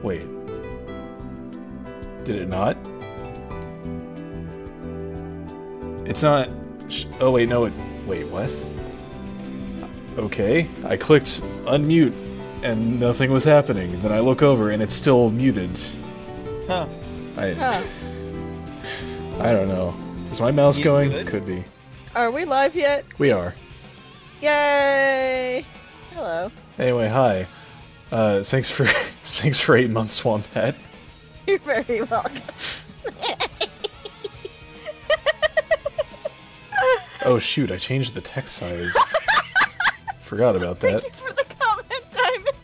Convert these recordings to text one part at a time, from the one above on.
Wait. Did it not? It's not... Oh, wait, no, it... Wait, what? Okay, I clicked unmute, and nothing was happening. Then I look over, and it's still muted. Huh. I don't know. Is my mouse going? Good? Could be. Are we live yet? We are. Yay! Hello. Anyway, hi. Thanks for 8 months, Wombat. You're very welcome. Oh shoot, I changed the text size. Forgot about that. Thank you for the comment, Diamond.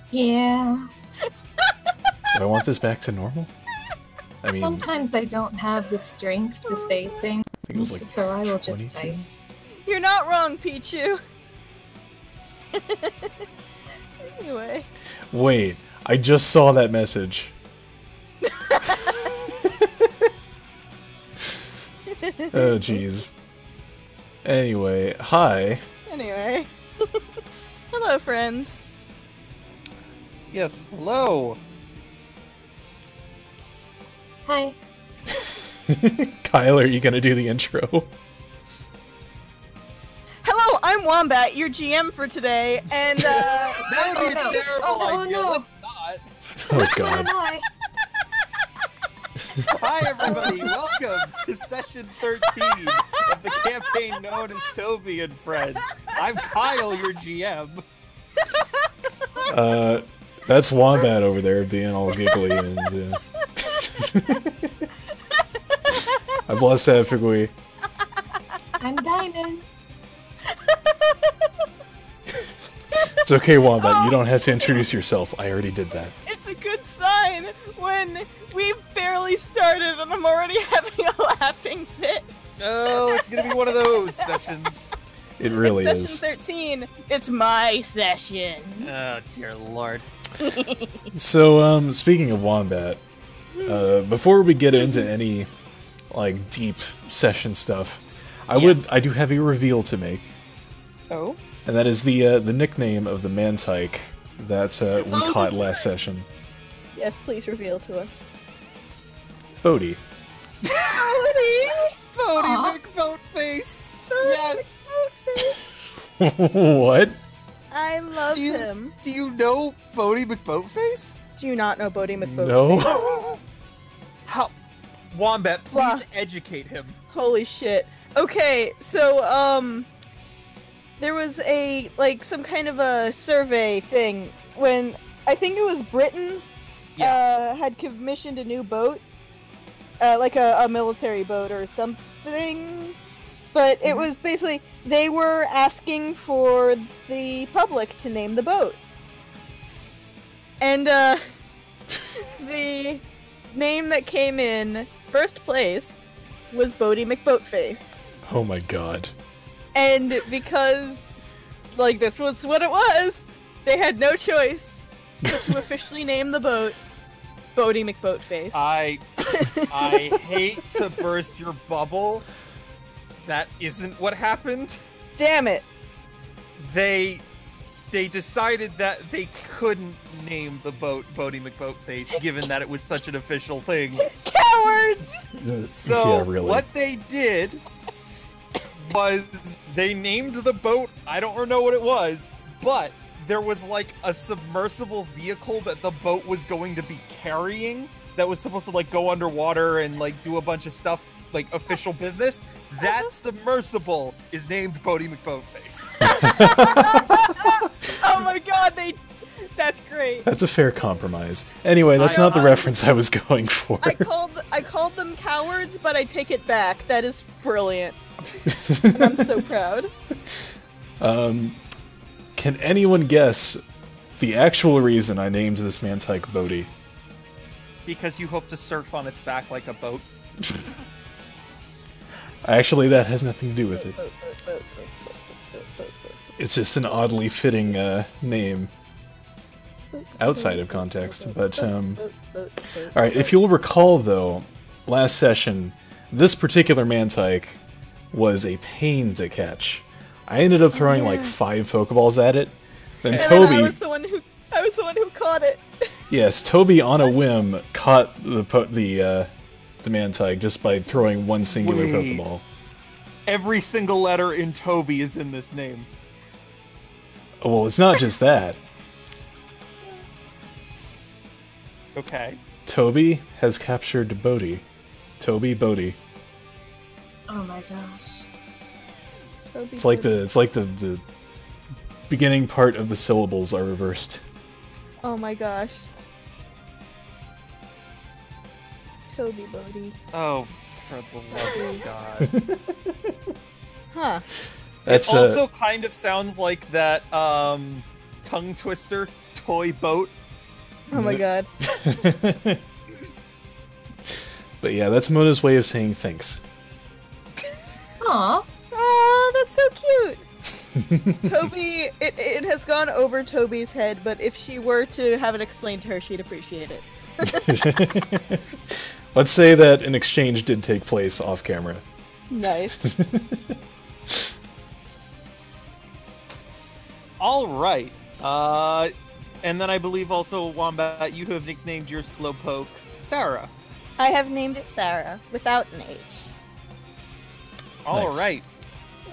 Yeah. Do I want this back to normal? I mean, Sometimes I don't have the strength to say things, I think it was like so I will just 22. type. You're not wrong, Pichu. Anyway. Wait, I just saw that message. Oh jeez. Anyway, hi. Anyway. Hello, friends. Yes, hello. Hi. Kyle, are you gonna do the intro? Hello, I'm Wombat, your GM for today, and That would be no. a terrible Oh, idea. no. Let's not. Oh god. Hi. Hi, everybody. Welcome to session 13 of the campaign known as Toby and Friends. I'm Kyle, your GM. That's Wombat over there being all giggly and I've lost Afigui. I'm Diamond. It's okay, Wombat, you don't have to introduce yourself. I already did that. it's a good sign when we've barely started and I'm already having a laughing fit. Oh, it's gonna be one of those sessions. It really Session is. 13, it's my session. Oh, dear lord. So, speaking of Wombat, before we get into any, like, deep session stuff, I do have a reveal to make. Oh? And that is the nickname of the Mantike that we caught last session. Yes, please reveal to us. Bodhi. Bodhi! Bodhi McBoatface! Yes! What? I love him. Do you know Bodhi McBoatface? Do you not know Bodhi McBoat? No. How? Wombat, please Wow. educate him. Holy shit. Okay, so, there was a, like, some kind of a survey thing when, I think it was Britain, had commissioned a new boat, like a military boat or something, but it was basically, they were asking for the public to name the boat. And, the name that came in first place was Bodhi McBoatface. Oh my god. And because, like, this was what it was, they had no choice but to officially name the boat Bodhi McBoatface. I hate to burst your bubble. That isn't what happened. Damn it. They decided that they couldn't name the boat Bodhi McBoatface, given that it was such an official thing. Cowards! So yeah, really. what they did was they named the boat, I don't know what it was, but there was like a submersible vehicle that the boat was going to be carrying that was supposed to like go underwater and like do a bunch of stuff, like official business. That submersible is named Bodhi McBoatface. Oh my god, that's great. That's a fair compromise. Anyway, that's not the reference I was going for. I called them cowards, but I take it back. That is brilliant. And I'm so proud. Can anyone guess the actual reason I named this Mantike Bodhi? Because you hope to surf on its back like a boat. Actually, that has nothing to do with it. It's just an oddly fitting name outside of context. But, alright, if you'll recall, though, last session, this particular Mantike was a pain to catch. I ended up throwing like 5 Pokeballs at it. Then And Toby... then I was the one who caught it. Yes, Toby on a whim caught the Mantike just by throwing one singular Wait. Pokeball. Every single letter in Toby is in this name. Oh, well, it's not just that. Okay. Toby has captured Bodhi. Toby Bodhi. Oh my gosh. It's like the beginning part of the syllables are reversed. Oh my gosh. Toby Bodhi. Oh, for the love of God. Huh. That's It also kind of sounds like that tongue twister toy boat. Oh my god. But yeah, that's Mona's way of saying thanks. Aw. Oh, that's so cute. Toby, it has gone over Toby's head, but if she were to have it explained to her, she'd appreciate it. Let's say that an exchange did take place off camera. Nice. All right. And then I believe also, Wombat, you have nicknamed your Slowpoke Sarah. I have named it Sarah, without an H. All Nice. right.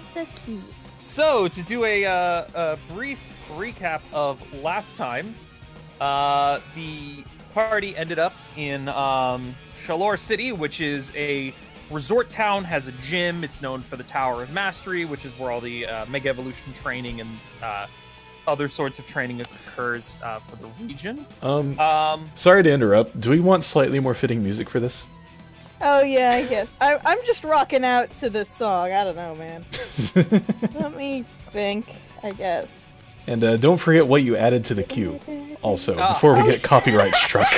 It's a cute. So, to do a brief recap of last time, the party ended up in Shalor City, which is a resort town, has a gym. It's known for the Tower of Mastery, which is where all the Mega Evolution training and other sorts of training occurs for the region. Sorry to interrupt. Do we want slightly more fitting music for this? Oh yeah, I guess. I'm just rocking out to this song. I don't know, man. Let me think, I guess. And don't forget what you added to the queue, also, before we get copyright struck.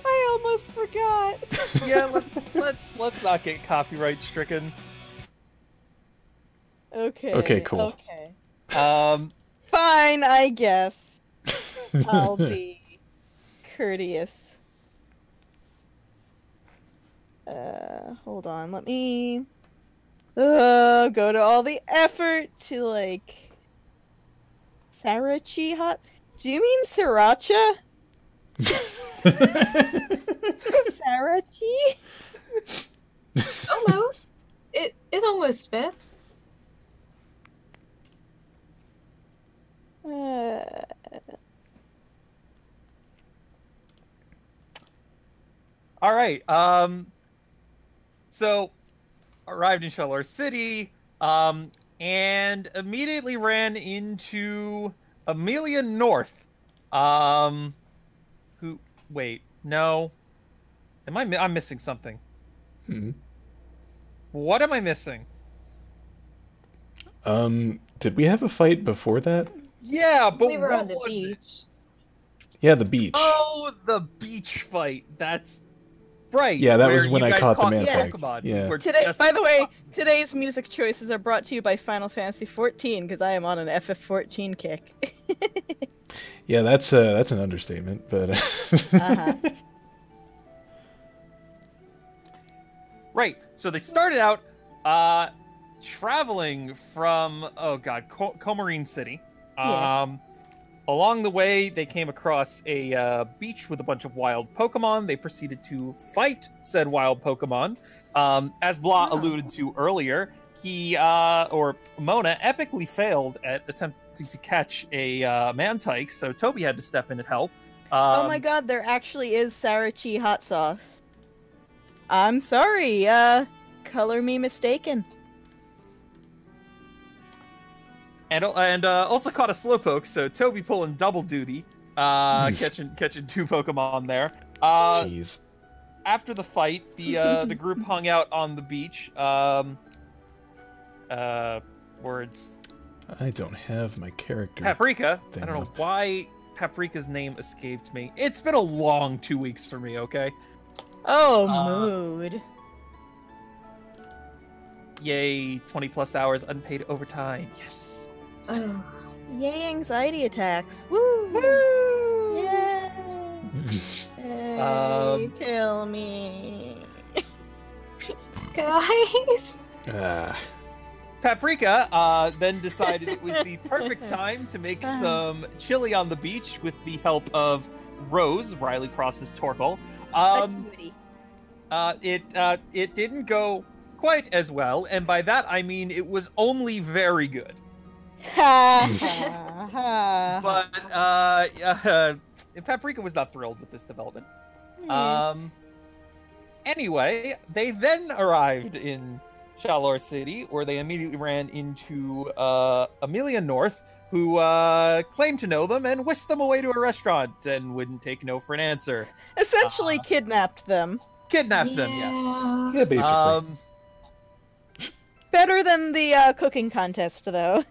I almost forgot. Yeah, let's not get copyright stricken. Okay. Okay, cool. Okay. Fine, I guess. I'll be courteous. Hold on. Let me go to all the effort to like Sriracha hot. Do you mean sriracha? Sriracha? Almost. It almost fits. All right. So arrived in Shalor City, and immediately ran into Amelia North. Who? Wait, no. I'm missing something. What am I missing? Did we have a fight before that? Yeah, but We were what on the was it? beach. Yeah, the beach. Oh, the beach fight. That's right. Yeah, that was where when you I guys caught the caught Mantike. Pokemon. Yeah. We're Today, just- by the way, today's music choices are brought to you by Final Fantasy XIV because I am on an FF14 kick. Yeah, that's an understatement, but Right. So they started out traveling from Comarine City. Yeah. Along the way, they came across a beach with a bunch of wild Pokemon. They proceeded to fight said wild Pokemon. As Blah alluded to earlier, Mona epically failed at attempting to catch a Mantike, so Toby had to step in and help. Oh my god, there actually is Sriracha hot sauce. I'm sorry, color me mistaken. And also caught a Slowpoke, so Toby pulling double duty, catching two Pokemon there. jeez. After the fight, the group hung out on the beach. Words. I don't have my character. Paprika. Thing I don't know up. why Paprika's name escaped me. It's been a long 2 weeks for me. Okay. Oh, mood. Yay! 20+ hours unpaid overtime. Yes. Oh. Yay, anxiety attacks. Woo! Woo! Yay! Hey, kill me. Guys. Paprika then decided it was the perfect time to make some chili on the beach with the help of Rose, Riley Cross's Torkoal. It didn't go quite as well, and by that I mean it was only very good. But Paprika was not thrilled with this development. Anyway, they then arrived in Chalor City, where they immediately ran into Amelia North, who claimed to know them and whisked them away to a restaurant and wouldn't take no for an answer. Essentially kidnapped them. Kidnapped them, yes. Yeah, basically. Better than the cooking contest, though.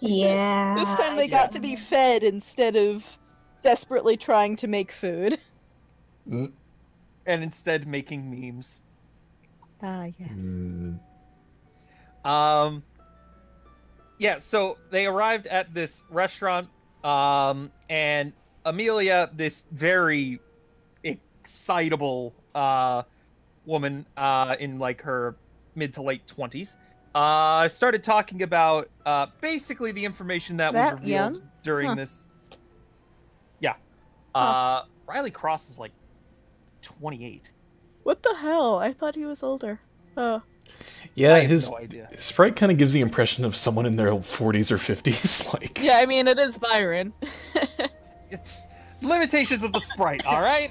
Yeah. This time they got to be fed instead of desperately trying to make food. And instead making memes. Ah, yes. Yeah, so they arrived at this restaurant, and Amelia, this very excitable woman in like her mid to late 20s, started talking about basically the information that was revealed during this. Yeah. Riley Cross is like 28. What the hell? I thought he was older. Oh. Yeah, no idea. His sprite kind of gives the impression of someone in their 40s or 50s. Like, yeah, I mean, it is Byron. It's limitations of the sprite, all right?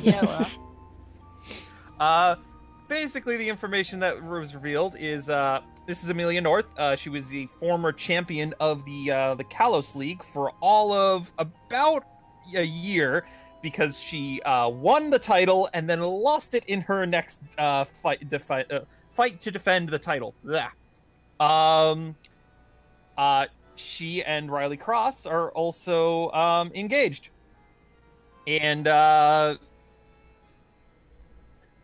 Yeah, well. Basically, the information that was revealed is this is Amelia North. She was the former champion of the Kalos League for all of about a year, because she won the title and then lost it in her next fight to defend the title. She and Riley Cross are also engaged. And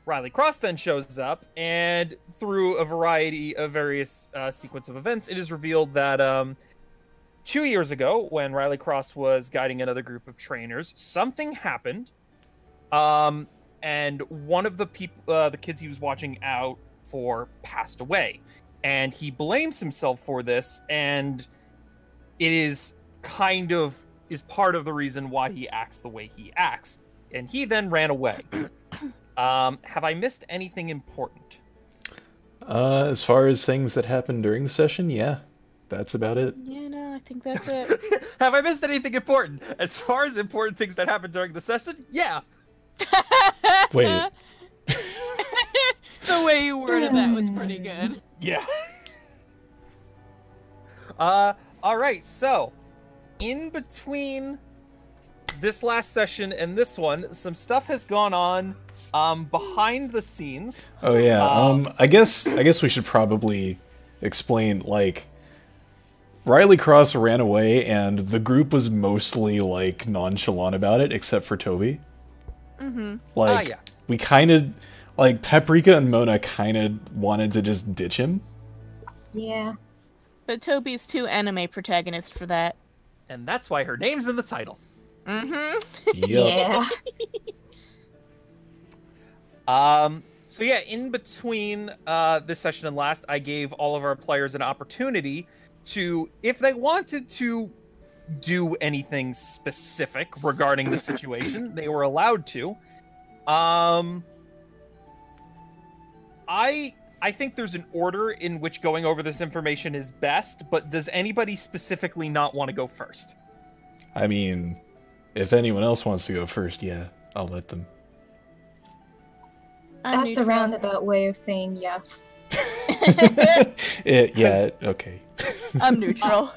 Riley Cross then shows up, and through a variety of various sequence of events, it is revealed that 2 years ago, when Riley Cross was guiding another group of trainers, something happened, and one of the kids he was watching out for passed away, and he blames himself for this, and it is part of the reason why he acts the way he acts, and he then ran away. Have I missed anything important? As far as things that happened during the session, yeah. That's about it. Yeah, no, I think that's it. Have I missed anything important? As far as important things that happened during the session, yeah. Wait. The way you worded that was pretty good. Yeah. Alright, so, in between this last session and this one, some stuff has gone on behind the scenes. Oh yeah. I guess we should probably explain, like, Riley Cross ran away, and the group was mostly, like, nonchalant about it, except for Toby. Mm-hmm. Like, yeah. we kind of, like, Paprika and Mona kind of wanted to just ditch him. Yeah. But Toby's too anime protagonist for that. And that's why her name's in the title. Mm-hmm. Yep. Yeah. So yeah, in between this session and last, I gave all of our players an opportunity to, if they wanted to do anything specific regarding the situation, they were allowed to. I think there's an order in which going over this information is best, but does anybody specifically not want to go first? I mean, if anyone else wants to go first, yeah, I'll let them. That's a roundabout way of saying yes. Yeah, okay. I'm neutral.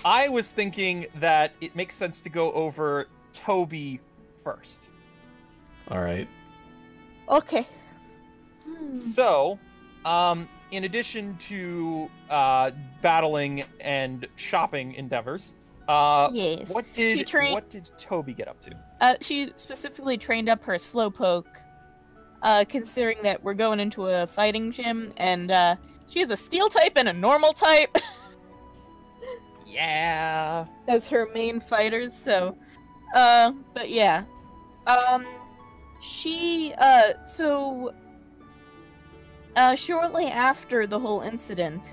I was thinking that it makes sense to go over Toby first. Alright. Okay. So, in addition to battling and shopping endeavors, Yes. what did Toby get up to? She specifically trained up her slowpoke, considering that we're going into a fighting gym, and she has a steel type and a normal type Yeah. as her main fighters, so, but yeah. So, Shortly after the whole incident,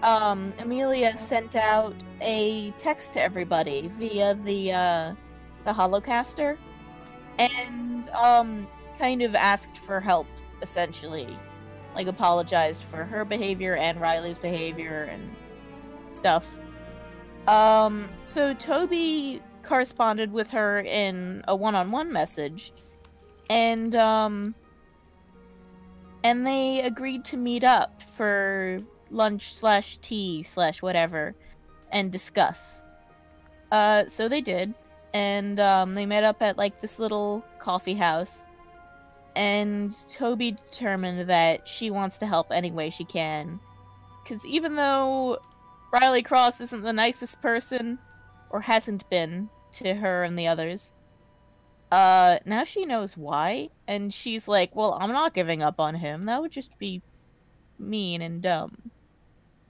Amelia sent out a text to everybody via the Holocaster, and, kind of asked for help, essentially. Like, apologized for her behavior and Riley's behavior and stuff. So Toby corresponded with her in a one-on-one message, and they agreed to meet up for lunch/tea/whatever and discuss. So they did, and they met up at like this little coffee house, and Toby determined that she wants to help any way she can, because even though Riley Cross isn't the nicest person, or hasn't been to her and the others, now she knows why, and she's like, well, I'm not giving up on him. That would just be mean and dumb.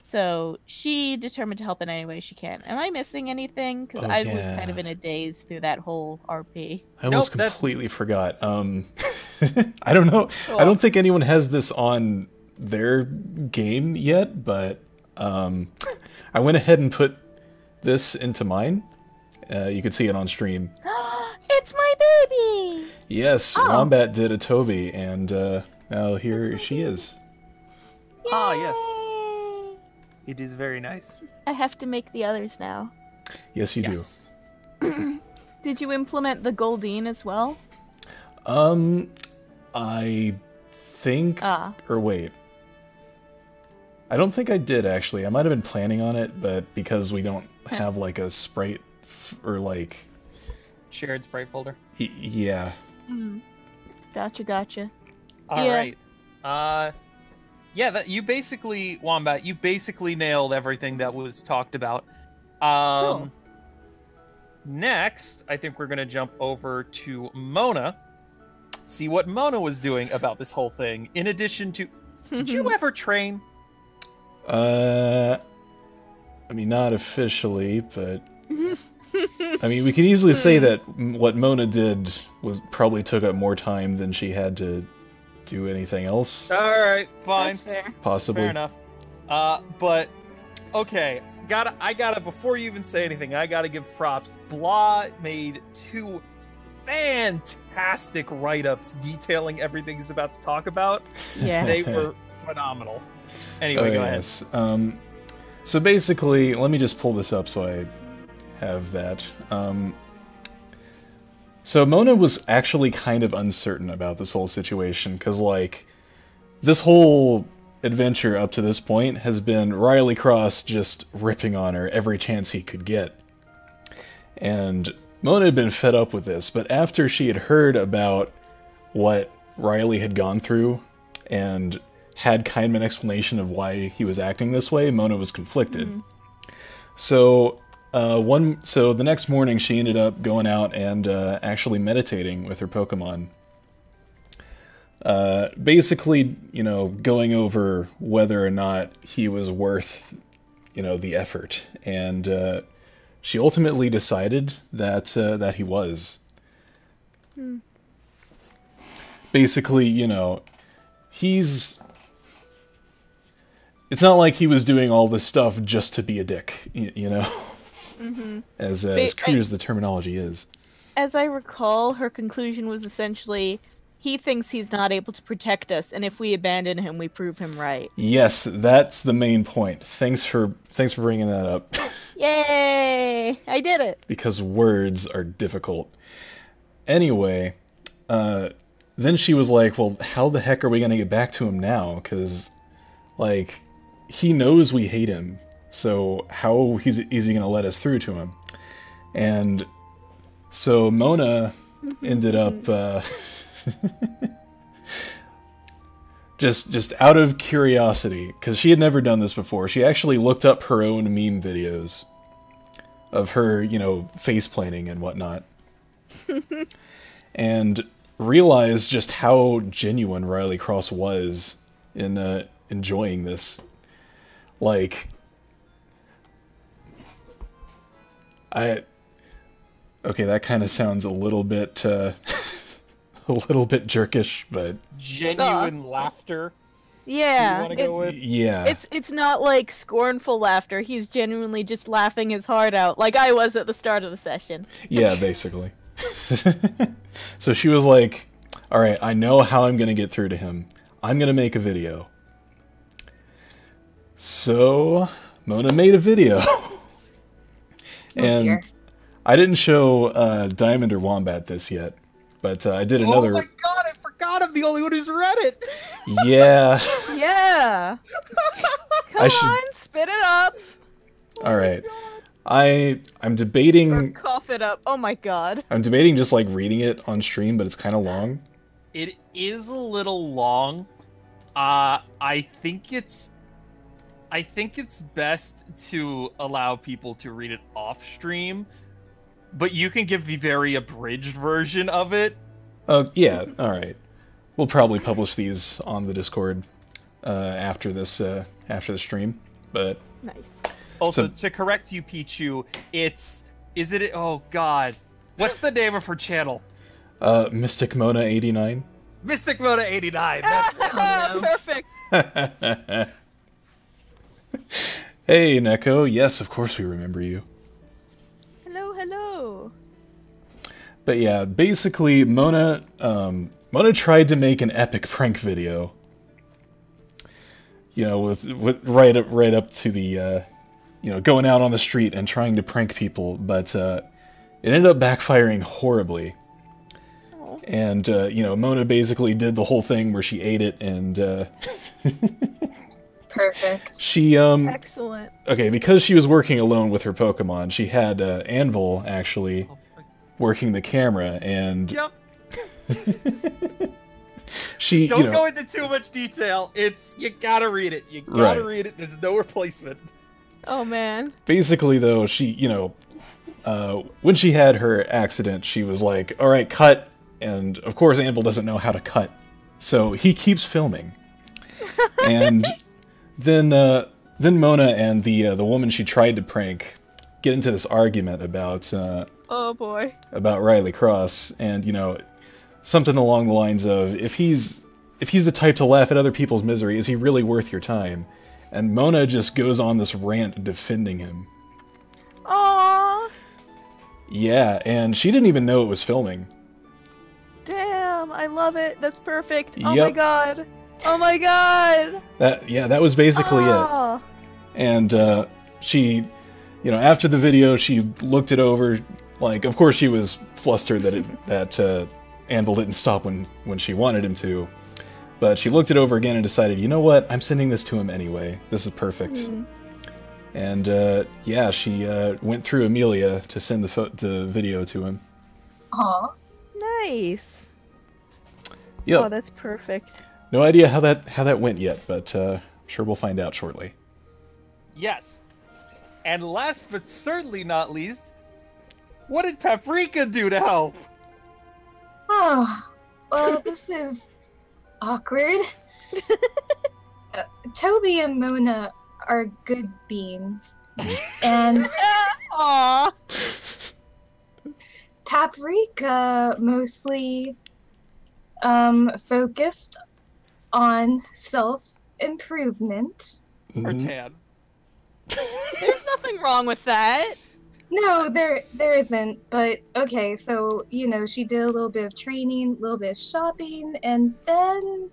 So she determined to help in any way she can. Am I missing anything? Because I was kind of in a daze through that whole RP. I almost completely forgot. I don't know. Cool. I don't think anyone has this on their game yet, but I went ahead and put this into mine. You could see it on stream. It's my baby! Yes, Wombat did a Toby, and now here she is. Yay! Ah, yes. It is very nice. I have to make the others now. Yes, you do. Did you implement the Goldine as well? I think... Or wait. I don't think I did, actually. I might have been planning on it, but because we don't have, like, a sprite or, like... Shared sprite folder? Yeah. Gotcha. Alright. Yeah, you basically, Wombat, you basically nailed everything that was talked about. Cool. Next, I think we're going to jump over to Mona. See what Mona was doing about this whole thing. In addition to... Did you ever train? I mean, not officially, but... I mean, we can easily say that what Mona did was probably took up more time than she had to do anything else. Alright, fine. That's fair. Possibly. Fair enough. But, okay. I gotta, before you even say anything, I gotta give props. Blah made 2 fantastic write-ups detailing everything he's about to talk about. Yeah. They were phenomenal. Anyway, go ahead. So basically, let me just pull this up so I have that. So Mona was actually kind of uncertain about this whole situation, because, like, this whole adventure up to this point has been Riley Cross just ripping on her every chance he could get. And Mona had been fed up with this, but after she had heard about what Riley had gone through and had kind of an explanation of why he was acting this way, Mona was conflicted. So the next morning she ended up going out and actually meditating with her Pokemon. Basically, you know, going over whether or not he was worth, you know, the effort. And she ultimately decided that that he was. Basically, you know, it's not like he was doing all this stuff just to be a dick, you know? As crude as the terminology is. As I recall, her conclusion was essentially, he thinks he's not able to protect us, and if we abandon him, we prove him right. Yes, that's the main point. Thanks for bringing that up. Yay! I did it! Because words are difficult. Anyway, then she was like, well, how the heck are we gonna get back to him now? Because, like, he knows we hate him. So how is he going to let us through to him? And so Mona ended up just out of curiosity, because she had never done this before, she actually looked up her own meme videos of her, you know, face planting and whatnot. And realized just how genuine Riley Cross was in enjoying this. Like... Okay, that kind of sounds a little bit a little bit jerkish, but Genuine laughter. Yeah, You want to go with? yeah. it's not like scornful laughter. He's genuinely just laughing his heart out, like I was at the start of the session. Yeah, basically. So she was like, alright, I know how I'm going to get through to him. I'm going to make a video. So, Mona made a video. And dear. I didn't show Diamond or Wombat this yet, but I did another... Oh my god, I forgot I'm the only one who's read it! Yeah. Yeah. Come on, spit it up. Alright. I'm debating... Cough it up. Oh my god. I'm debating just like reading it on stream, but it's kind of long. It is a little long. I think it's best to allow people to read it off stream, but you can give the very abridged version of it. Yeah, alright. We'll probably publish these on the Discord after the stream, but... Nice. Also, So- to correct you, Pichu, oh god. What's the name of her channel? Mystic Mona 89. Mystic Mona 89. That's it. Perfect. Hey, Neko. Yes, of course we remember you. Hello, hello. But yeah, basically, Mona tried to make an epic prank video. You know, with right up to the, going out on the street and trying to prank people, but it ended up backfiring horribly. Oh. And, Mona basically did the whole thing where she ate it and, Perfect. she, Excellent. okay, because she was working alone with her Pokemon, she had, Anvil, actually, working the camera, and Yep. she, Don't go into too much detail. You gotta read it. You gotta read it. There's no replacement. Oh man. basically, though, she, when she had her accident, she was like, alright, cut, and, of course, Anvil doesn't know how to cut, so he keeps filming. And then Mona and the woman she tried to prank get into this argument about, Oh boy. about Riley Cross, and, something along the lines of, if he's the type to laugh at other people's misery, is he really worth your time? And Mona just goes on this rant defending him. Aww. Yeah, and she didn't even know it was filming. Damn, I love it. That's perfect. Oh my Yep. god. Oh my god. That was basically it. Aw. And she, after the video, she looked it over. Like, of course, she was flustered that Anvil didn't stop when she wanted him to. But she looked it over again and decided, you know what? I'm sending this to him anyway. This is perfect. And yeah, she went through Amelia to send the video to him. Aw. Nice. Yep. Oh, that's perfect. No idea how that went yet, but I'm sure we'll find out shortly. Yes. And last but certainly not least, what did Paprika do to help? Oh, well, this is awkward. Toby and Mona are good beans. And Aw. Paprika mostly focused on self-improvement. Or tan? There's nothing wrong with that. No, there isn't. But okay, so she did a little bit of training, a little bit of shopping, and then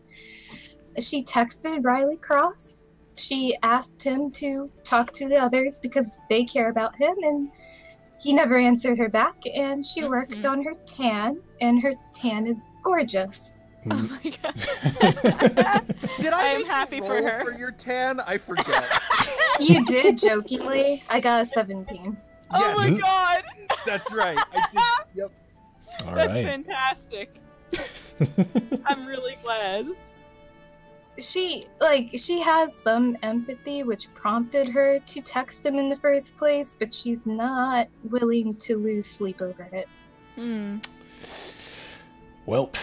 she texted Riley Cross. She asked him to talk to the others because they care about him, and he never answered her back. And she worked on her tan, and her tan is gorgeous. Oh my god. Did I I am make happy you for roll her. for your tan? I forget. You did, jokingly. I got a 17. Oh my Yes. god. That's right. I did. Yep. All That's right. fantastic. I'm really glad. She has some empathy, which prompted her to text him in the first place, but she's not willing to lose sleep over it. Welp.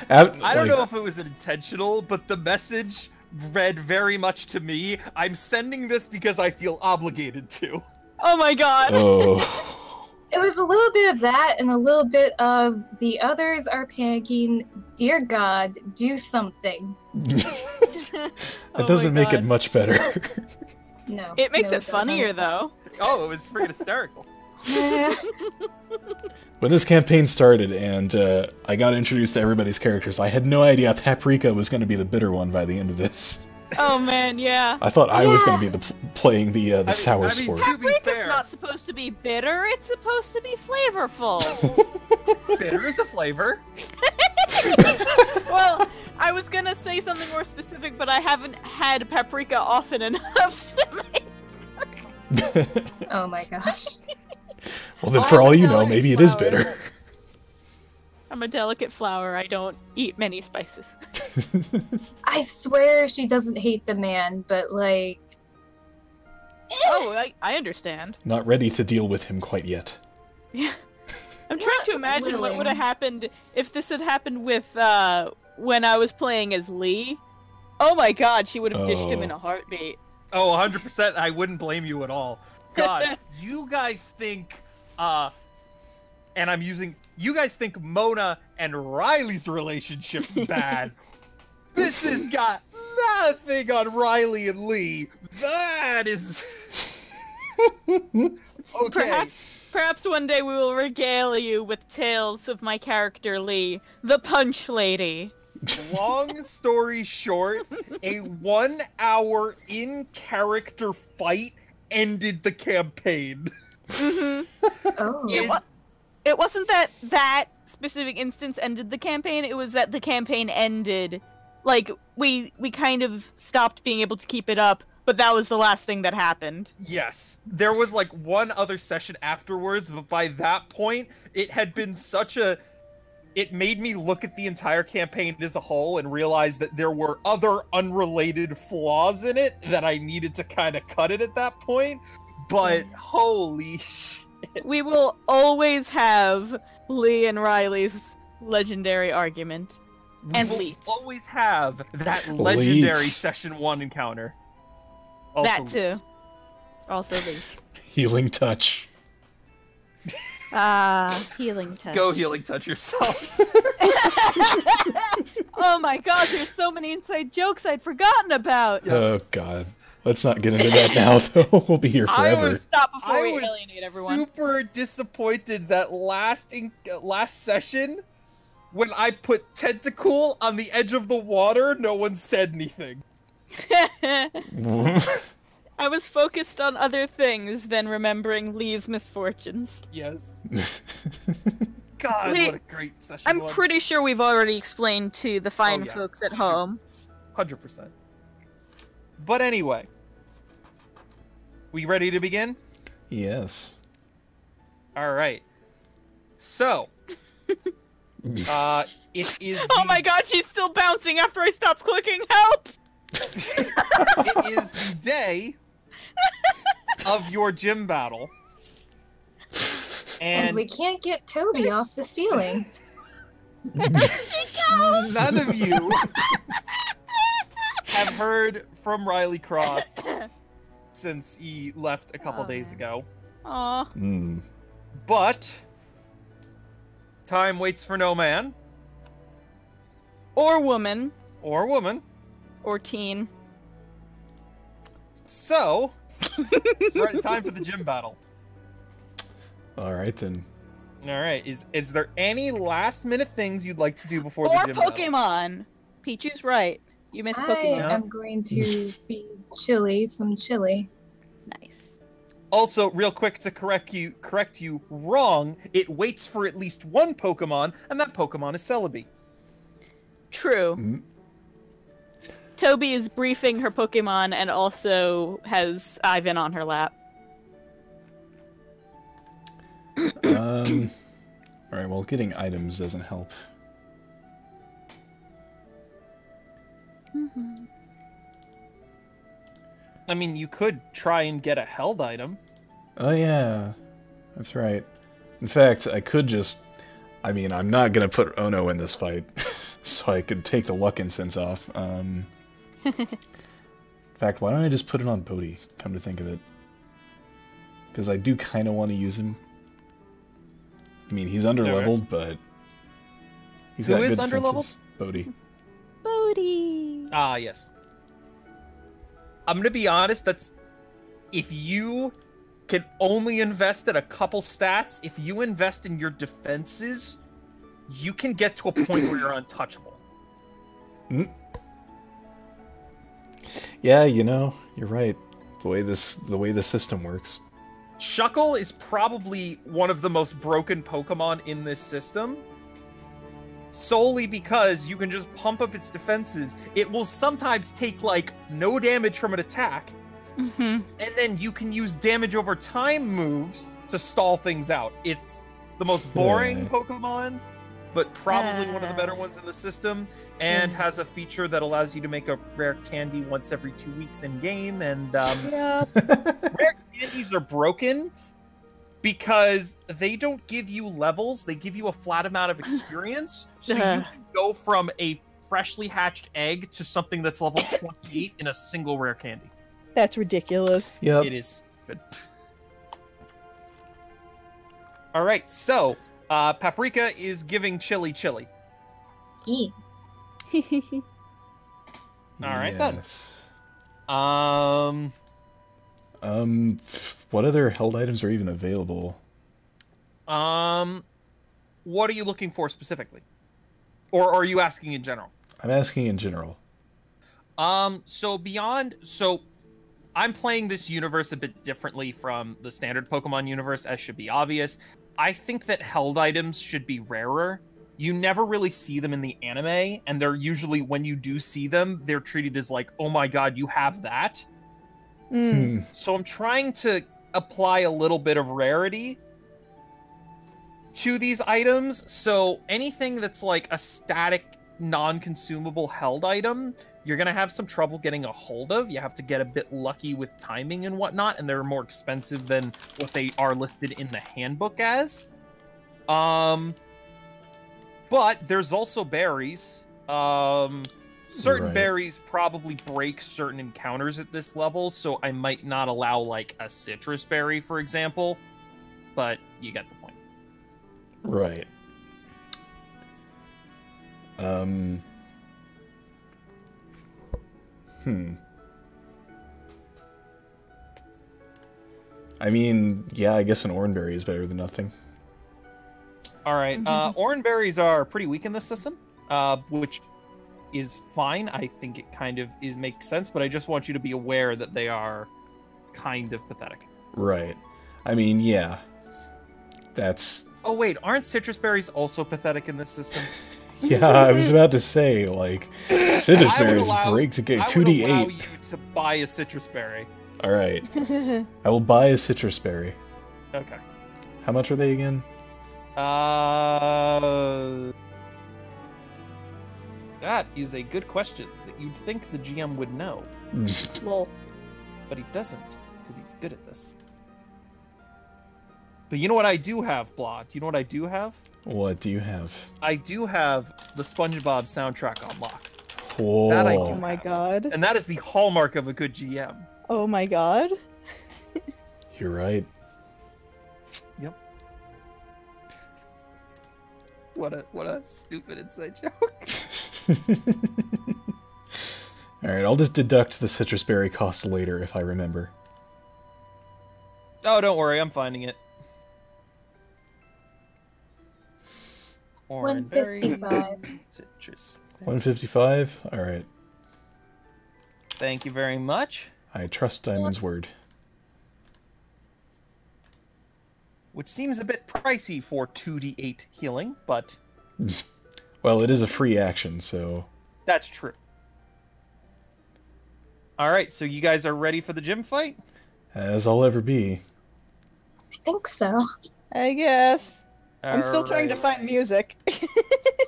I don't know if it was intentional, but the message read very much to me. I'm sending this because I feel obligated to. Oh my god. Oh. It was a little bit of that and a little bit of the others are panicking. Dear God, do something. That doesn't make it much better. No. It makes no, it funnier, though. Oh, it was freaking hysterical. When this campaign started and I got introduced to everybody's characters, I had no idea Paprika was going to be the bitter one by the end of this. Oh man, yeah. I thought I was going to be playing the sour sport. To be Paprika's fair, not supposed to be bitter, it's supposed to be flavorful. bitter is a flavor. Well, I was gonna say something more specific, but I haven't had paprika often enough to make... Oh my gosh. Well, then, for all you know, maybe it is bitter. I'm a delicate flower, I don't eat many spices. I swear she doesn't hate the man, but like... Oh, I understand. Not ready to deal with him quite yet. Yeah. I'm trying to imagine what would have happened if this had happened with, when I was playing as Lee. Oh my god, she would have dished him in a heartbeat. Oh, 100%. I wouldn't blame you at all. God, you guys think, and I'm using, you guys think Mona and Riley's relationship's bad. This has got nothing on Riley and Lee. That is... Okay. Perhaps one day we will regale you with tales of my character Lee, the Punch Lady. Long story short, a 1 hour in-character fight ended the campaign. Oh. It wasn't that specific instance ended the campaign, it was that the campaign ended. Like, we kind of stopped being able to keep it up, but that was the last thing that happened. Yes. There was like one other session afterwards, but by that point, it had been such a... It made me look at the entire campaign as a whole and realize that there were other unrelated flaws in it that I needed to kind of cut it at that point. But holy shit. We will always have Lee and Riley's legendary argument. And We'll Leets. always have that legendary Leets. session 1 encounter. Also That too. Leets. Also Lee. Healing touch. Healing touch. Go healing touch yourself. Oh my god, there's so many inside jokes I'd forgotten about. Oh god. Let's not get into that now, though. We'll be here forever. Stop before I we was alienate everyone. super disappointed that last session, when I put Tentacool on the edge of the water, no one said anything. I was focused on other things than remembering Lee's misfortunes. Yes. God, Lee, what a great session. I'm pretty sure we've already explained to the fine yeah. folks at home. 100%. But anyway. We ready to begin? Yes. Alright. So. It is Oh my god, she's still bouncing after I stopped clicking help! It is the day of your gym battle. And we can't get Toby off the ceiling. None of you have heard from Riley Cross since he left a couple days ago. Aw. But time waits for no man. Or woman. Or woman. Or teen. So, it's right time for the gym battle. Alright then. Alright, is there any last minute things you'd like to do before the Or gym battle? Pokemon! Pichu's right. You missed I Pokemon. am going to feed Chili some chili. Nice. Also, real quick to correct you wrong, it waits for at least one Pokemon, and that Pokemon is Celebi. True. Toby is briefing her Pokemon and also has Ivan on her lap. Alright, well, getting items doesn't help. I mean, you could try and get a held item. Oh yeah, that's right. In fact, I could just... I mean, I'm not gonna put Ono in this fight, so I could take the luck incense off. In fact, why don't I just put it on Bodhi, come to think of it? Because I do kind of want to use him. I mean, he's underleveled, but he's Who got is good underleveled? defenses. Bodhi. Bodhi. Ah, yes. I'm gonna be honest, that's... If you can only invest in a couple stats, if you invest in your defenses, you can get to a point where you're untouchable. Yeah, you know, you're right. The way the system works. Shuckle is probably one of the most broken Pokemon in this system. Solely because you can just pump up its defenses. It will sometimes take, like, no damage from an attack. And then you can use damage over time moves to stall things out. It's the most boring Pokemon, but probably one of the better ones in the system, and has a feature that allows you to make a rare candy once every 2 weeks in game. And rare candies are broken because they don't give you levels; they give you a flat amount of experience. So you can go from a freshly hatched egg to something that's level 28 in a single rare candy. That's ridiculous. Yep. It is good. All right, so Paprika is giving Chili. Yeah. All right, yes. then. What other held items are even available? What are you looking for specifically, or are you asking in general? I'm asking in general. So I'm playing this universe a bit differently from the standard Pokemon universe, as should be obvious. I think that held items should be rarer. You never really see them in the anime, and they're usually, when you do see them, they're treated as like, oh my god, you have that? So I'm trying to apply a little bit of rarity to these items, so anything that's like a static, non-consumable held item, you're gonna have some trouble getting a hold of. You have to get a bit lucky with timing and whatnot, and they're more expensive than what they are listed in the handbook as. But there's also berries. Certain berries probably break certain encounters at this level, so I might not allow, like, a citrus berry, for example. But you get the point. Right. I mean, yeah, I guess an oranberry is better than nothing. All right. Oranberries are pretty weak in this system, which is fine. I think it kind of makes sense, but I just want you to be aware that they are kind of pathetic. Right. I mean, yeah. That's... Oh, wait. Aren't citrus berries also pathetic in this system? Yeah, I was about to say, like, citrus berries break to get 2d8. I would allow you to buy a citrus berry. Alright. I will buy a citrus berry. Okay. How much are they again? That is a good question that you'd think the GM would know. Lol. But he doesn't, because he's good at this. But you know what I do have, Blah? Do you know what I do have? What do you have? I do have the SpongeBob soundtrack on lock. Whoa. That I do. Oh my god. And that is the hallmark of a good GM. Oh my god. You're right. Yep. What a stupid inside joke. Alright, I'll just deduct the citrus berry cost later if I remember. Oh, don't worry, I'm finding it. Oranberry, 155. citrus. 155? Alright. Thank you very much. I trust Diamond's word. Which seems a bit pricey for 2d8 healing, but... Well, it is a free action, so... That's true. Alright, so you guys are ready for the gym fight? As I'll ever be. I think so. I guess. I'm still trying to Alright. find music.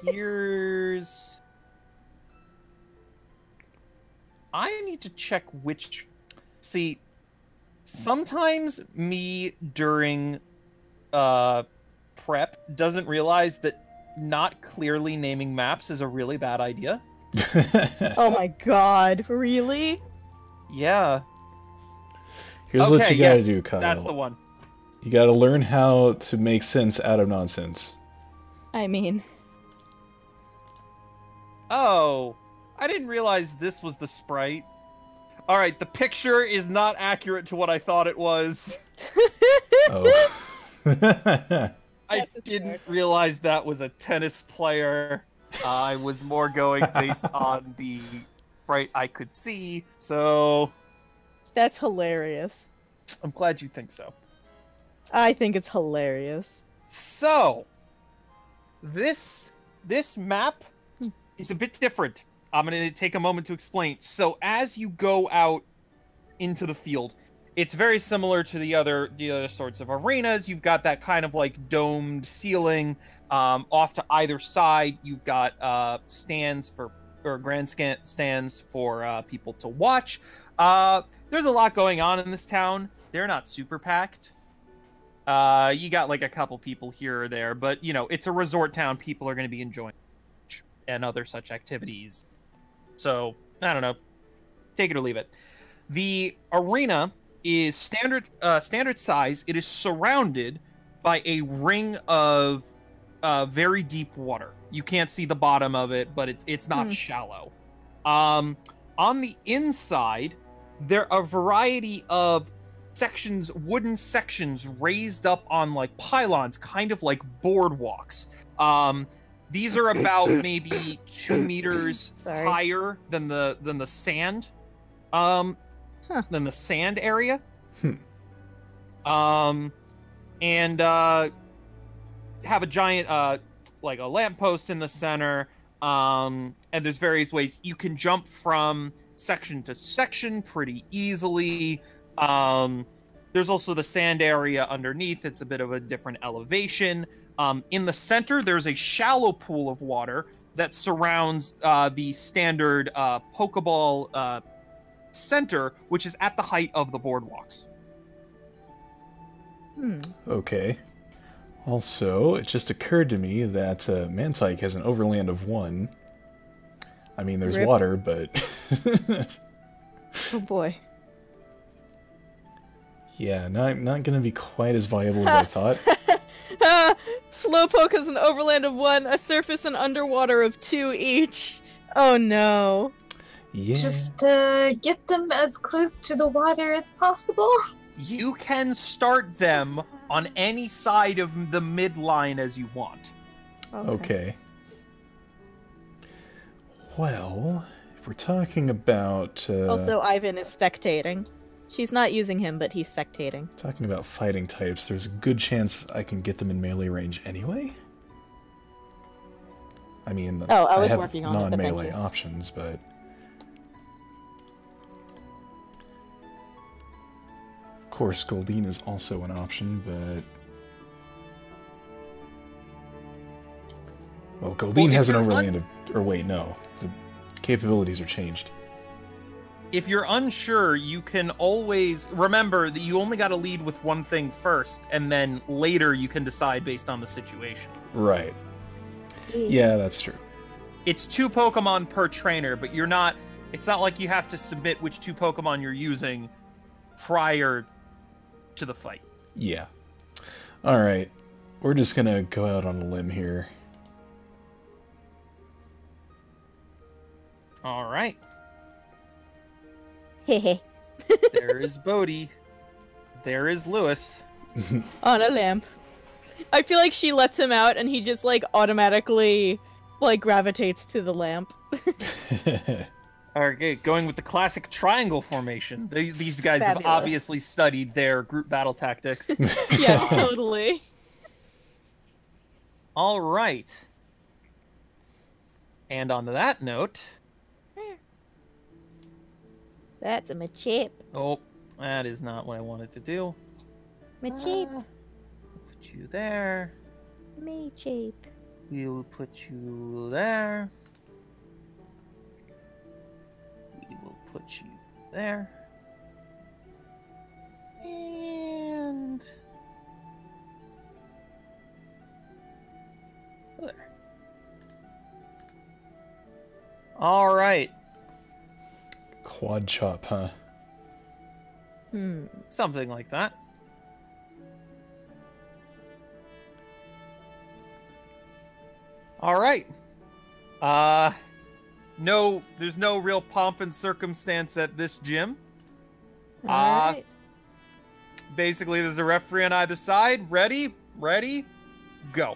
Here's... I need to check which... See, sometimes me during prep doesn't realize that not clearly naming maps is a really bad idea. Oh my god, really? Yeah. Here's what you gotta do, Kyle. That's the one. You gotta learn how to make sense out of nonsense. I mean... Oh, I didn't realize this was the sprite. Alright, the picture is not accurate to what I thought it was. Oh. I didn't realize that was a tennis player. I was more going based on the sprite I could see, so... That's hilarious. I'm glad you think so. I think it's hilarious. So, this map is a bit different. I'm going to take a moment to explain. So, as you go out into the field, it's very similar to the other sorts of arenas. You've got that kind of like domed ceiling. Off to either side, you've got stands or stands for people to watch. There's a lot going on in this town. They're not super packed. You got like a couple people here or there, but you know, it's a resort town. People are going to be enjoying and other such activities. So, I don't know. Take it or leave it. The arena is standard size. It is surrounded by a ring of very deep water. You can't see the bottom of it, but it's not shallow. On the inside, there are a variety of wooden sections raised up on like pylons, kind of like boardwalks. These are about maybe 2 meters higher than the sand, than the sand area. And have a giant like a lamppost in the center. And there's various ways you can jump from section to section pretty easily. There's also the sand area underneath. It's a bit of a different elevation. In the center, there's a shallow pool of water that surrounds the standard Pokeball center, which is at the height of the boardwalks. Okay. Also, it just occurred to me that Mantike has an overland of 1. I mean, there's water, but... Oh boy. Yeah, not gonna be quite as viable as I thought. Slowpoke has an overland of 1, a surface and underwater of 2 each. Oh no. Yeah. Just get them as close to the water as possible. You can start them on any side of the midline as you want. Okay. Well, if we're talking about... Also, Ivan is spectating. She's not using him, but he's spectating. Talking about fighting types, there's a good chance I can get them in melee range anyway. I mean, I was have working on it, but thank non-melee you. options, but... Of course, Goldeen is also an option, but... Well, Goldeen has an overland of... Or wait, no. The capabilities are changed. If you're unsure, you can always remember that you only got to lead with one thing first, and then later you can decide based on the situation. Right. Yeah, that's true. It's 2 Pokemon per trainer, but you're not... It's not like you have to submit which 2 Pokemon you're using prior to the fight. Yeah. Alright. We're just gonna go out on a limb here. Alright. Hehe. There is Bodhi. There is Lewis. On a lamp. I feel like she lets him out and he just like automatically like gravitates to the lamp. Okay, going with the classic triangle formation. These guys Fabulous. have obviously studied their group battle tactics. Yes, totally. All right. And on that note... That's a Machip. Oh, that is not what I wanted to do. Machip. Put you there. Machip. We'll put you there. We will put you there. And... there. All right. Quad chop, huh? Something like that. All right. No, there's no real pomp and circumstance at this gym. Alright. Basically, there's a referee on either side. Ready, go.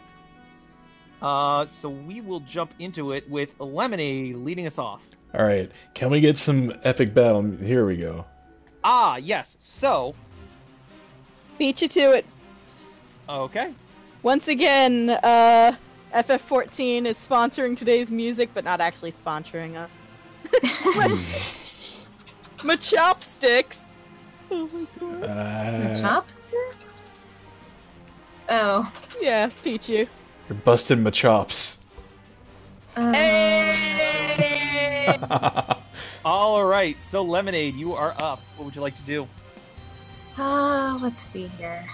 So we will jump into it with Lemonade leading us off. All right, can we get some epic battle? Here we go. Ah, yes. So, Beat you to it. okay. Once again, FF14 is sponsoring today's music, but not actually sponsoring us. My chopsticks. Oh my god. The chopsticks? Oh. Yeah, Pichu. You're busting my chops. Hey! All right. So, Lemonade, you are up. What would you like to do? Let's see here.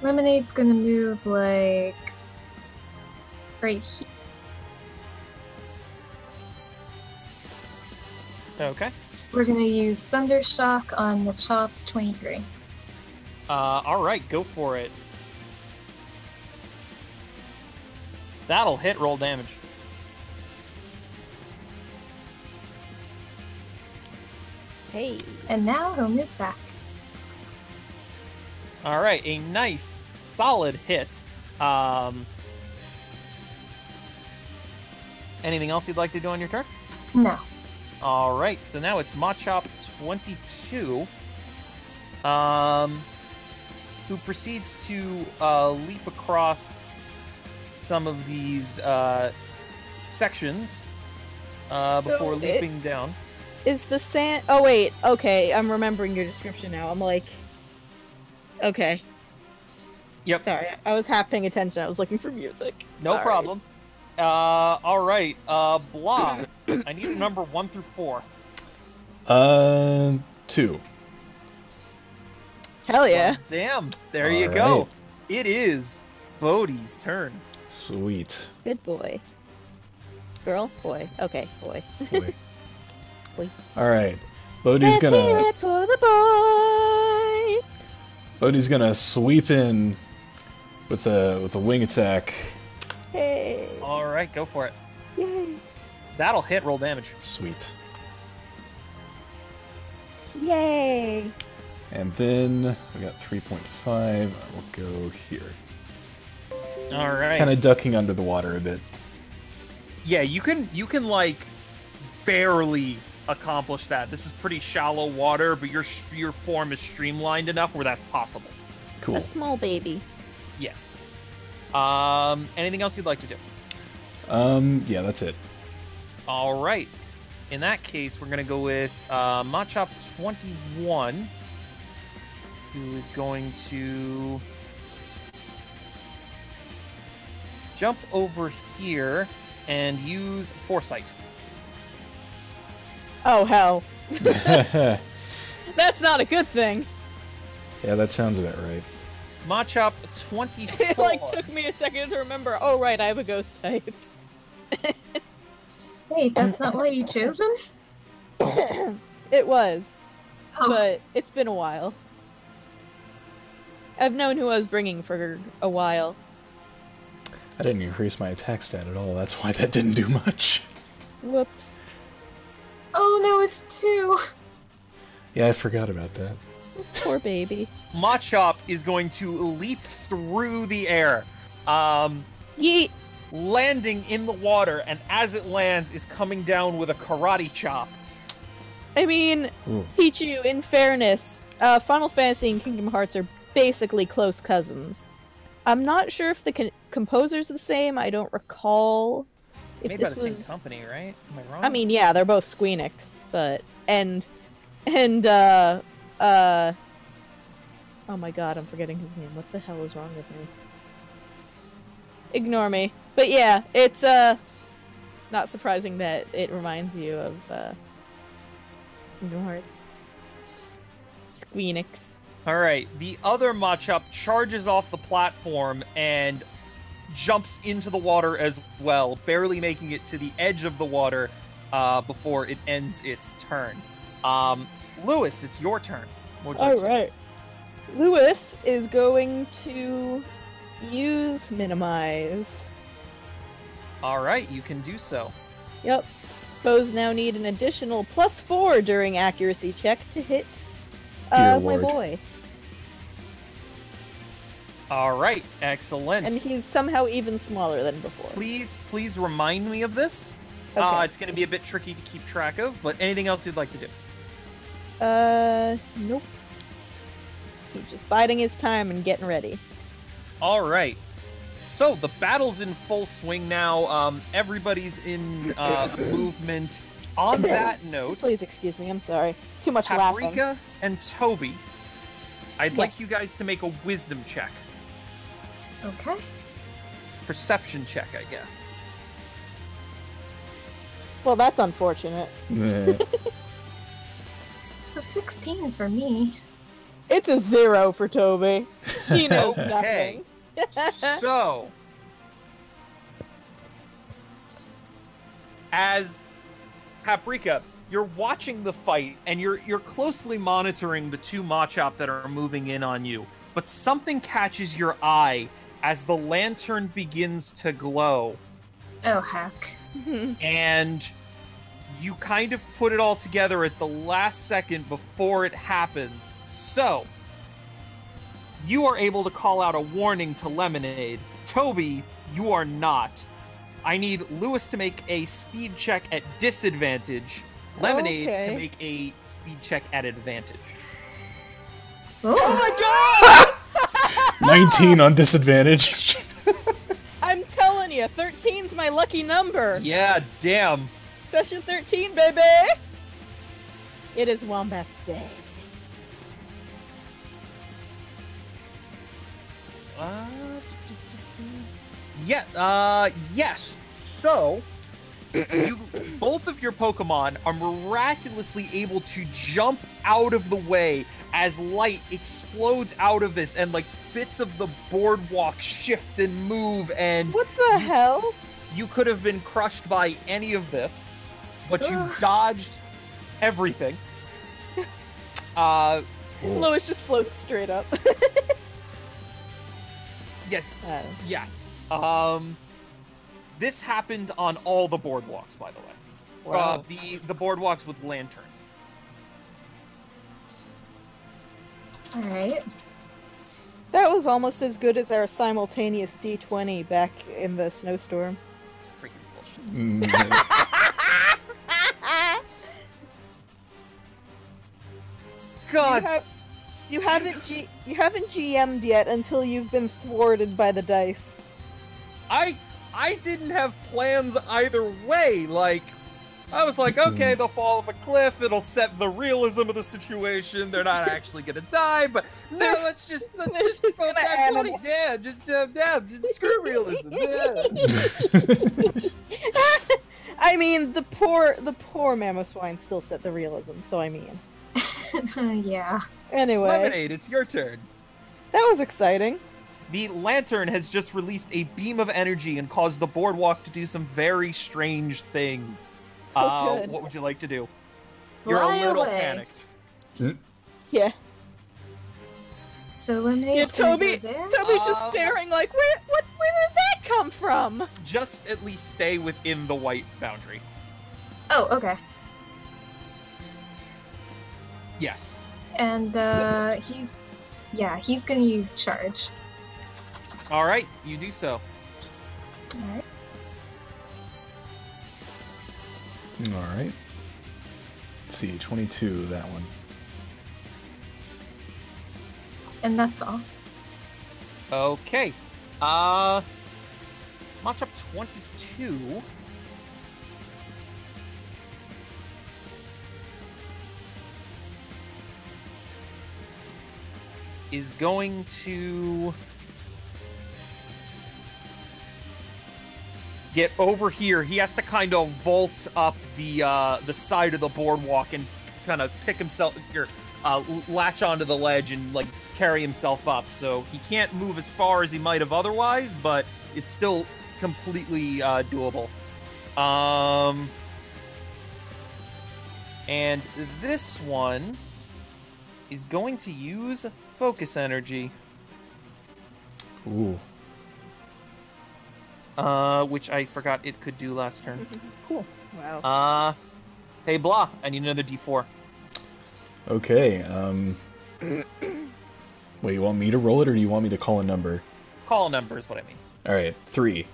Lemonade's gonna move like right here. Okay. We're gonna use Thunder Shock on the Chop 23. All right. Go for it. That'll hit. Roll damage. Hey. And now he'll move back. All right, a nice, solid hit. Anything else you'd like to do on your turn? No. All right, so now it's Machop 22, who proceeds to leap across some of these sections before leaping down. Is the sand... Oh, wait. Okay, I'm remembering your description now. I'm like... Okay. Yep. Sorry, I was half paying attention. I was looking for music. No Sorry. problem. All right, Blah. I need a number 1 through 4. 2. Hell yeah. Well, damn. There you All go. right. It is Bodhi's turn. Sweet. Good boy. Girl? Boy. Okay, boy. Boy. Boy. All right. Bodhi's Let's hear gonna it for the boy! Bodhi's gonna sweep in with a wing attack. Hey. All right, go for it. Yay. That'll hit. Roll damage. Sweet. Yay. And then we got 3.5. I will go here. All right. Kind of ducking under the water a bit. Yeah, you can like barely accomplish that. This is pretty shallow water, but your form is streamlined enough where that's possible. Cool. A small baby. Yes. Anything else you'd like to do? Yeah, that's it. All right. In that case, we're gonna go with Machop 21, who is going to jump over here and use Foresight. Oh, hell. Yeah, That's not a good thing. that sounds about right. Machop 24. It like took me a second to remember. Oh, right, I have a ghost type. Wait, that's not why you chose him? It was, Oh, but it's been a while. I've known who I was bringing for a while. I didn't increase my attack stat at all. That's why that didn't do much. Whoops. oh no, it's 2. Yeah, I forgot about that. This poor baby. Machop is going to leap through the air, Yeet. landing in the water, and as it lands, is coming down with a karate chop. I mean, Ooh. Pichu, in fairness, Final Fantasy and Kingdom Hearts are basically close cousins. I'm not sure if the composer's the same. I don't recall if Made by this the was... same company, right? Am I wrong? I mean, yeah, they're both Squeenix, but... oh my god, I'm forgetting his name. What the hell is wrong with me? Ignore me. But yeah, it's, not surprising that it reminds you of, Kingdom Hearts. Squeenix. All right, the other Machop charges off the platform and jumps into the water as well, barely making it to the edge of the water before it ends its turn. Lewis, it's your turn. What would you like to do? Alright. Lewis is going to use minimize. All right, you can do so. Yep. Foes now need an additional +4 during accuracy check to hit Dear my Lord. boy. All right, excellent. And he's somehow even smaller than before. Please remind me of this. Okay. It's going to be a bit tricky to keep track of, but anything else you'd like to do? Nope. He's just biding his time and getting ready. All right. So the battle's in full swing now. Everybody's in movement. On that note, Please excuse me, I'm sorry. Too much Paprika laughing. and Toby, I'd like Yes. you guys to make a wisdom check. Okay. Perception check, I guess. Well, that's unfortunate. Meh. It's a 16 for me. It's a 0 for Toby. He knows Okay. nothing. So, as Paprika, you're watching the fight, and you're closely monitoring the two Machop that are moving in on you. But something catches your eye as the lantern begins to glow, Oh, heck. and you kind of put it all together at the last second before it happens. So, you are able to call out a warning to Lemonade. Toby, you are not. I need Lewis to make a speed check at disadvantage. Lemonade Okay. to make a speed check at advantage. Oh, 19 on disadvantage. I'm telling you, 13's my lucky number. Yeah, damn. Session 13, baby! It is Wombat's day. Yes. So, both of your Pokemon are miraculously able to jump out of the way as light explodes out of this, and like bits of the boardwalk shift and move, and What the hell? you could have been crushed by any of this, but you Ugh. dodged everything. Cool. Lois just floats straight up. Yes. Uh, Yes. This happened on all the boardwalks, by the way. Wow. The boardwalks with lanterns. alright. that was almost as good as our simultaneous D20 back in the snowstorm. Freaking bullshit. Meh. God. You haven't GM'd yet until you've been thwarted by the dice. I didn't have plans either way. Like, I was like, okay, they'll fall off a cliff. It'll set the realism of the situation. They're not actually gonna die, but no, let's just just roll gonna that 20. animal. Yeah, just screw realism. Yeah. I mean, the poor Mamoswine still set the realism, so I mean. Yeah. Anyway, Lemonade, it's your turn. that was exciting. The lantern has just released a beam of energy and caused the boardwalk to do some very strange things. Oh, good. What would you like to do? Fly You're a little away. panicked. Yeah. So Lemonade. Yeah, Toby's just staring like, where did that come from? Just at least stay within the white boundary. Oh, okay. Yes. And he's gonna use charge. All right, you do so. Alright. Alright. Let's see, 22, that one. And that's all. Okay. Matchup 22. Is going to get over here. He has to kind of vault up the side of the boardwalk and kind of pick himself or latch onto the ledge and like carry himself up. So he can't move as far as he might have otherwise, but it's still completely doable. And this one is going to use focus energy. Ooh. Which I forgot it could do last turn. Cool. Wow. Hey, Blah, I need another D4. Okay, wait, you want me to roll it, or do you want me to call a number? Call a number is what I mean. Alright, 3.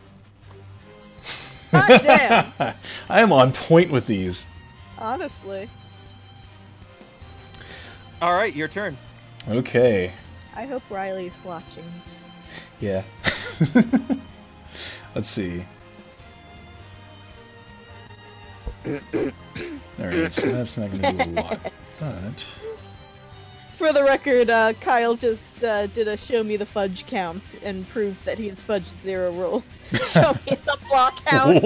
God damn. I am on point with these. Honestly. Alright, your turn. Okay. I hope Riley's watching. Yeah. Let's see. Alright, so that's not gonna do a lot, but... For the record, Kyle just did a show me the fudge count and proved that he's fudged 0 rolls. Show me the block count.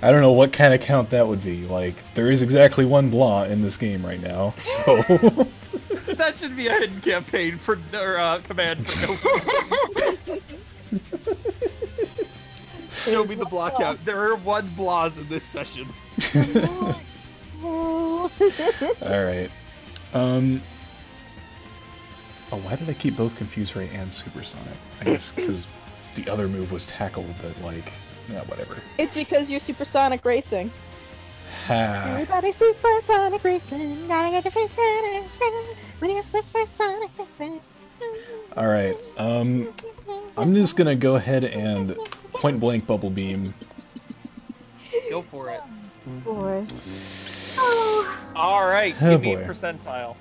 I don't know what kind of count that would be. Like, there is exactly 1 blah in this game right now, so... That should be a hidden campaign for, or command for no reason. Show me the block count. There are 1 blahs in this session. Alright. Oh, why did I keep both Confuse Ray and Supersonic? I guess because the other move was Tackle, but like, yeah, whatever. It's because you're supersonic racing. Ha. Everybody supersonic racing. Gotta get your feet ready when you're supersonic racing. Alright, I'm just gonna go ahead and point blank Bubble Beam. Go for it. Boy. Alright, Oh, give me a boy. percentile.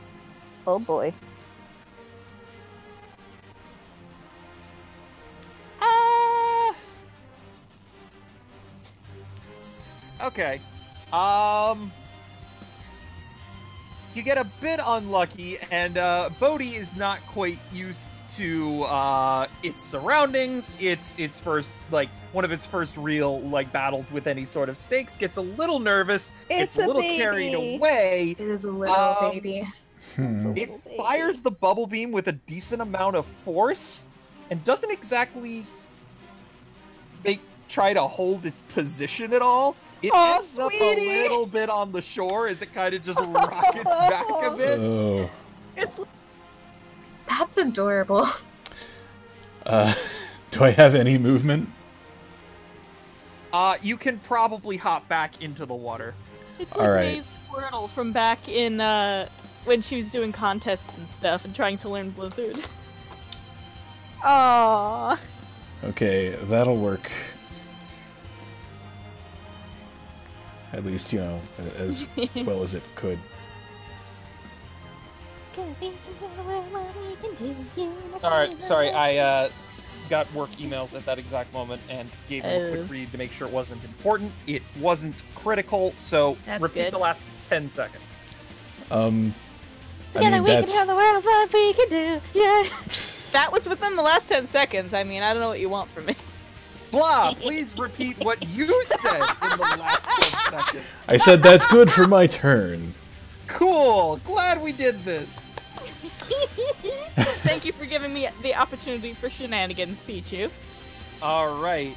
Oh boy. Okay. You get a bit unlucky, and Bodhi is not quite used to its surroundings. It's first, like, one of its first real, like, battles with any sort of stakes. Gets a little nervous. It's a a little baby. carried away. It is a little baby. It fires the bubble beam with a decent amount of force, and doesn't exactly try to hold its position at all. It ends up a little bit on the shore as it kind of just rockets back a bit. Oh. It's That's adorable. Do I have any movement? You can probably hop back into the water. It's All like right. May's Squirtle from back in when she was doing contests and stuff and trying to learn Blizzard. Aww. Okay, that'll work. At least, you know, as well as it could. Alright, sorry, I got work emails at that exact moment and gave them a quick read to make sure it wasn't important. It wasn't critical, so That's repeat good. the last 10 seconds. I mean, Together we can that's... tell the world what we can do. Yeah. That was within the last 10 seconds. I mean, I don't know what you want from me. Blah, please repeat what you said in the last 10 seconds. I said that's good for my turn. Cool, glad we did this. Thank you for giving me the opportunity for shenanigans, Pichu. Alright,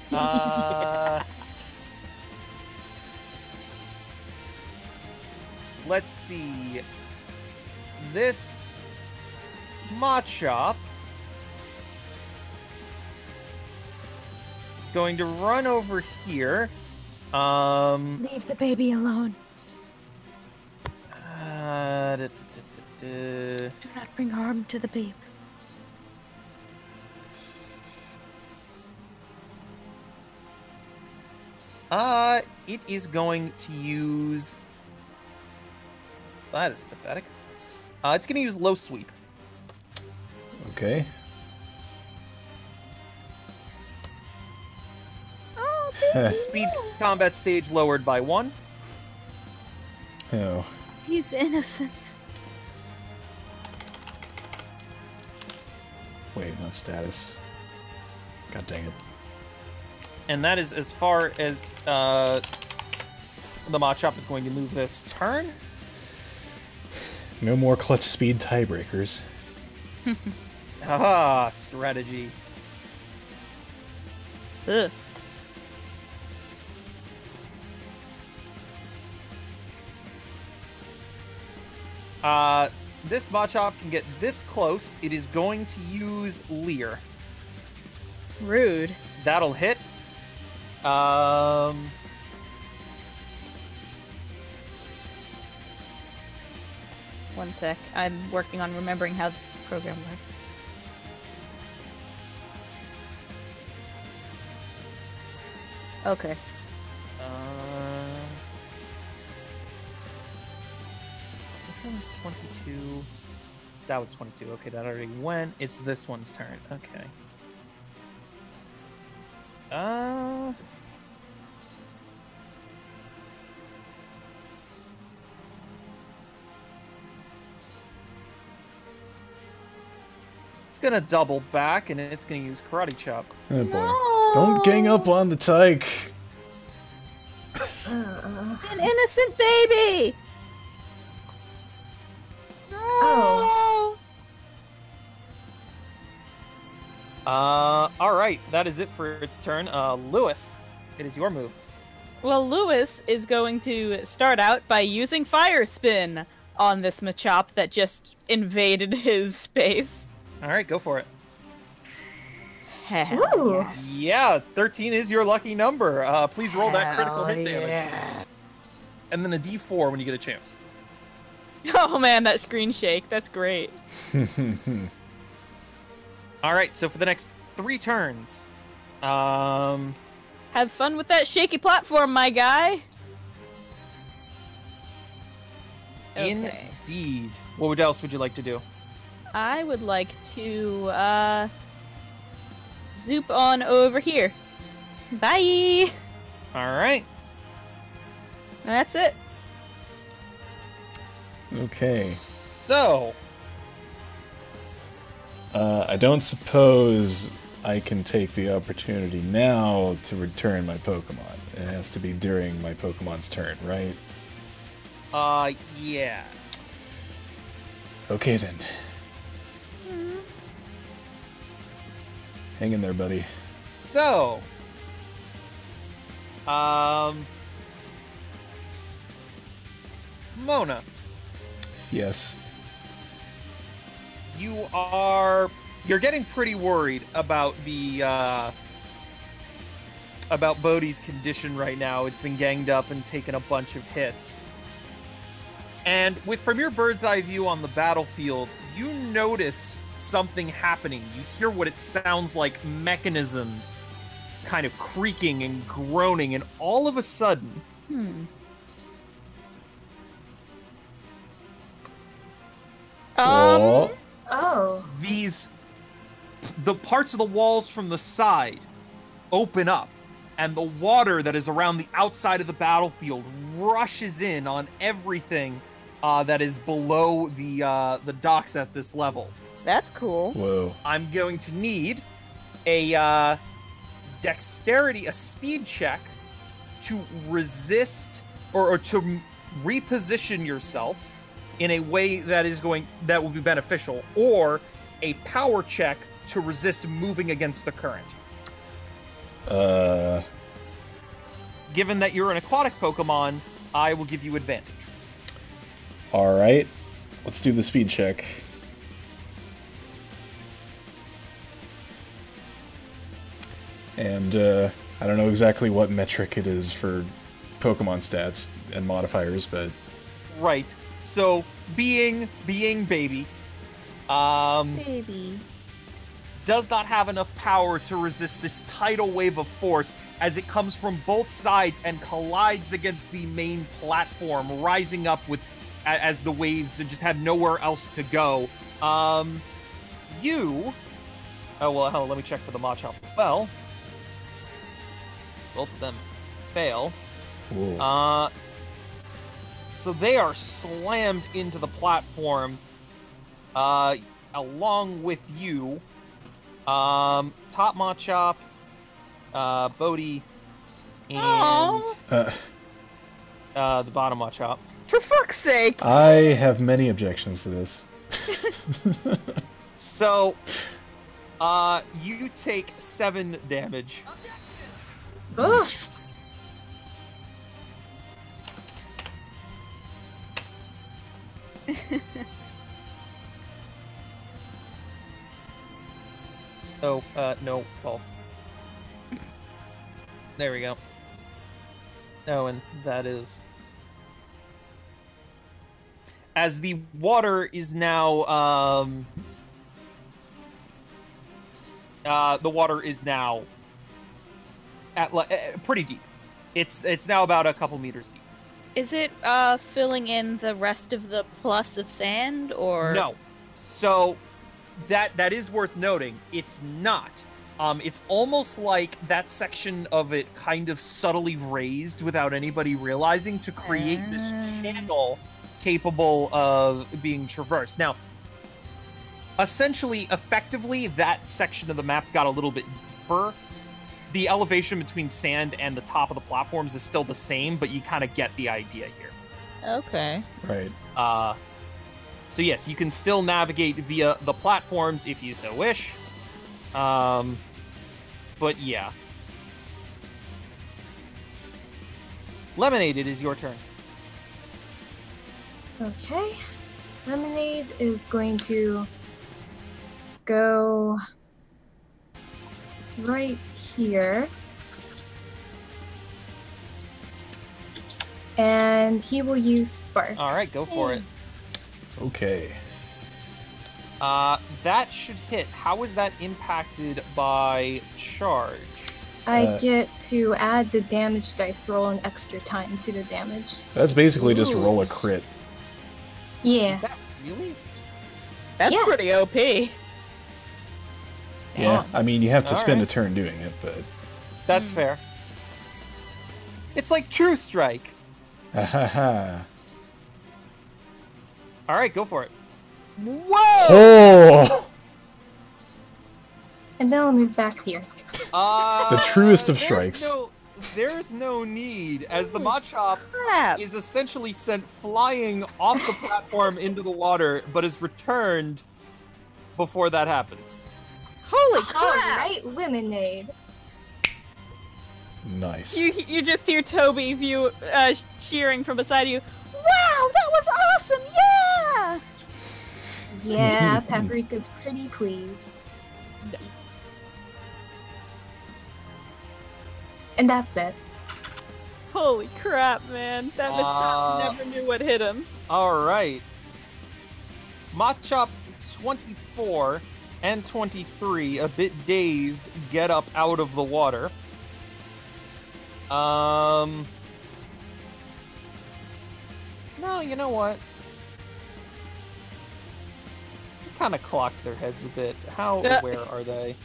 let's see. This Machop is going to run over here. Leave the baby alone. Do not bring harm to the babe. It is going to use... That is pathetic. It's going to use Low Sweep. Okay. Oh, Speed combat stage lowered by 1. Oh. he's innocent. Wait, not status. God dang it. And that is as far as the Machop is going to move this turn. No more clutch speed tiebreakers. Haha, strategy. Ugh. This Machop can get this close. It is going to use Leer. Rude. That'll hit. One sec. I'm working on remembering how this program works. Okay. Which one was 22? That was 22. Okay, that already went. It's this one's turn. Okay. It's gonna double back, and it's gonna use Karate Chop. Oh boy. No. Don't gang up on the tyke. An innocent baby! Oh. Alright, that is it for its turn. Lewis, it is your move. Well, Lewis is going to start out by using Fire Spin on this Machop that just invaded his space. Alright, go for it. Hell Ooh. yes. Yeah, 13 is your lucky number. Please roll that critical hit Hell damage. yeah. And then a d4 when you get a chance. Oh man, that screen shake. That's great. Alright, so for the next 3 turns, Have fun with that shaky platform, my guy. Okay. indeed. What else would you like to do? I would like to, zoop on over here. Bye! Alright. That's it. Okay. So, I don't suppose I can take the opportunity now to return my Pokemon. It has to be during my Pokemon's turn, right? yeah. Okay then. Hang in there, buddy. So, Mona, Yes. you're getting pretty worried about the, about Bodhi's condition right now. It's been ganged up and taken a bunch of hits. And from your bird's eye view on the battlefield, you notice something happening. You hear what it sounds like, mechanisms kind of creaking and groaning, and all of a sudden, Oh. Oh. the parts of the walls from the side open up, and the water that is around the outside of the battlefield rushes in on everything that is below the docks at this level. That's cool. Whoa. I'm going to need a dexterity, a speed check to resist or to reposition yourself in a way that will be beneficial, or a power check to resist moving against the current. Given that you're an aquatic Pokemon, I will give you advantage. Alright. Let's do the speed check. And, I don't know exactly what metric it is for Pokemon stats and modifiers, but... Right. So, being baby, Baby. does not have enough power to resist this tidal wave of force as it comes from both sides and collides against the main platform, rising up as the waves just have nowhere else to go. Oh, well, hell, let me check for the Machop as well. Both of them fail. Whoa. So they are slammed into the platform, along with you. Top Machop, Bodhi, and the bottom Machop. For fuck's sake! I have many objections to this. So, you take 7 damage. Oof. Oh, no, false. There we go. Oh, and that is... As the water is now, the water is now at pretty deep. It's now about a couple meters deep. Is it filling in the rest of the plus of sand, or no? So that is worth noting. It's not. It's almost like that section of it kind of subtly raised without anybody realizing to create this channel capable of being traversed. Now, essentially, effectively, that section of the map got a little bit deeper. The elevation between sand and the top of the platforms is still the same, but you kind of get the idea here. Okay. Right. So yes, you can still navigate via the platforms if you so wish. But yeah. Lemonade, it is your turn. Okay. Lemonade is going to go right here. And he will use Spark. Alright, go for it. Okay. That should hit. How is that impacted by charge? I get to add the damage dice, roll an extra time to the damage. That's basically just roll a crit. Yeah. Is that really? That's Yeah. pretty OP. Yeah, I mean, you have to spend a Alright. turn doing it, but... That's fair. It's like True Strike. Ha. Alright, go for it. Whoa! Oh! And then I'll move back here. The truest of strikes. There's no need, as the Machop Crap. is essentially sent flying off the platform into the water, but is returned before that happens. Holy All crap! right, Lemonade. Nice. You just hear Toby cheering from beside you. Wow, that was awesome! Yeah! Yeah, Paprika's pretty pleased. And that's it. Holy crap, man! That Machop never knew what hit him. Alright. Machop 24 and 23, a bit dazed, get up out of the water. No, you know what? They kind of clocked their heads a bit. How aware are they?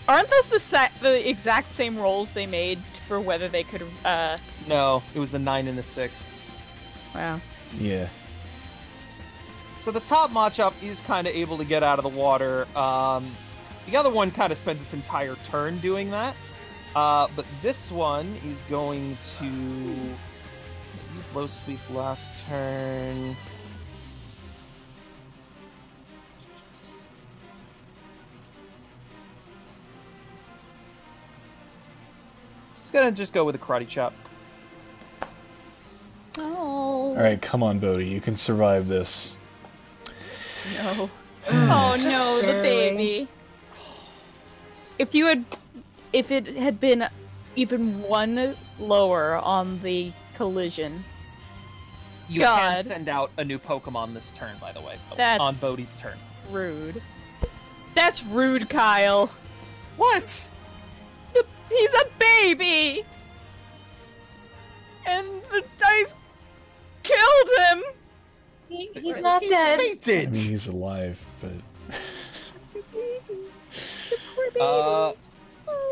Aren't those the exact same rolls they made for whether they could? No, it was a 9 and a 6. Wow. Yeah. So the top Machop is kind of able to get out of the water. The other one kind of spends its entire turn doing that. But this one is going to use Low Sweep last turn. It's gonna just go with a Karate Chop. Oh. Alright, come on, Bodhi. You can survive this. No. Oh no, the barely. baby. If it had been even one lower on the collision. You God. can send out a new Pokemon this turn, by the way. That's- On Bodhi's turn. Rude. That's rude, Kyle. What? He's a baby! And the dice killed him! He's not dead. I Fainted! mean, he's alive, but...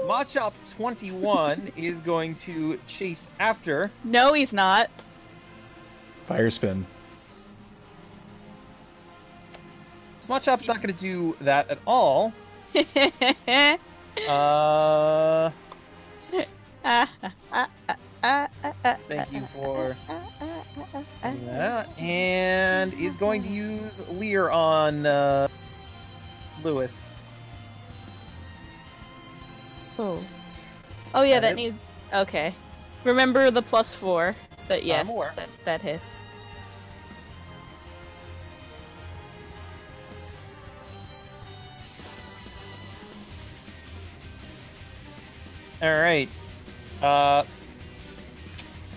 Machop 21 is going to chase after. No, he's not. Fire spin. Machop's not going to do that at all. Thank you for that. And is going to use Leer on Lewis. Oh. Oh yeah, That that hits. needs... Okay. Remember the +4. But yes, aware. that hits. Alright. Wow,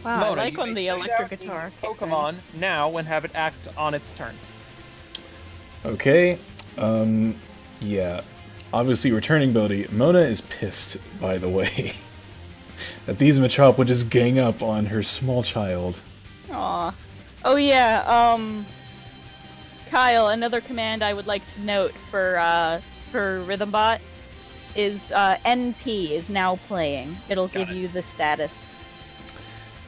I Mona, like you when may the send electric out a guitar kicks in. Pokemon now and have it act on its turn. Okay. Yeah. Obviously, returning ability. Mona is pissed, by the way, that these Machop would just gang up on her small child. Aw. Oh yeah, Kyle, another command I would like to note for Rhythmbot is NP is now playing. It'll give you the status.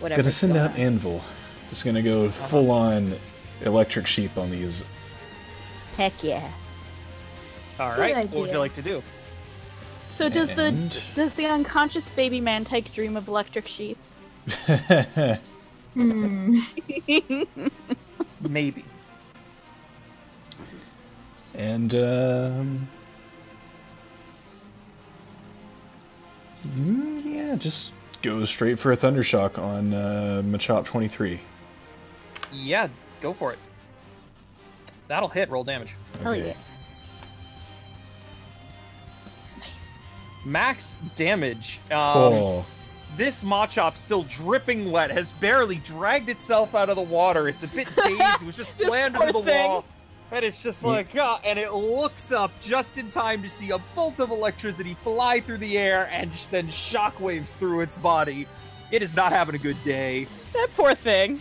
Whatever. Gonna send out Anvil. Just gonna go full-on electric sheep on these. Heck yeah. Alright, Good what would you idea. like to do? So does And- the unconscious baby man take dream of electric sheep? Maybe. And, yeah, just go straight for a Thundershock on Machop 23. Yeah, go for it. That'll hit, roll damage. Hell Okay. yeah. Nice. Max damage. Oh. This Machop, still dripping wet, has barely dragged itself out of the water. It's a bit dazed. It was just This slammed poor into the thing. wall. And it's just like, and it looks up just in time to see a bolt of electricity fly through the air and then shockwaves through its body. It is not having a good day. That poor thing.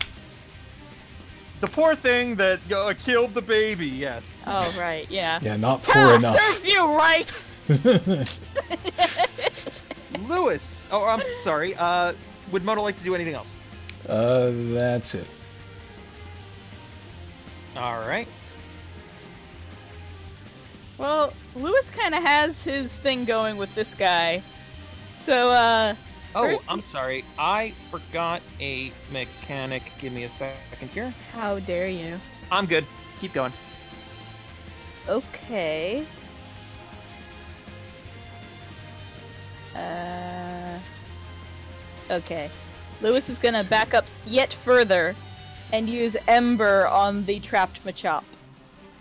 The poor thing that killed the baby, yes. Oh right, yeah. Yeah, not poor enough. Serves you right. Lewis, oh, I'm sorry, would Mona like to do anything else? That's it. Alright. Well, Lewis kind of has his thing going with this guy. So, Oh, First- I'm sorry. I forgot a mechanic. Give me a second here. how dare you? I'm good. Keep going. Okay. Okay. Lewis is gonna back up yet further and use Ember on the trapped Machop.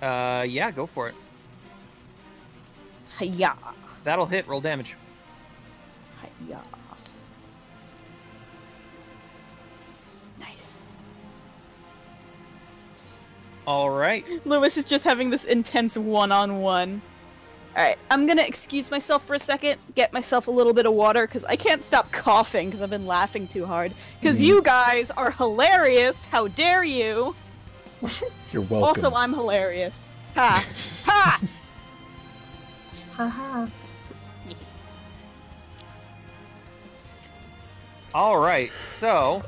Yeah, go for it. Hiya. That'll hit. Roll damage. Hiya. Nice. Alright. Lewis is just having this intense one-on-one. Alright, I'm gonna excuse myself for a second, get myself a little bit of water, because I can't stop coughing because I've been laughing too hard. Because you guys are hilarious! How dare you! You're welcome. Also, I'm hilarious. Ha! Ha! Haha. Alright, so...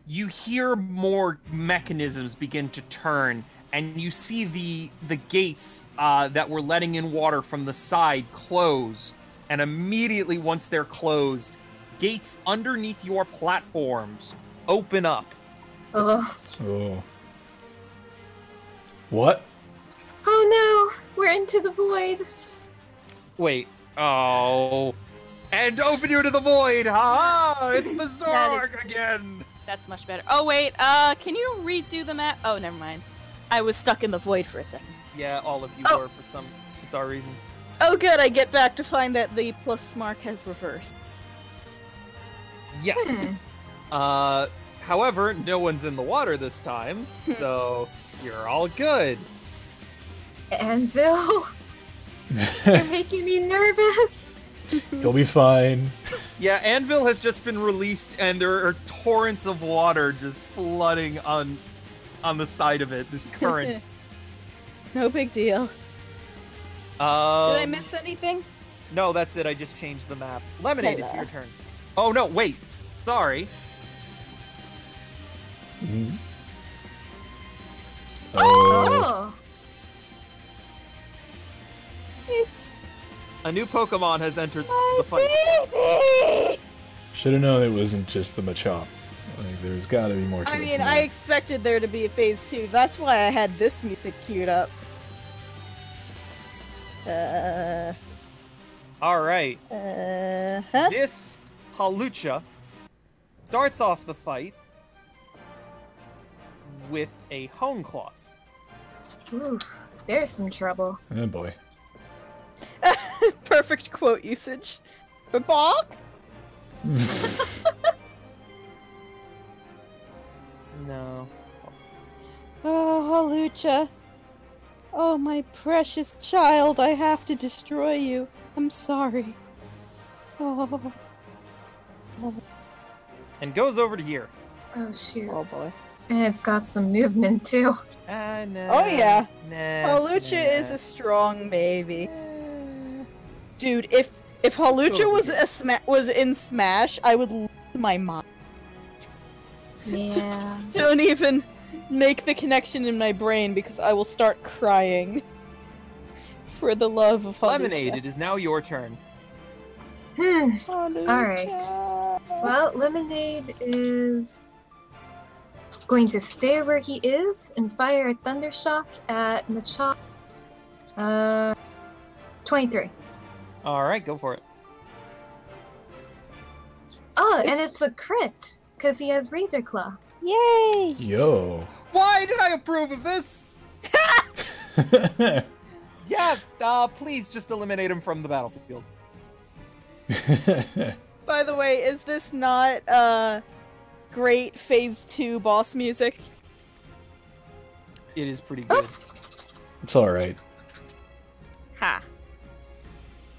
You hear more mechanisms begin to turn, and you see the gates that were letting in water from the side close. And immediately once they're closed, gates underneath your platforms open up. Oh. Oh. What? Oh no! We're into the void. Wait. Oh. And open you to the void! Ha ha! It's the That Zorg again! That's much better. Oh, wait, can you redo the map? Oh, never mind. I was stuck in the void for a second. Yeah, all of you Oh. were for some bizarre reason. Oh, good, I get back to find that the plus mark has reversed. Yes. However, no one's in the water this time, so you're all good. Anvil, you're making me nervous. You'll be fine. Yeah, Anvil has just been released, and there are torrents of water just flooding on the side of it. This current. No big deal. Did I miss anything? No, that's it. I just changed the map. Lemonade, it's Hello. your turn. Oh no, wait. Sorry. Mhm. Oh. Oh. It's A new Pokemon has entered my the fight. baby! Should have known it wasn't just the Machop. Like, there's gotta be more to I it mean, than I that. expected there to be a phase 2. That's why I had this music queued up. All right. Huh? This Halucha starts off the fight with a Hone Claws. Ooh, there's some trouble. Oh boy. Perfect quote usage. Babak? No. Oh, Halucha. Oh, my precious child, I have to destroy you. I'm sorry. Oh. And goes over to here. Oh shoot. Oh boy. And it's got some movement too. Nah, Oh yeah. Nah, Halucha is a strong baby. Dude, if Halucha was in Smash, I would lose my mind. Yeah. Don't even make the connection in my brain because I will start crying. For the love of Halucha. Lemonade, it is now your turn. Alright. Well, Lemonade is going to stay where he is and fire a Thunder Shock at Machop. 23. Alright, go for it. Oh, and it's a crit, because he has Razor Claw. Yay! Yo. Why did I approve of this? Yeah, please just eliminate him from the battlefield. By the way, is this not great Phase 2 boss music? It is pretty good. It's alright. Ha.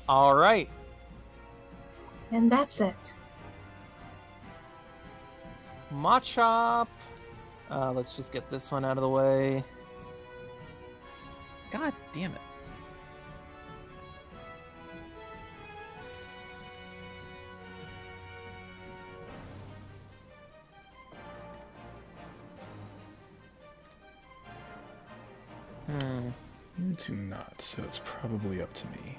Alright. And that's it. Machop. Let's just get this one out of the way. God damn it. You do not, so it's probably up to me.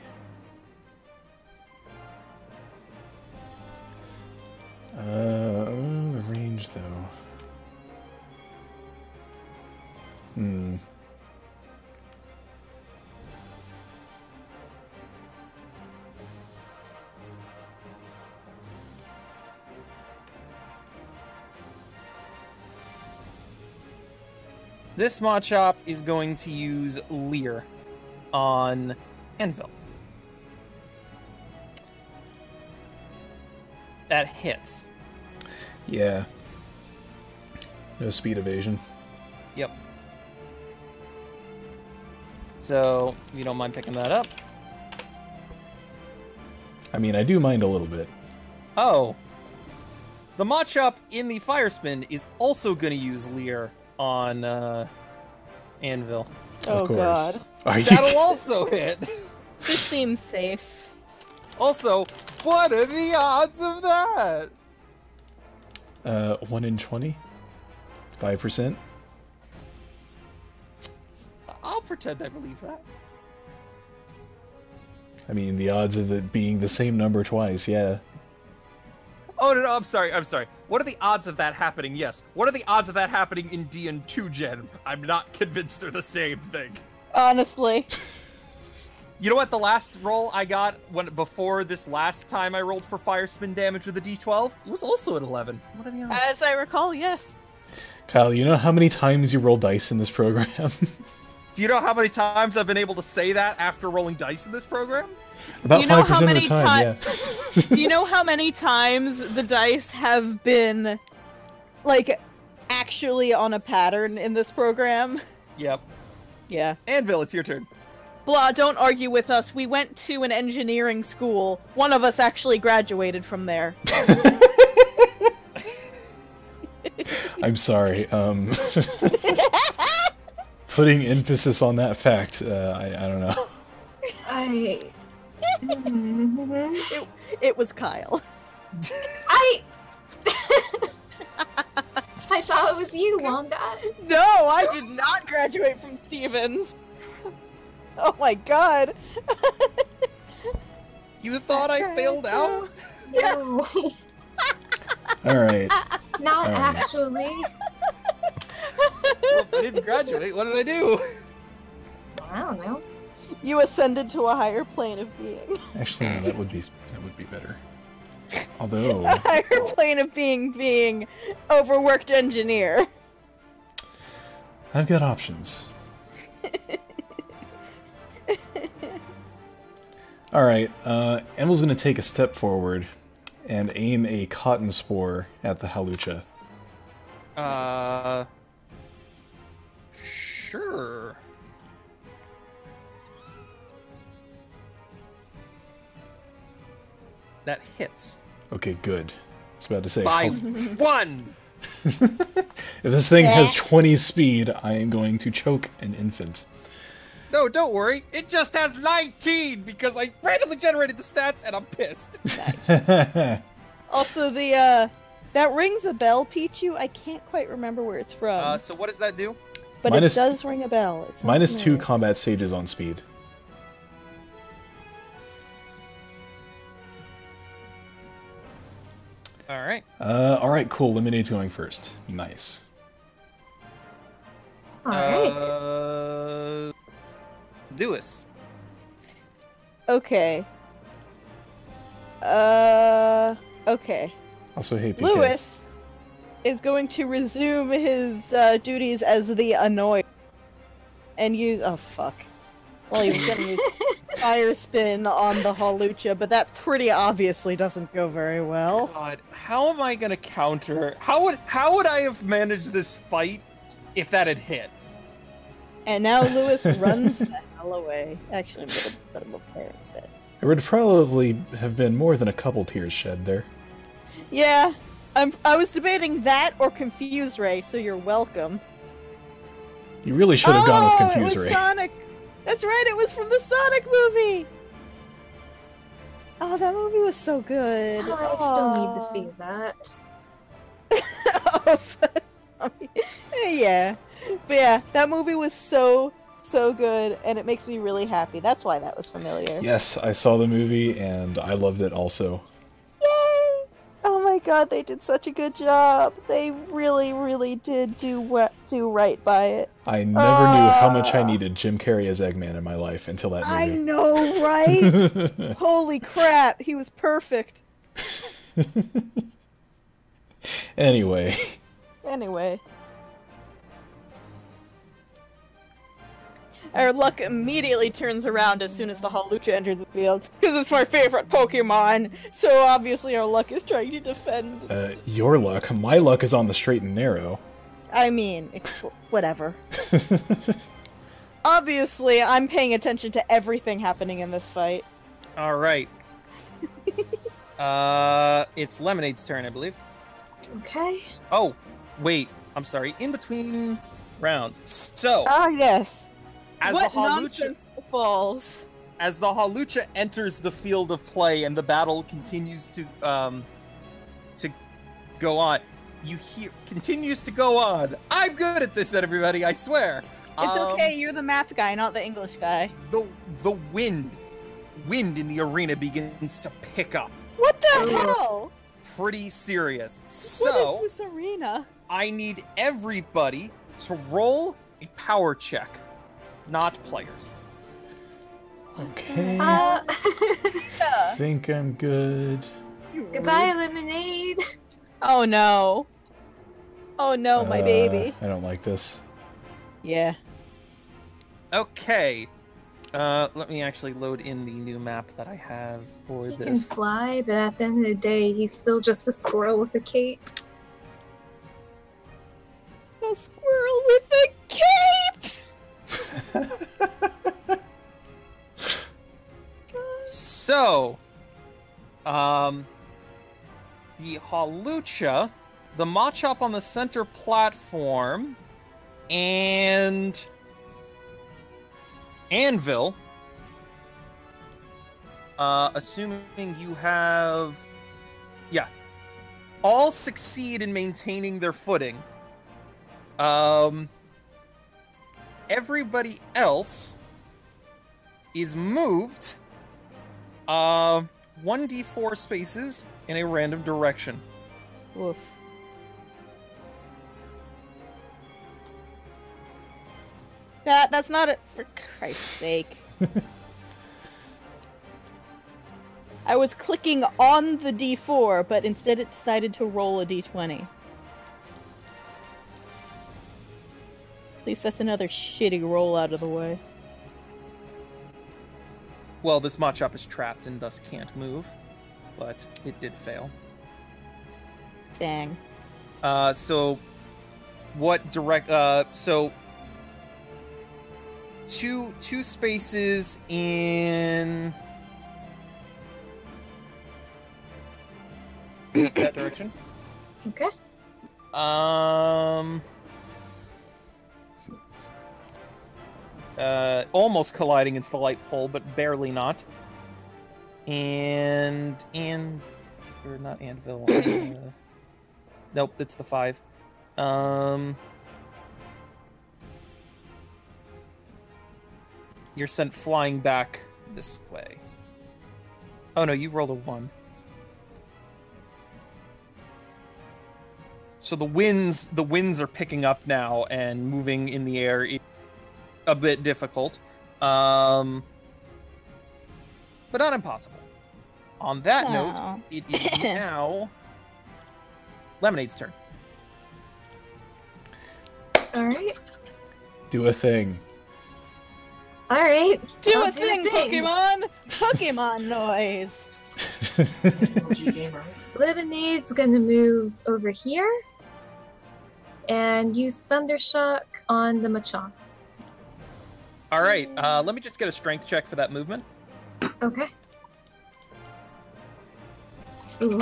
The range though. This Machop is going to use Leer on Anvil. That hits. Yeah. No speed evasion. Yep. So, if you don't mind picking that up. I mean, I do mind a little bit. Oh. The Machop in the Fire Spin is also going to use Leer on Anvil. Oh Of course. god. Are you That'll also hit. This seems safe. Also, what are the odds of that? 1 in 20? 5%? I'll pretend I believe that. I mean, the odds of it being the same number twice, yeah. Oh, no, I'm sorry. What are the odds of that happening? Yes. What are the odds of that happening in DN 2 Gen? I'm not convinced they're the same thing. Honestly. You know what? The last roll I got before this last time I rolled for fire spin damage with a D12 it was also at 11. What are the odds? As I recall, yes. Kyle, you know how many times you roll dice in this program? Do you know how many times I've been able to say that after rolling dice in this program? About You know 5% how of the many time, yeah. Do you know how many times the dice have been, like, actually on a pattern in this program? Yep. Yeah. Anvil, it's your turn. Blah, don't argue with us. We went to an engineering school. One of us actually graduated from there. I'm sorry. Putting emphasis on that fact, I don't know. It was Kyle. I thought it was you, Wombat. No, I did not graduate from Stevens. Oh my god. You thought I failed out? No, Alright. not Alright. actually. Well, I didn't graduate. What did I do? I don't know. You ascended to a higher plane of being. Actually, no, that would be better. Although, A higher plane of being overworked engineer. I've got options. Alright, Emil's gonna take a step forward and aim a cotton spore at the Halucha. Sure. That hits. Okay, good. I was about to say... By 1! If this thing has 20 speed, I am going to choke an infant. No, don't worry. It just has 19 because I randomly generated the stats and I'm pissed. Also, that rings a bell, Pichu. I can't quite remember where it's from. So what does that do? But it does ring a bell. It's -2 combat stages on speed. Alright. Alright, cool. Lemonade's going first. Nice. Alright. Lewis. Okay. Okay. Also, hey, PK. Lewis is going to resume his duties as the annoyed and use. Oh fuck! Well, he was gonna use fire spin on the Halucha, but that pretty obviously doesn't go very well. God, how am I gonna counter? How would I have managed this fight if that had hit? And now Lewis runs the hell away. Actually, I'm gonna put him up there instead. There would probably have been more than a couple tears shed there. Yeah, I was debating that or Confuse Ray, so you're welcome. You really should have gone with Confuse it was Ray. Sonic! That's right, it was from the Sonic movie! Oh, that movie was so good. Oh, I still need to see that. Yeah. But yeah, that movie was so good, and it makes me really happy. That's why that was familiar. Yes, I saw the movie, and I loved it also. Yay! Oh my god, they did such a good job. They really, really did do right by it. I never knew how much I needed Jim Carrey as Eggman in my life until that movie. I know, right? Holy crap, he was perfect. Anyway. Our luck immediately turns around as soon as the Halucha enters the field, because it's my favorite Pokemon, so obviously our luck is trying to defend. Your luck? My luck is on the straight and narrow. I mean, whatever. Obviously, I'm paying attention to everything happening in this fight. Alright. It's Lemonade's turn, I believe. Okay. Oh, wait. I'm sorry. In between rounds. So... Ah, yes. As What the Halucha nonsense falls? As the Halucha enters the field of play and the battle continues to go on, you hear continues to go on. I'm good at this, everybody. I swear. It's okay. You're the math guy, not the English guy. The wind in the arena begins to pick up. What the hell? Pretty serious. So what is this arena? I need everybody to roll a power check. Not players. Okay. Think I'm good. Goodbye, Lemonade. Oh no. Oh no, my baby. I don't like this. Yeah. Okay. Let me actually load in the new map that I have for He this. can fly, but at the end of the day, he's still just a squirrel with a cape. A squirrel with a cape! So, the Halucha, the Machop on the center platform, and Anvil, assuming you have, yeah, all succeed in maintaining their footing. Everybody else is moved 1d4 spaces in a random direction. Woof. That's not it, for Christ's sake. I was clicking on the d4, but instead it decided to roll a d20. At least that's another shitty roll out of the way. Well, this Machop is trapped and thus can't move, but it did fail. Dang. So what direct? So two spaces in that direction. Okay. Almost colliding into the light pole, but barely not. Or not Anvil. Nope, that's the 5. You're sent flying back this way. Oh no, you rolled a 1. So the winds are picking up now and moving in the air. A bit difficult, but not impossible. On that note, it is now Lemonade's turn. All right. Do a thing. All right. Do I'll a thing, Pokemon! Pokemon noise! Lemonade's gonna move over here and use Thundershock on the Machamp. All right, let me just get a strength check for that movement. Okay. Ooh.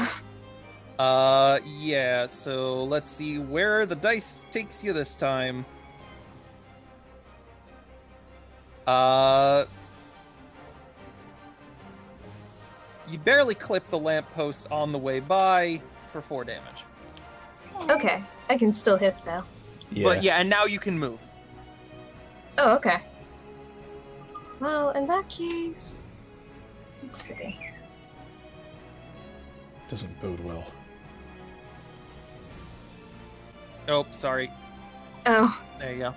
Yeah, so let's see where the dice takes you this time. You barely clip the lamppost on the way by for 4 damage. Okay, I can still hit though. Yeah. But yeah, and now you can move. Oh, okay. Well, in that case, let's see. Doesn't bode well. Oh, sorry. Oh. There you go.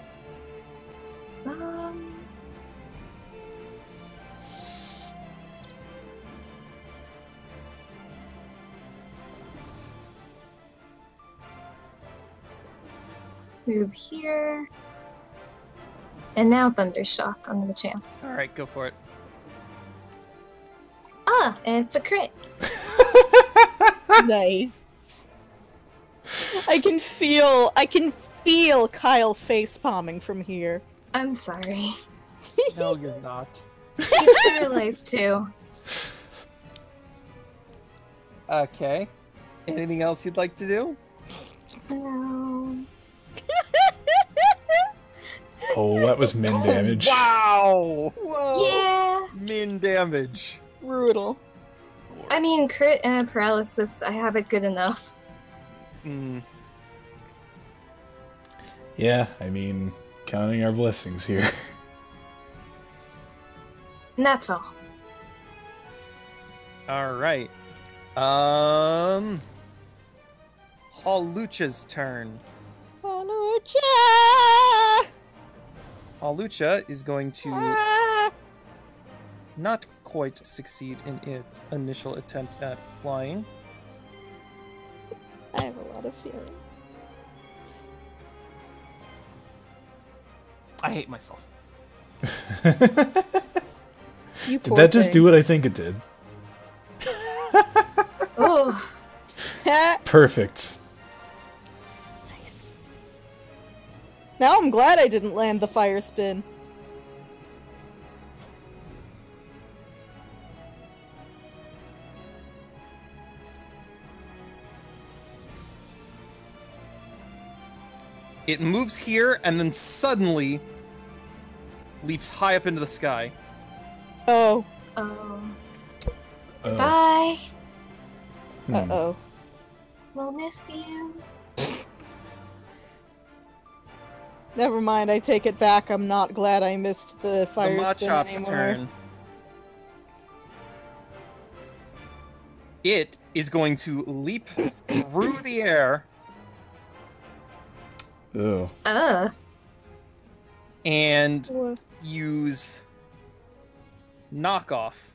Move here. And now Thundershock on the Machamp. All right, go for it. Ah, and it's a crit. Nice. I can feel Kyle face palming from here. I'm sorry. No, you're not. He's paralyzed too. Okay. Anything else you'd like to do? No. Oh, that was min damage. Wow! Whoa. Yeah. Min damage. Brutal. I mean, crit and paralysis, I have it good enough. Yeah, I mean, counting our blessings here. And that's all. All right. Hawlucha's turn. Hawlucha! Hawlucha is going to not quite succeed in its initial attempt at flying. I have a lot of feelings. I hate myself. You Did that just do what I think it did? Oh. Perfect. Nice. Now I'm glad I didn't land the fire spin. It moves here and then suddenly leaps high up into the sky. Oh. Oh. Oh. Bye. Uh-oh. We'll miss you. Never mind, I take it back. I'm not glad I missed the fire The spin Machop's anymore. turn. It is going to leap through the air Oh. and What? use knockoff.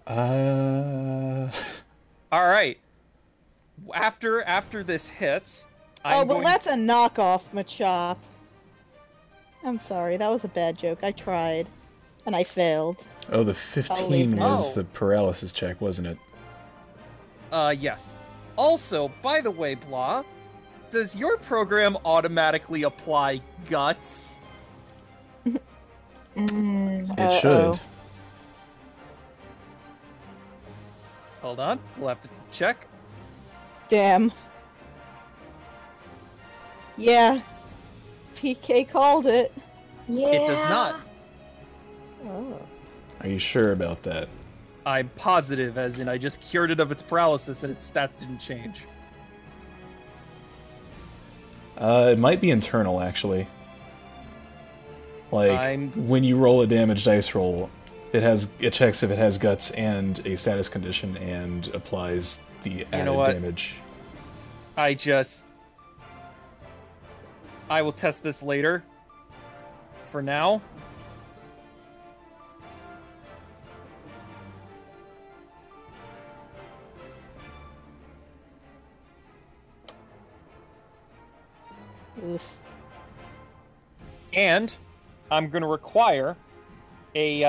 Uh. All right. After this hits, Oh, I'm well, going. that's a knockoff, Machop. I'm sorry, that was a bad joke. I tried. and I failed. Oh, the 15 I'll was leave. the paralysis check, wasn't it? Yes. Also, by the way, Blah, does your program automatically apply guts? It should. Hold on, we'll have to check. Damn. Yeah. PK called it. Yeah. It does not. Oh. Are you sure about that? I'm positive, as in I just cured it of its paralysis and its stats didn't change. It might be internal, actually. Like, when you roll a damage dice roll, it checks if it has guts and a status condition and applies the added damage. I will test this later. For now. Oof. And I'm going to require a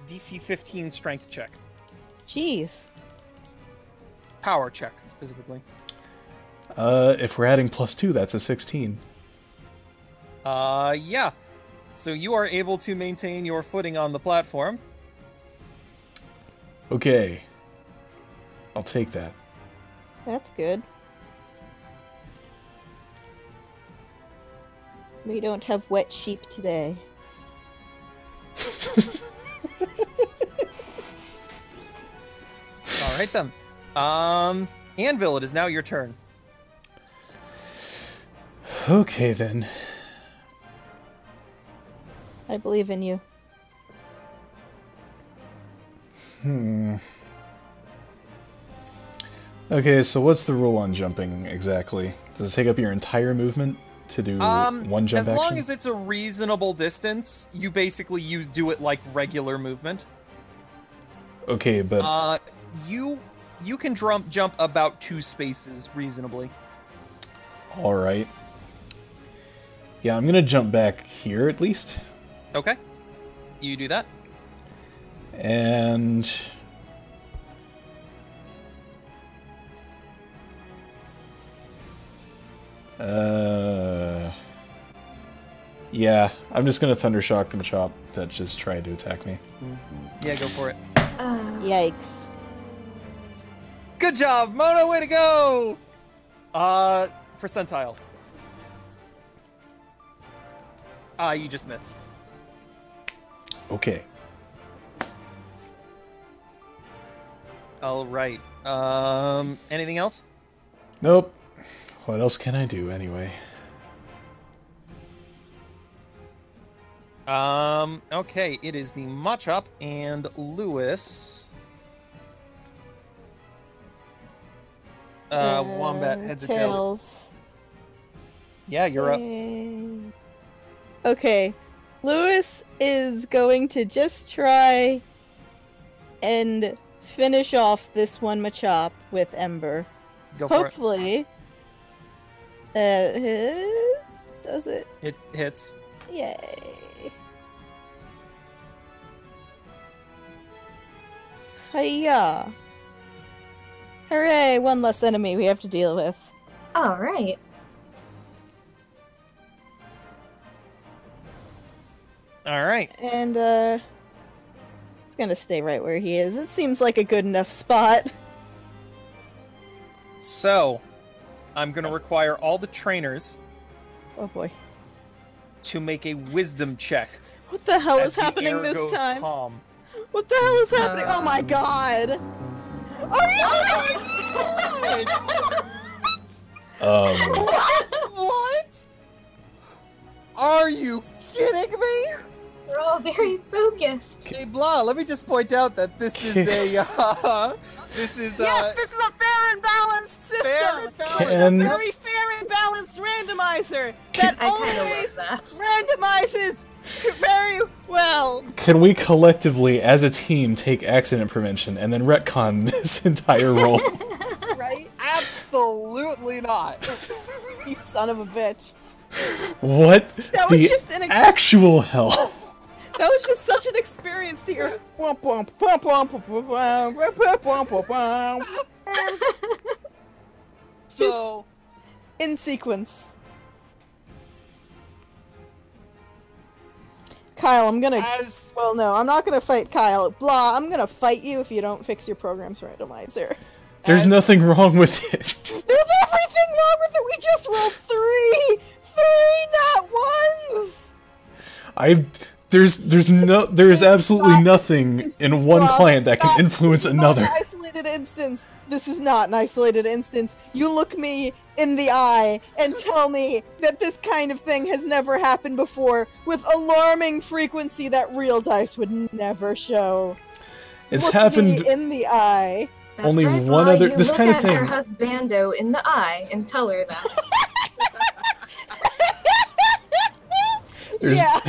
DC 15 strength check. Jeez. Power check, specifically. If we're adding +2, that's a 16. Yeah. So you are able to maintain your footing on the platform. Okay. I'll take that. That's good. We don't have wet sheep today. All right, then. Anvil, it is now your turn. Okay, then. I believe in you. Okay, so what's the rule on jumping, exactly? Does it take up your entire movement to do one jump action? As long as it's a reasonable distance, you basically do it like regular movement. Okay, but... You can jump about 2 spaces reasonably. Alright. Yeah, I'm gonna jump back here, at least. Okay. You do that. And... Yeah, I'm just gonna Thundershock the Machop that just tried to attack me. Yeah, go for it. Yikes. Good job, Mono, way to go! Percentile. You just missed. Okay. Alright. Anything else? Nope. What else can I do, anyway? Okay, it is the Machop and Lewis. Wombat, heads or tails? Yeah, you're up. Okay. Lewis is going to just try and finish off this one Machop with Ember. Go for Hopefully, that hits. Does it? it. It hits. Yay. Hiya. Hooray, one less enemy we have to deal with. All right. Alright. And, he's gonna stay right where he is. It seems like a good enough spot. So, I'm gonna require all the trainers Oh boy. to make a wisdom check. What the hell as is the happening air this goes time? calm. What the hell is happening? Oh my god! What? Are you kidding me? We're all very focused. Hey, Blah, let me just point out that this is a, this is, Yes, this is a fair and balanced system! fair and balanced. Can- Very fair and balanced randomizer that I kind of always love that. randomizes very well. Can we collectively, as a team, take accident prevention and then retcon this entire roll? Right? Absolutely not. You son of a bitch. What That was the just an actual hell? That was just such an experience to hear. So, In sequence. Kyle, I'm gonna. as Well, no, I'm not gonna fight Kyle. Blah, I'm gonna fight you if you don't fix your program's randomizer. There's As- nothing wrong with it. There's everything wrong with it! We just rolled three! Three not ones! There is absolutely nothing in one Rob, client that stop. can influence This is not another. an isolated instance. This is not an isolated instance. You look me in the eye and tell me that this kind of thing has never happened before with alarming frequency that real dice would never show. It's Look happened. me in the eye. That's Only right, one boy. other- You this look kind of at thing- her husbando in the eye and tell her that. There's, Yeah.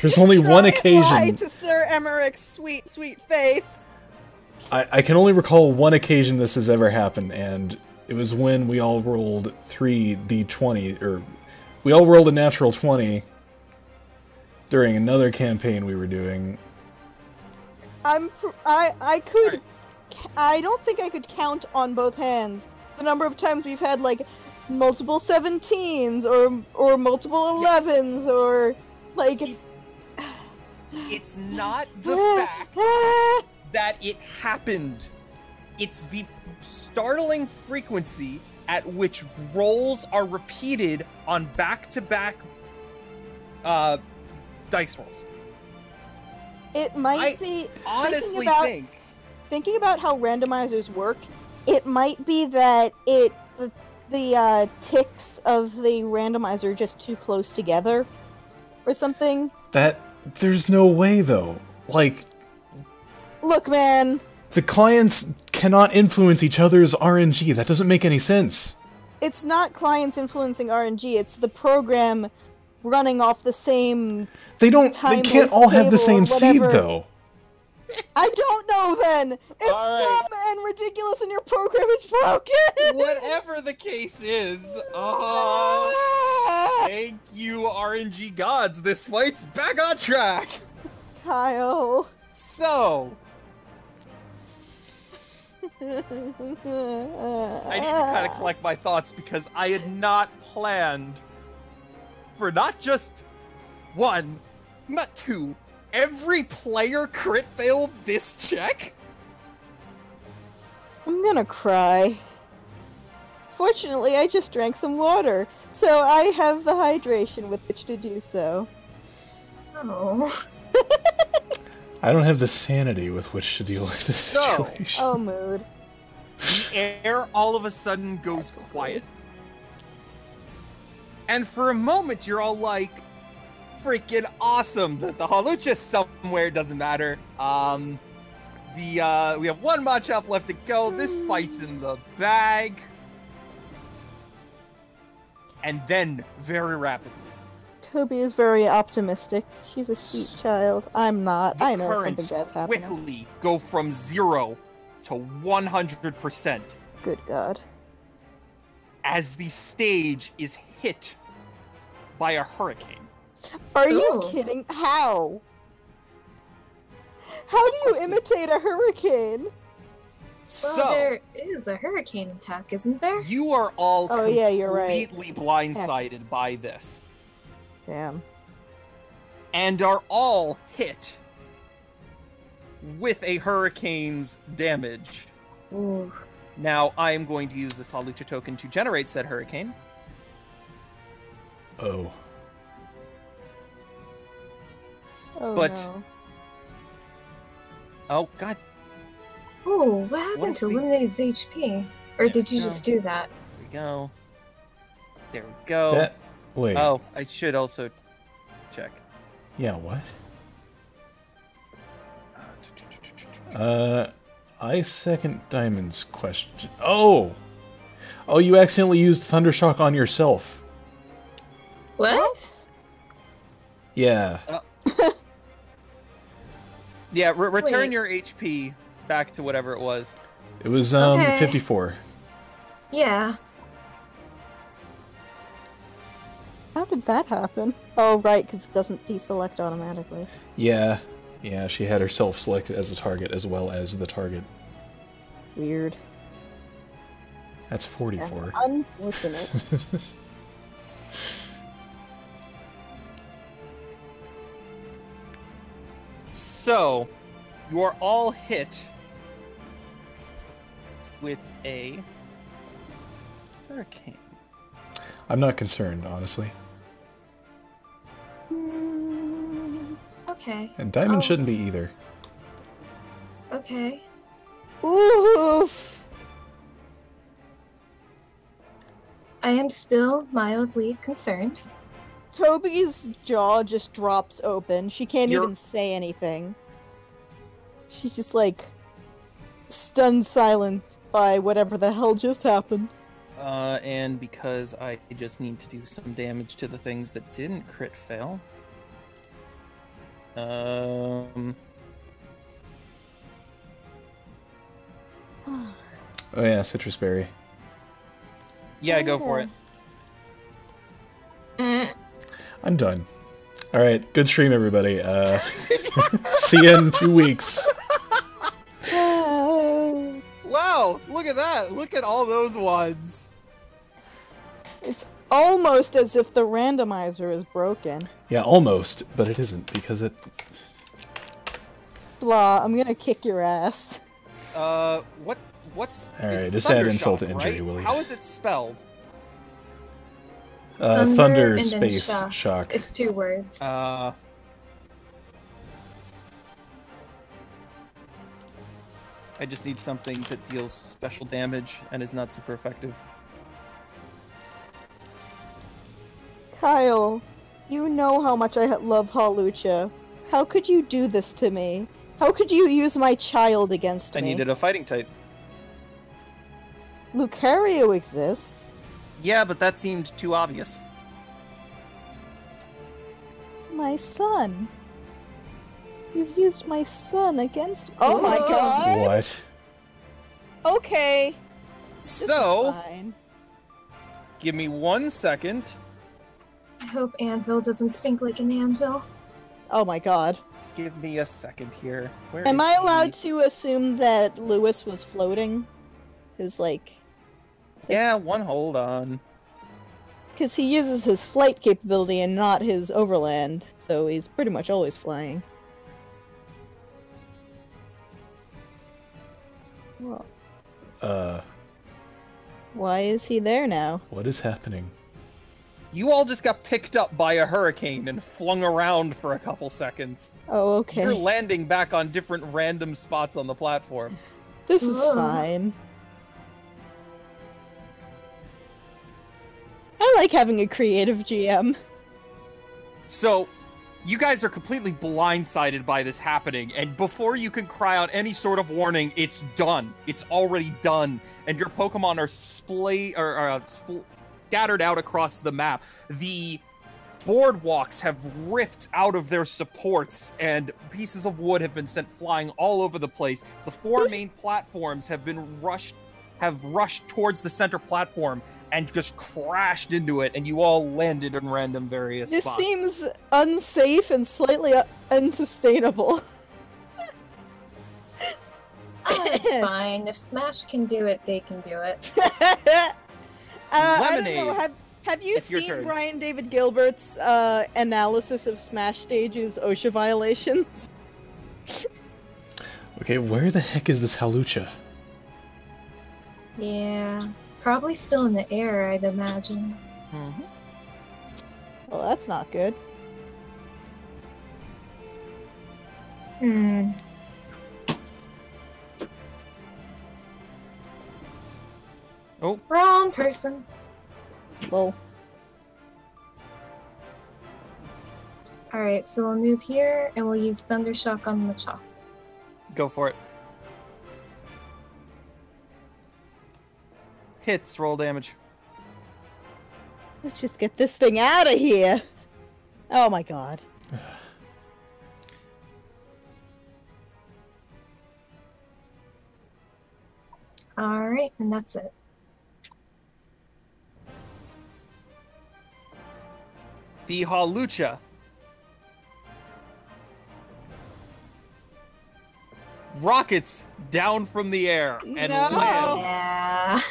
there's only one Lie occasion. to Sir Emmerich's sweet, sweet face. I can only recall one occasion this has ever happened, and it was when we all rolled 3d20, or we all rolled a natural 20 during another campaign we were doing. I don't think I could count on both hands the number of times we've had like multiple 17s or multiple 11s or like. it's not the fact that it happened. It's the startling frequency at which rolls are repeated on back-to-back dice rolls. It might I be honestly thinking think thinking about how randomizers work. It might be that the ticks of the randomizer are just too close together, or something. There's no way, though. Like, Look, man. the clients cannot influence each other's RNG. That doesn't make any sense. It's not clients influencing RNG. It's the program running off the same. They Timeless can't all have the table or same seed, whatever. though. I don't know. Then it's All right. dumb and ridiculous, and your program is broken. whatever the case is, thank you, RNG gods. This fight's back on track. Kyle. So, I need to kind of collect my thoughts because I had not planned for not just one, not two, every player crit fail this check. I'm gonna cry. Fortunately, I just drank some water, so I have the hydration with which to do so. Oh. I don't have the sanity with which to deal with this So- situation. Oh, mood. The air all of a sudden goes quiet. And for a moment, you're all like, freaking awesome. The Halucha somewhere, doesn't matter. We have one matchup left to go. This fight's in the bag. And then, very rapidly, Toby is very optimistic. She's a sweet child. I'm not. the I know something currents bad's happening. quickly go from 0 to 100% Good God. as the stage is hit by a hurricane. Are you Ooh. kidding? How? How do you imitate a hurricane? Well, So, there is a hurricane attack, isn't there? you are all Oh, yeah, you're right. completely blindsided by this. Damn. And are all hit with a hurricane's damage. Ooh. Now, I am going to use this Halucha token to generate said hurricane. Oh. Oh, But- no. Oh, god. Ooh, what happened is to the- Illuminate's HP? Or did you No. just do that? There we go. There we go. That. Wait. Oh, I should also check. Yeah, what? I second Diamond's question. Oh! Oh, you accidentally used Thundershock on yourself. What? Yeah. Yeah, return Wait. your HP back to whatever it was. It was, Okay. 54. Yeah. How did that happen? Oh, right, because it doesn't deselect automatically. Yeah, she had herself selected as a target as well as the target. Weird. That's 44. Unfortunate. So, you are all hit with a hurricane. I'm not concerned, honestly. Okay. And Diamond shouldn't be either. Okay. Oof! I am still mildly concerned. Toby's jaw just drops open. She can't even say anything. She's just like stunned silent by whatever the hell just happened. And because I just need to do some damage to the things that didn't crit fail. Oh yeah, citrus berry. Yeah, go for it. I'm done. Alright, good stream everybody. See you in 2 weeks. Wow, look at that. Look at all those ones. It's almost as if the randomizer is broken. Yeah, almost, but it isn't because it... Blah, I'm gonna kick your ass. What's... Alright, it's just add Thundershock, insult to injury, right? will you? How is it spelled? Thunder and then space shock. It's 2 words. I just need something that deals special damage and is not super effective. Kyle, you know how much I love Halucha. How could you do this to me? How could you use my child against me? I needed a fighting type. Lucario exists. Yeah, but that seemed too obvious. My son. You've used my son against... Oh my god! What? Okay. So, Fine. give me 1 second. I hope Anvil doesn't sink like an anvil. Oh my god. Give me a second here. Where Am is I allowed he? to assume that Lewis was floating? Cause like... Yeah, hold on. Because he uses his flight capability and not his overland, so he's pretty much always flying. Well, why is he there now? What is happening? You all just got picked up by a hurricane and flung around for a couple seconds. Oh, okay. You're landing back on different random spots on the platform. This is Ugh. fine. I like having a creative GM. So, you guys are completely blindsided by this happening, and before you can cry out any sort of warning, it's done. It's already done, and your Pokemon are scattered out across the map. The boardwalks have ripped out of their supports, and pieces of wood have been sent flying all over the place. The 4 main platforms have rushed towards the center platform and just crashed into it, and you all landed in random various This spots. seems unsafe and slightly unsustainable. It's fine. If Smash can do it, they can do it. I don't know. Lemonade. Have you It's your seen turn. Brian David Gilbert's analysis of Smash Stage's OSHA violations? Okay, where the heck is this Halucha? Yeah. Probably still in the air, I'd imagine. Mhm. Well, that's not good. Hmm. Oh, Wrong person. Well, Alright, so we'll move here and we'll use Thundershock on the chalk. go for it. Hits, roll damage. let's just get this thing out of here. Oh my god. Alright, and that's it. The Halucha rockets down from the air and No. lands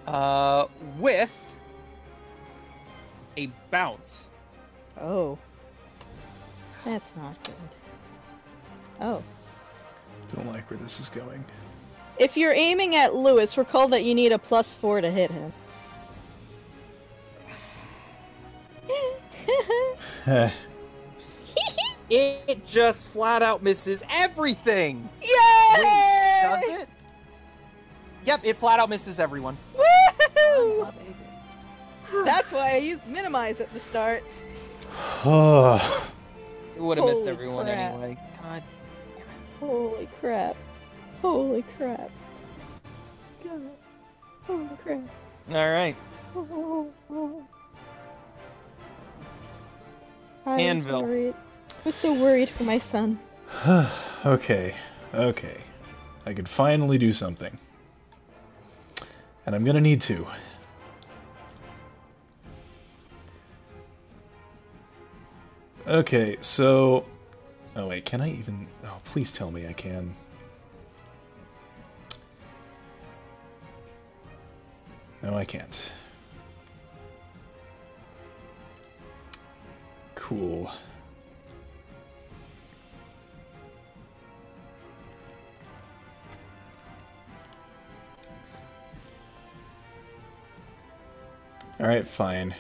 Yeah. with a bounce. Oh. That's not good. Oh. Don't like where this is going. If you're aiming at Lewis, recall that you need a +4 to hit him. It just flat out misses everything. Yay! Wait, does it? Yep, it flat out misses everyone. Woohoo! That's why I used minimize at the start. It would have missed Holy everyone crap. anyway. God. Holy crap. Holy crap. God. Holy crap. All right. Anvil. I was so worried for my son. Okay. Okay. I could finally do something. And I'm gonna need to. Okay, so... Oh wait, can I even... Oh, please tell me I can. No, I can't. Cool. Alright, fine.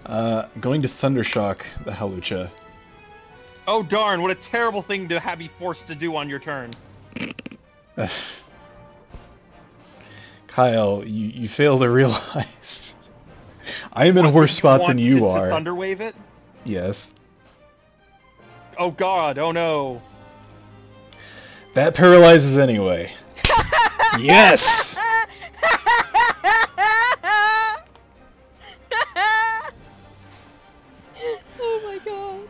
I'm going to Thundershock the Halucha. Oh darn, what a terrible thing to have be forced to do on your turn. Kyle, you fail to realize I am in a worse spot than you Want are. to Thunderwave it? Yes. Oh god, oh no. That paralyzes anyway. Yes! Oh my god.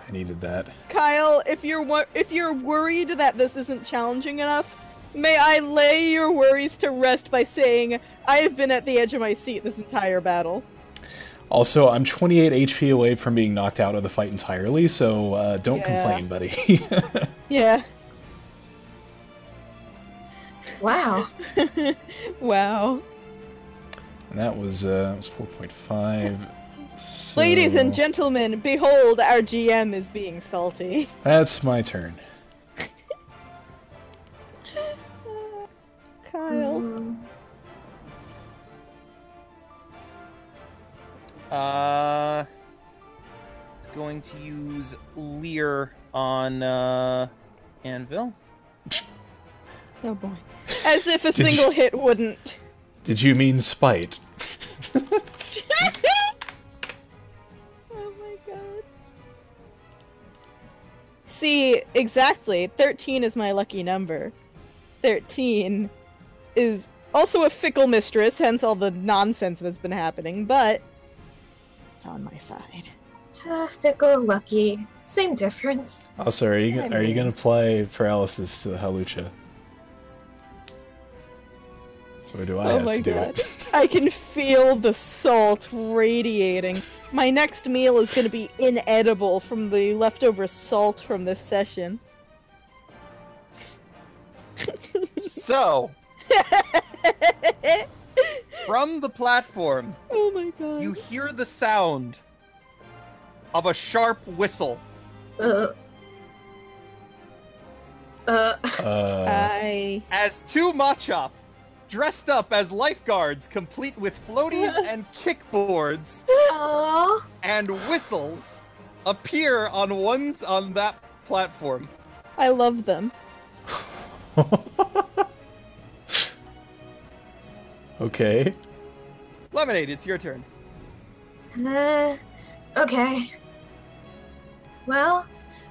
I needed that. Kyle, if you're worried that this isn't challenging enough, may I lay your worries to rest by saying I have been at the edge of my seat this entire battle. Also, I'm 28 HP away from being knocked out of the fight entirely, so don't complain, buddy. Yeah. Wow. Wow. And that was 4.5. So... Ladies and gentlemen, behold, our GM is being salty. That's my turn. Kyle. Going to use Leer on Anvil. Oh boy. As if a single hit wouldn't. Did you mean spite? Oh my god. See, exactly. 13 is my lucky number. 13 is also a fickle mistress, hence all the nonsense that's been happening, but it's on my side. Fickle, lucky. Same difference. Also, are you gonna apply paralysis to the Halucha? Or do I have to do it? I can feel the salt radiating. My next meal is going to be inedible from the leftover salt from this session. So, from the platform, Oh my god. you hear the sound of a sharp whistle. As two Machop, dressed up as lifeguards, complete with floaties and kickboards Aww. and whistles, appear on that platform. I love them. Okay. Lemonade, it's your turn. Okay. Well,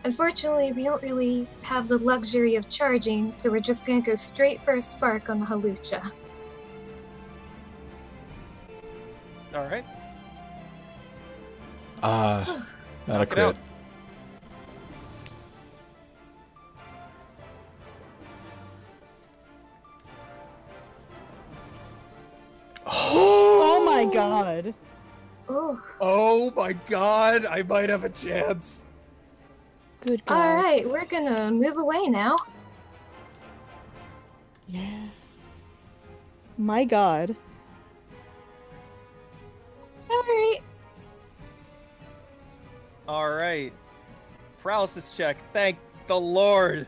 unfortunately, we don't really have the luxury of charging, so we're just gonna go straight for a spark on the Halucha. All right. Not a Knock it crit. out. god. Oh. Oh my god, I might have a chance. Good god. All right, we're gonna move away now. Yeah. My god. All right. Alright. Paralysis check. Thank the Lord.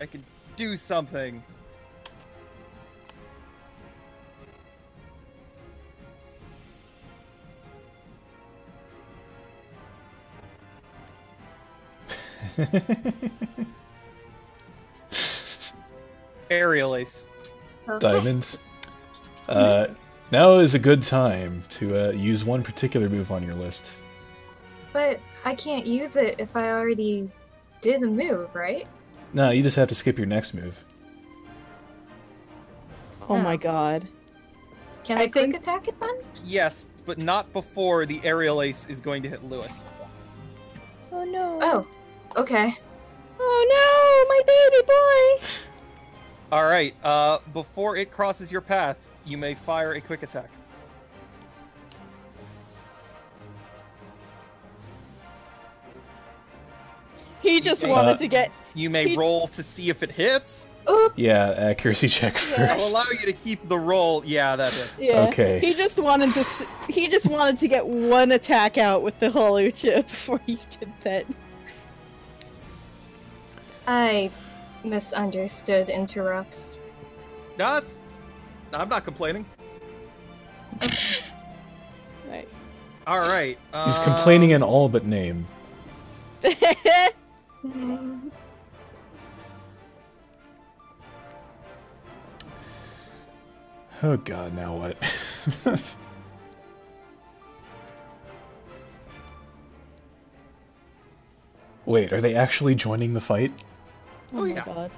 I can do something. Aerial ace. Okay. Diamonds. Now is a good time to use one particular move on your list. But I can't use it if I already did a move, right? No, you just have to skip your next move. Oh my god. Can I I quick think- attack it then? Yes, but not before the aerial ace is going to hit Lewis. Oh no. Oh, okay. Oh no, my baby boy. Alright, before it crosses your path, you may fire a quick attack. He just Okay. wanted to get. You may roll to see if it hits. Oops. Yeah, accuracy check I'll first. allow you to keep the roll. Yeah, that hits. Yeah. Okay. He just wanted to. He just wanted to get one attack out with the hollow chip before he did that. I misunderstood interrupts. That's... I'm not complaining. Nice. Alright. He's complaining in all but name. Oh god, now what? Wait, are they actually joining the fight? Oh my yeah. god.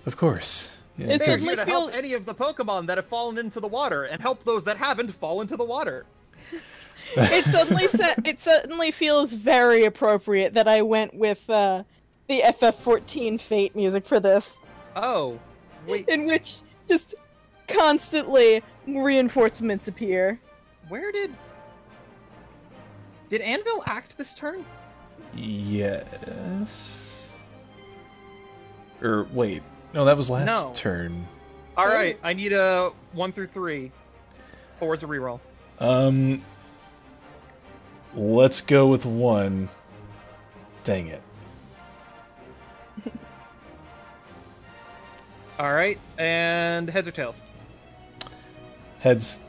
Of course. Yeah, It's They're because- here to feel- help any of the Pokemon that have fallen into the water, and help those that haven't fall into the water. It suddenly feels very appropriate that I went with the FF14 Fate music for this, Oh, wait, in which just constantly reinforcements appear. where did... Did Anvil act this turn? Yes. Or wait, no, that was last No. turn. Alright, I need a 1 through 3. 4 is a reroll. Let's go with 1. Dang it. Alright, and heads or tails? Heads.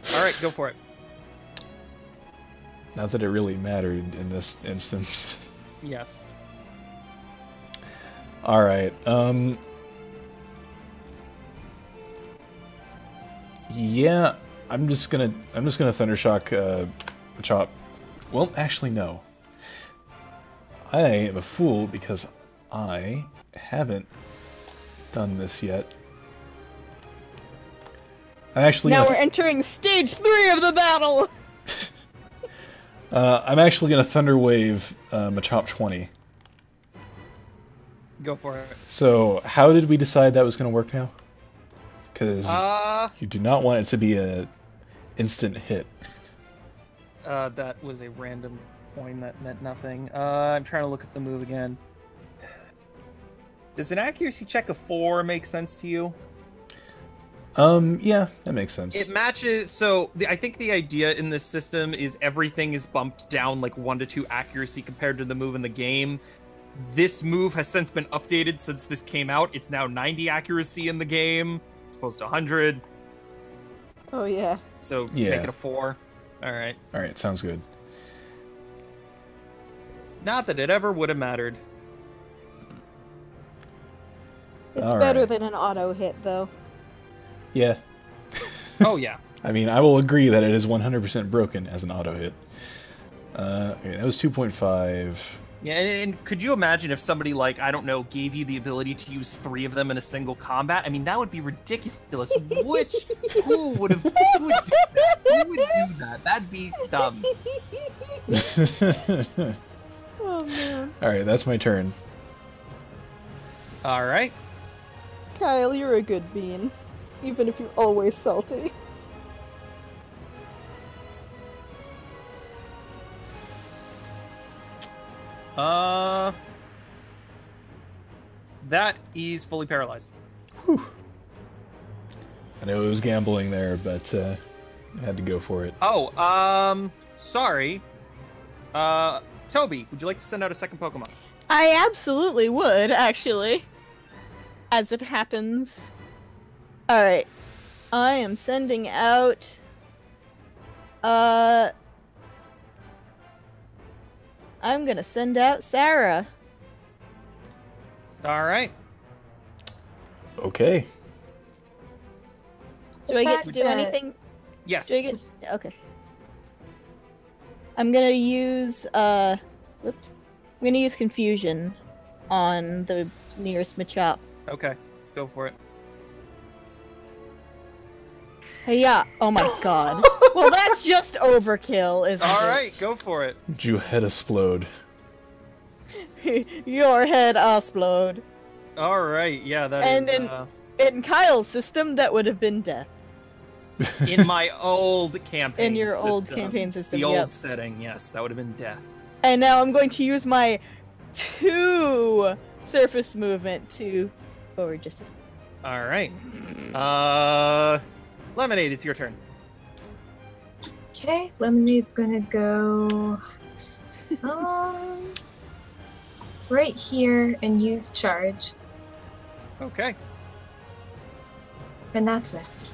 Alright, go for it. Not that it really mattered in this instance. Yes. Alright, yeah, I'm just gonna Thundershock Machop. Well, actually no. I am a fool because I haven't done this yet. I'm actually Now gonna we're entering stage 3 of the battle! I'm actually gonna Thunder Wave Machop 20. Go for it. So, how did we decide that was gonna work now? Because Uh, you do not want it to be a instant hit. that was a random coin that meant nothing. I'm trying to look at the move again. Does an accuracy check of 4 make sense to you? Yeah, that makes sense. It matches, so I think the idea in this system is everything is bumped down like 1 to 2 accuracy compared to the move in the game. This move has since been updated since this came out. It's now 90 accuracy in the game, as opposed to 100. Oh yeah. So Yeah. make it a 4. Alright. Alright, sounds good. Not that it ever would have mattered. It's All better right. than an auto hit, though. Yeah. Oh yeah. I mean, I will agree that it is 100% broken as an auto hit. Okay, that was 2.5. Yeah, and could you imagine if somebody, like, I don't know, gave you the ability to use 3 of them in a single combat? I mean, that would be ridiculous. Who would do that? Who would do that? That'd be dumb. Oh man. Alright, that's my turn. Alright. Kyle, you're a good bean. Even if you're always salty. That is fully paralyzed. Whew. I know it was gambling there, but I had to go for it. Oh, sorry. Toby, would you like to send out a second Pokemon? I absolutely would, actually. As it happens. Alright. I am sending out... I'm gonna send out Sarah. Alright. Okay. Do I get to do anything? Yes. Do I get... Okay. I'm gonna use, whoops. I'm gonna use Confusion on the nearest Machop. Okay, go for it. Hey-ya! Oh my god. Well, that's just overkill, isn't it? Alright, go for it. Did you head explode? Your head explode. Alright, yeah, that And is, in Kyle's system, that would have been death. in my old campaign In your old system. campaign system, The yep. old setting, yes, that would have been death. And now I'm going to use my 2 surface movement to forward just a... Alright. Lemonade, it's your turn. Okay, Lemonade's gonna go right here and use charge. Okay. And that's it.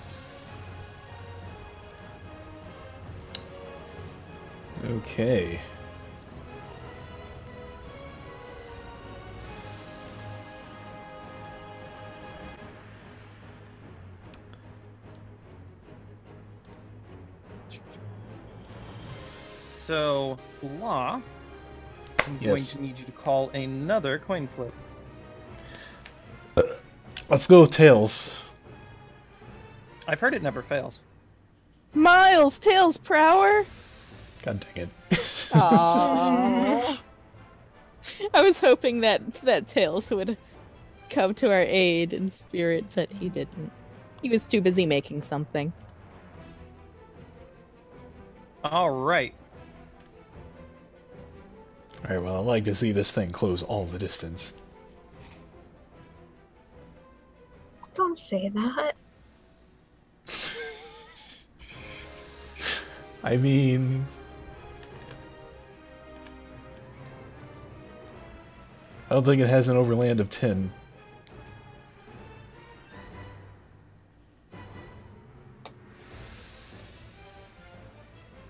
Okay. So, Law, I'm Yes. going to need you to call another coin flip. Let's go with Tails. I've heard it never fails. Miles, Tails, Prower! God dang it. Aww. I was hoping that Tails would come to our aid in spirit, but he didn't. He was too busy making something. Alright. Alright, well, I'd like to see this thing close all the distance. Don't say that. I mean... I don't think it has an overland of 10.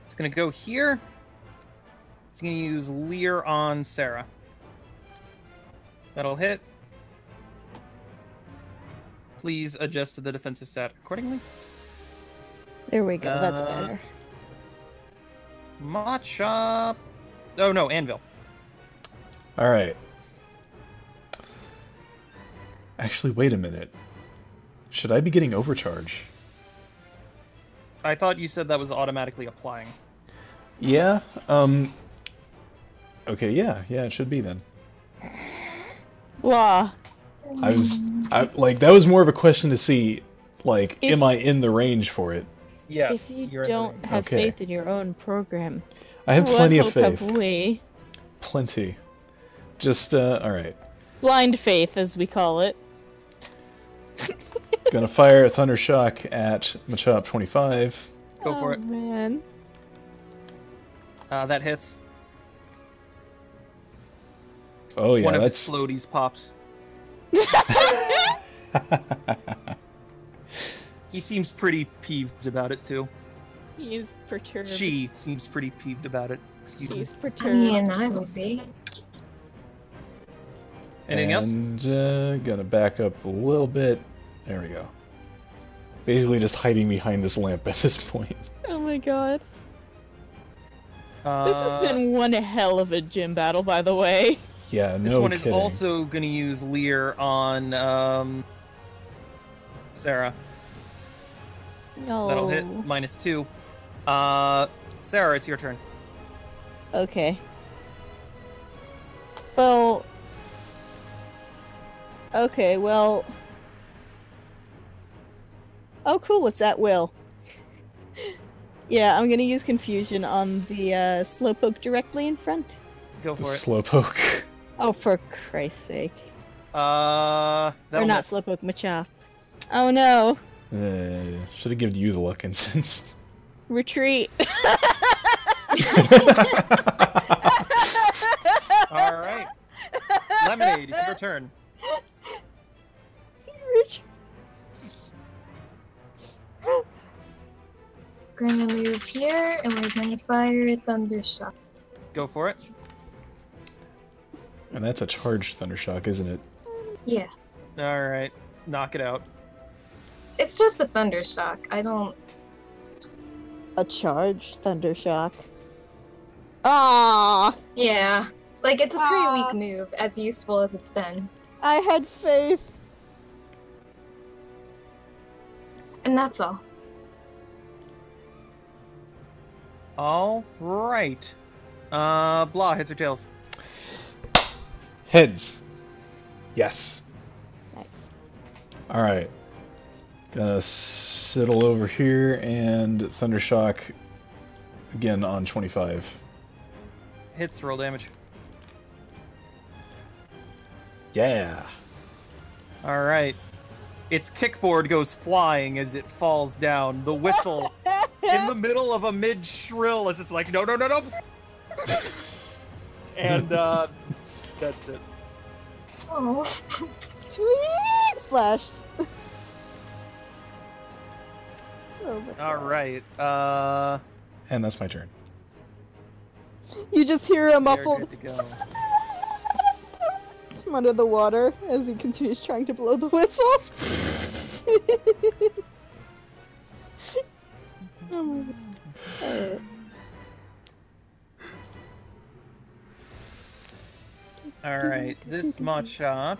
It's gonna go here. It's gonna use Leer on Sarah. That'll hit. Please adjust to the defensive stat accordingly. There we go, that's better. Machop. Oh no, Anvil. Alright. Actually, wait a minute. Should I be getting overcharge? I thought you said that was automatically applying. Yeah, okay, yeah, it should be then. Law. That was more of a question to see, like, am I in the range for it? Yes. If you you're in the don't range. have Okay. faith in your own program, I have what plenty of hope faith. have we? Plenty. Just, alright. Blind faith, as we call it. Gonna fire a Thunder Shock at Machop 25. Go for it. Man. That hits. Oh yeah, One of his that's... floaties pops. He seems pretty peeved about it too. He is perturbed. She seems pretty peeved about it. Excuse me. He's I perturbed. mean, I would be. Anything else? And, gonna back up a little bit. There we go. Basically just hiding behind this lamp at this point. Oh my god. This has been one hell of a gym battle, by the way. Yeah, no This one is kidding. also going to use Leer on Sarah. No. That'll hit -2. Sarah, it's your turn. Okay. Well... Okay, well... Oh, cool, it's at will. Yeah, I'm gonna use Confusion on the Slowpoke directly in front. Go for it. Slowpoke. Oh, for Christ's sake. Or Or not Slowpoke, Machop. Oh no. Should have given you the luck incense. Retreat. Alright. Lemonade, it's your turn. Retreat. Gonna move here, and we're gonna fire a Thundershock. Go for it. And that's a charged Thundershock, isn't it? Yes. Alright. Knock it out. It's just a Thundershock. I don't... A charged Thundershock. Ah! Yeah. Like, it's a pretty weak move, as useful as it's been. I had faith. And that's all. Alright. Blah, heads or tails? Heads. Yes. Nice. Alright. Gonna sidle over here and Thundershock again on 25. Hits, roll damage. Yeah. Alright. Its kickboard goes flying as it falls down. The whistle in the middle of a mid-shrill as it's like, no, no, no, no! And, that's it. Oh. Tweet splash. Oh my God. Alright, And that's my turn. You just hear a they're muffled good to go. from under the water as he continues trying to blow the whistle. Oh my God. Alright. Alright, this Machop.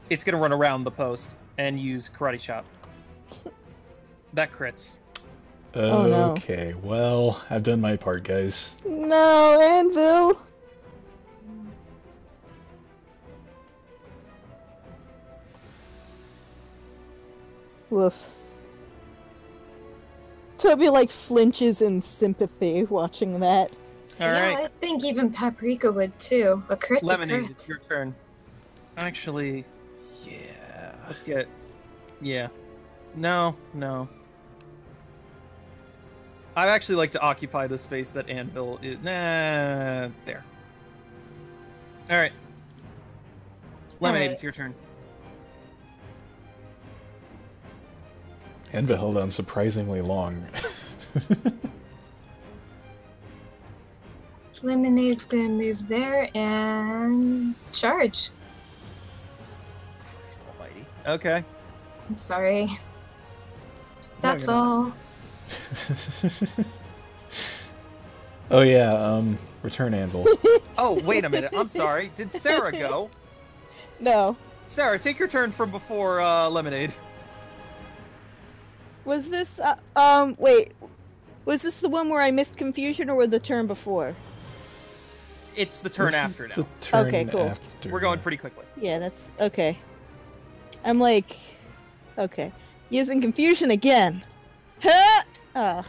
It's gonna run around the post and use Karate Chop. That crits. Oh, no. Okay, well, I've done my part, guys. No, Anvil! Woof. Toby, like, flinches in sympathy watching that. Alright. Yeah, I think even Paprika would too. A crit's a Lemonade, crit. it's your turn. Actually, Yeah. let's get... Yeah. No, no. I'd actually like to occupy the space that Anvil is... Nah, there. Alright. Lemonade, Alright. it's your turn. Enva held on surprisingly long. Lemonade's gonna move there and charge. Christ almighty. Okay. I'm sorry. That's you're not. all. Oh yeah, return Anvil. Oh, wait a minute. I'm sorry. Did Sarah go? No. Sarah, take your turn from before Lemonade. Was this, wait. Was this the one where I missed Confusion, or the turn before? It's the turn This after is now. the turn Okay, cool. after. We're going pretty quickly. Yeah, that's, okay. I'm like, okay. Using Confusion again. Huh! Ugh.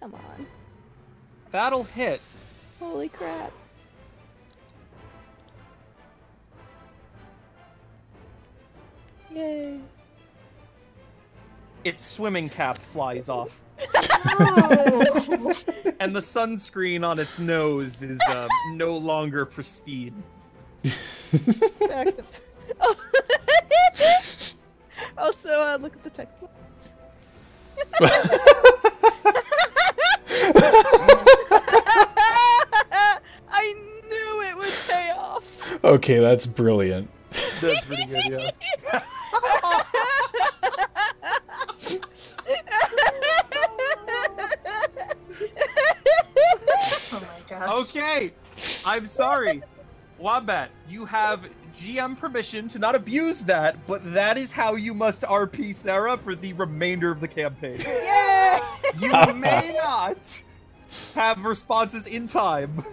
Come on. That'll hit. Holy crap. Yay. Its swimming cap flies off. Oh. And the sunscreen on its nose is no longer pristine. Back to- Oh. Also, look at the text. I knew it would pay off. Okay, that's brilliant. That's pretty good, yeah. Oh my gosh. Okay, I'm sorry. Wombat, you have GM permission to not abuse that, but that is how you must RP Sarah for the remainder of the campaign. Yeah! You may not have responses in time.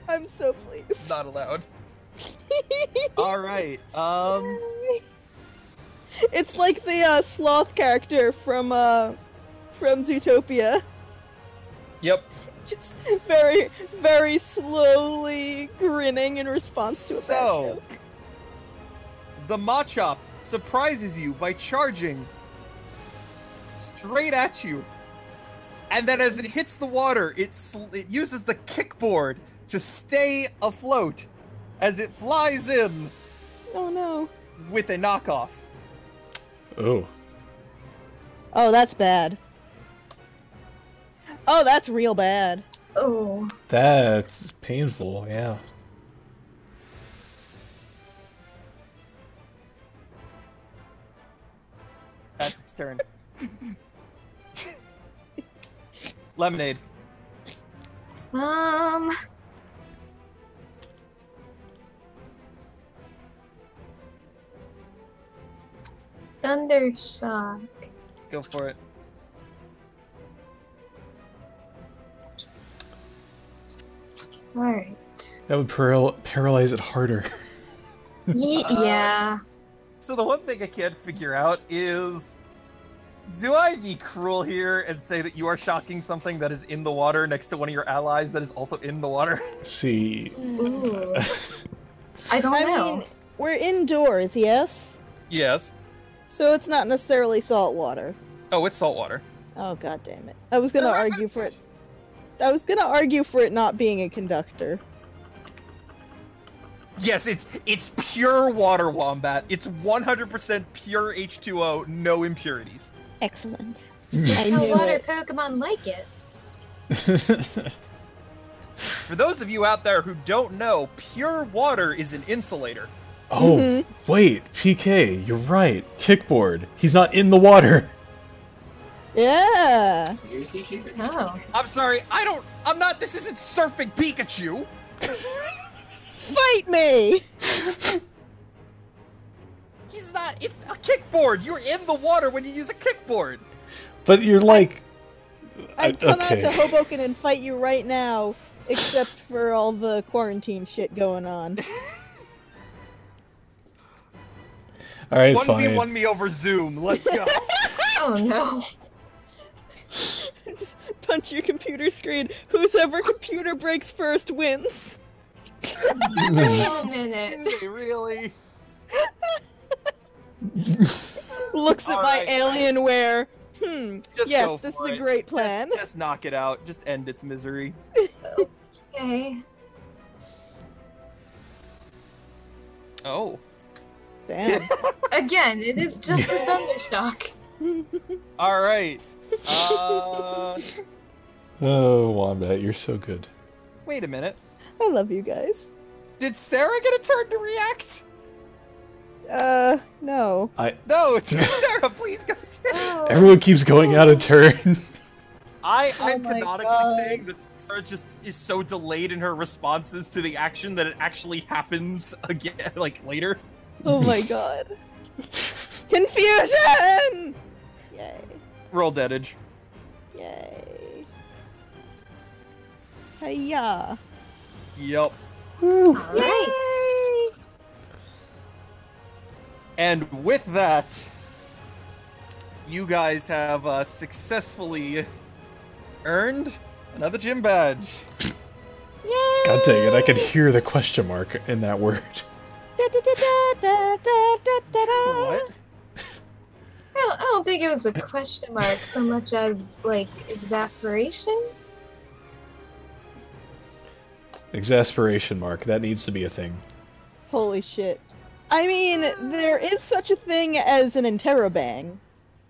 I'm so pleased. Not allowed. All right. It's like the sloth character from Zootopia. Yep. Just very, very slowly grinning in response to a bad joke. The Machop surprises you by charging straight at you. And then as it hits the water, it uses the kickboard to stay afloat as it flies in. Oh no. With a knockoff. Oh. Oh, that's bad. Oh, that's real bad. Oh. That's painful, yeah. That's its turn. Lemonade. Thundershock. Go for it. Alright. That would paralyze it harder. Yeah. So the one thing I can't figure out is, do I be cruel here and say that you are shocking something that is in the water next to one of your allies that is also in the water? See. Ooh. I don't know. mean, we're indoors, yes? Yes. So it's not necessarily salt water. Oh, it's salt water. Oh, god damn it. I was gonna argue for it. I was gonna argue for it not being a conductor. Yes, it's pure water, Wombat. It's 100% pure H2O, no impurities. Excellent. Just I how knew water it. Pokemon like it. For those of you out there who don't know, pure water is an insulator. Oh, wait, PK, you're right. Kickboard. He's not in the water. Yeah. Oh. I'm sorry, this isn't surfing Pikachu! Fight me! He's not, it's a kickboard! You're in the water when you use a kickboard! But you're like... I'd come okay. out to Hoboken and fight you right now, except for all the quarantine shit going on. Alright, 1v1 fine. me over Zoom, let's go! Oh no. Just punch your computer screen. Whoever computer breaks first wins. Wait a minute. Really? Looks at my Alright. Alienware. Just go Yes, this for is a it. great plan. Just knock it out. Just end its misery. Okay. Oh. Damn. Again, it is just a thundershock. Alright. Oh, Wombat, you're so good. Wait a minute. I love you guys. Did Sarah get a turn to react? No. No, it's Sarah, please go. Oh. Everyone keeps going out of turn. I'm my canonically God. saying that Sarah just is so delayed in her responses to the action that it actually happens again, like, later. Oh my god. Confusion! Yay. Roll deadage. Yay. Hiya. Yep. Alright. And with that, you guys have successfully earned another gym badge. Yay! God dang it, I could hear the question mark in that word. What? I don't think it was a question mark so much as, like, exasperation. Exasperation mark, that needs to be a thing. Holy shit. I mean, there is such a thing as an interrobang.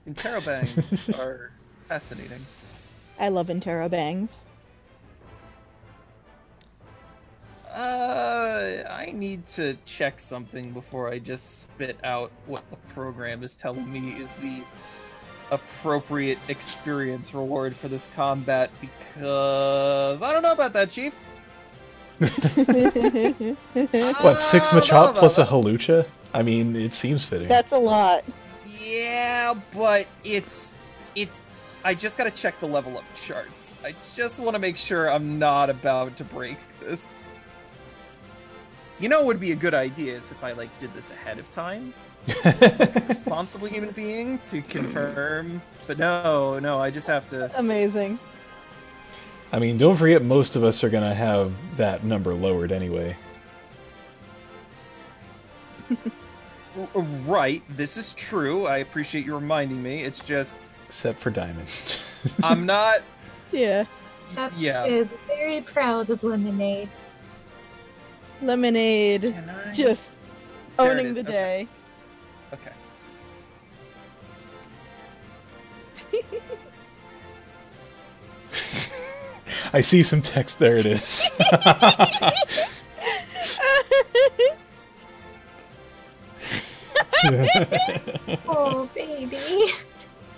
Interrobangs are fascinating. I love interrobangs. I need to check something before I just spit out what the program is telling me is the appropriate experience reward for this combat, because I don't know about that, Chief. What, 6 Machop plus a Halucha? I mean, it seems fitting. That's a lot. Yeah, but it's I just gotta check the level up charts. I just want to make sure I'm not about to break this. You know what would be a good idea is if I, like, did this ahead of time? Responsible human being to confirm. But no, I just have to... Amazing. I mean, don't forget most of us are gonna have that number lowered anyway. Right, this is true. I appreciate you reminding me. It's just... Except for Diamond. I'm not... Yeah. That Yeah. is very proud of Lemonade. Lemonade. Can I- Just There it owning is, the okay. day. Okay. I see some text. There it is. Oh, baby.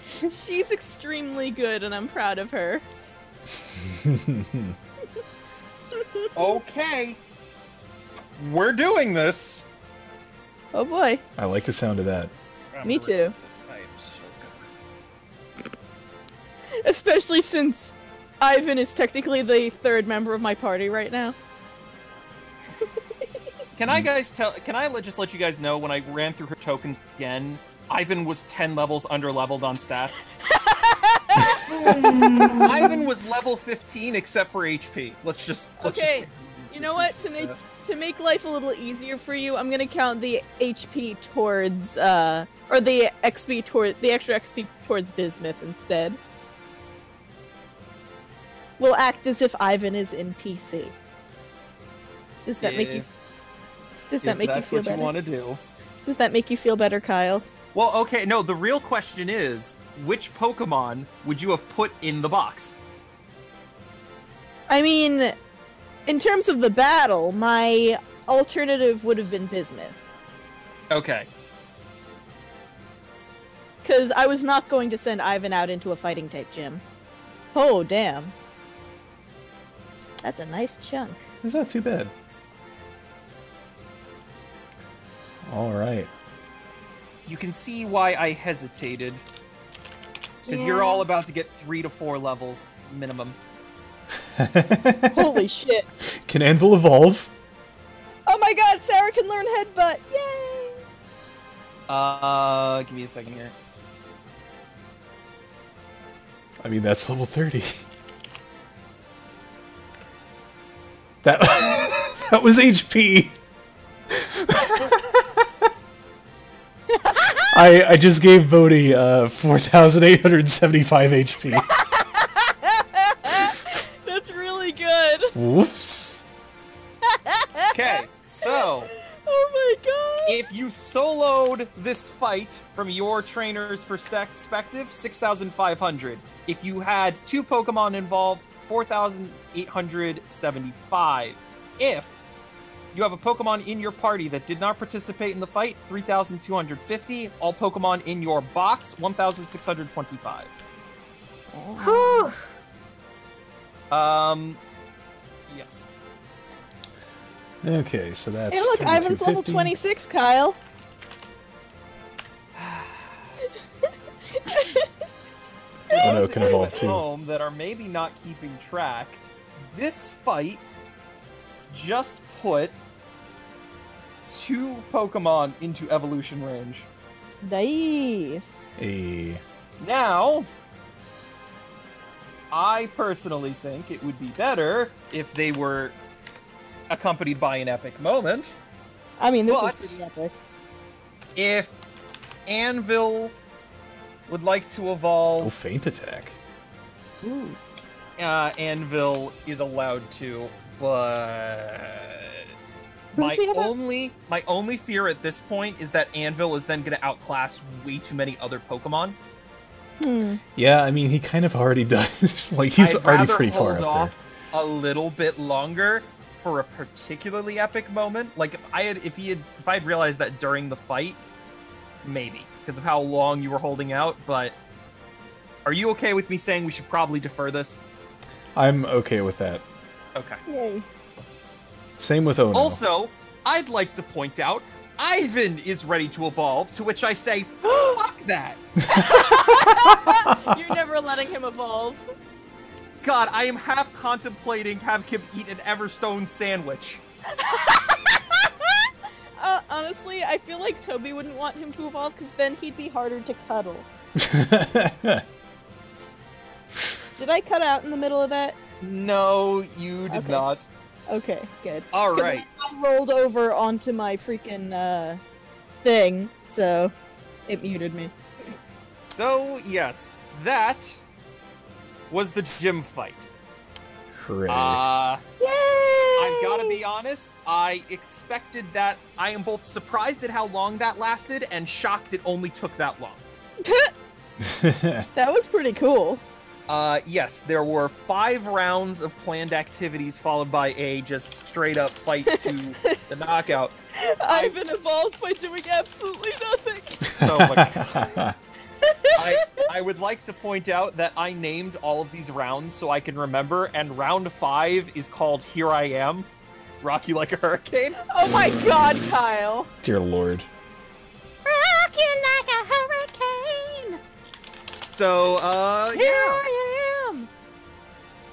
She's extremely good, and I'm proud of her. Okay. We're doing this. Oh boy. I like the sound of that. Me too. I am so good. Especially since Ivan is technically the third member of my party right now. Can I just let you guys know when I ran through her tokens again, Ivan was 10 levels under-leveled on stats. Ivan was level 15 except for HP. Let's just Okay, you know what? To make life a little easier for you, I'm gonna count the HP towards, or the XP toward the extra XP towards Bismuth instead. We'll act as if Ivan is in PC. Does that make you? Does that make you feel better? That's what you want to do. Does that make you feel better, Kyle? Well, okay, no, the real question is, which Pokemon would you have put in the box? I mean, in terms of the battle, my alternative would have been Bismuth. Okay. Because I was not going to send Ivan out into a fighting type gym. Oh, damn. That's a nice chunk. It's not too bad. Alright. You can see why I hesitated. Because you're all about to get 3 to 4 levels minimum. Holy shit. Can Anvil evolve? Oh my god, Sarah can learn Headbutt! Yay! Give me a second here. I mean, that's level 30. That that was HP. I just gave Bodhi 4,875 HP. That's really good! Whoops. Okay, so... Oh my god! If you soloed this fight from your trainer's perspective, 6,500. If you had 2 Pokemon involved, 4,875. If you have a Pokemon in your party that did not participate in the fight, 3,250. All Pokemon in your box, 1,625. Whew. Yes. Okay, so that's. Hey look, Ivan's level 3250. 26, Kyle! Oh no, it can evolve At too. home that are maybe not keeping track, this fight just put 2 Pokemon into evolution range. Nice! A. Now, I personally think it would be better if they were accompanied by an epic moment. I mean, this But- is pretty epic. If Anvil would like to Oh, evolve, feint attack. Ooh. Anvil is allowed to, but Who's the other- my only fear at this point is that Anvil is then going to outclass way too many other Pokemon. Yeah, I mean, he kind of already does. Like, he's I'd already rather pretty far hold up there. off a little bit longer for a particularly epic moment. Like if I had realized that during the fight, maybe because of how long you were holding out. But are you okay with me saying we should probably defer this? I'm okay with that. Okay. Yay. Same with Ono. Also, I'd like to point out Ivan is ready to evolve. To which I say, fuck that. You're never letting him evolve. God, I am half contemplating having him eat an Everstone sandwich. honestly, I feel like Toby wouldn't want him to evolve because then he'd be harder to cuddle. Did I cut out in the middle of that? No, you did not. Okay, good. All right. I rolled over onto my freaking thing, so it muted me. So, yes, that was the gym fight. Hooray. Yay! I've got to be honest, I expected that. I am both surprised at how long that lasted and shocked it only took that long. That was pretty cool. Yes, there were 5 rounds of planned activities followed by a just straight up fight to the knockout. Ivan evolved by doing absolutely nothing. Oh my god. I would like to point out that I named all of these rounds so I can remember, and round 5 is called Here I Am, Rock You Like a Hurricane. Oh my god, Kyle. Dear Lord. Rock you like a hurricane. So, Here yeah. I am.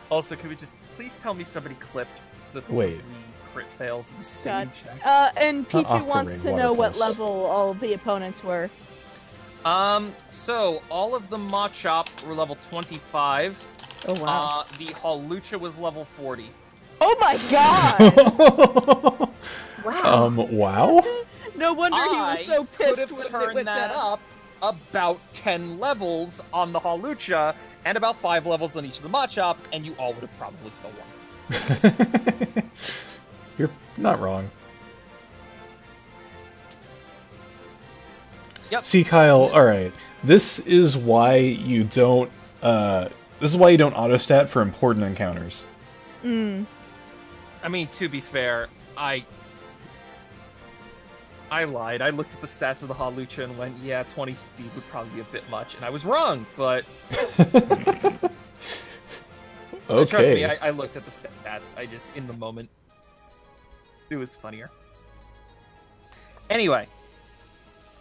Also, could we just please tell me somebody clipped the Wait. 3 crit fails in the same God. check? And Pichu Aquamarine wants to know what water pulse. level all the opponents were. So all of the Machop were level 25. Oh wow. The Hawlucha was level 40. Oh my god! Wow. Wow? No wonder he was so could pissed have when it turned went that down. up about 10 levels on the Hawlucha and about 5 levels on each of the Machop, and you all would have probably still won. You're not wrong. Yep. See, Kyle, alright. This is why you don't autostat for important encounters. Mm. I mean, to be fair, I lied. I looked at the stats of the Hawlucha and went, yeah, 20 speed would probably be a bit much, and I was wrong, but Okay. trust me, I looked at the stats. I just, in the moment, it was funnier. Anyway.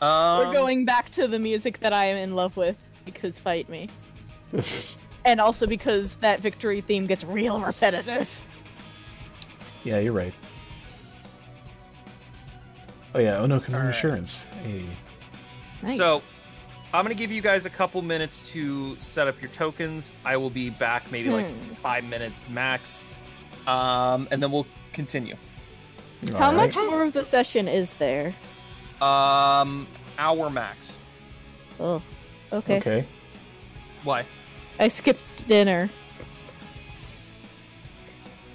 We're going back to the music that I am in love with, because fight me. And also because that victory theme gets real repetitive. Yeah, you're right. Oh yeah, Ono can earn Alright. insurance. Hey. Nice. So, I'm gonna give you guys a couple minutes to set up your tokens. I will be back maybe like 5 minutes max, and then we'll continue. How Alright. much more of the session is there? Hour max. Oh, okay. Okay. Why? I skipped dinner.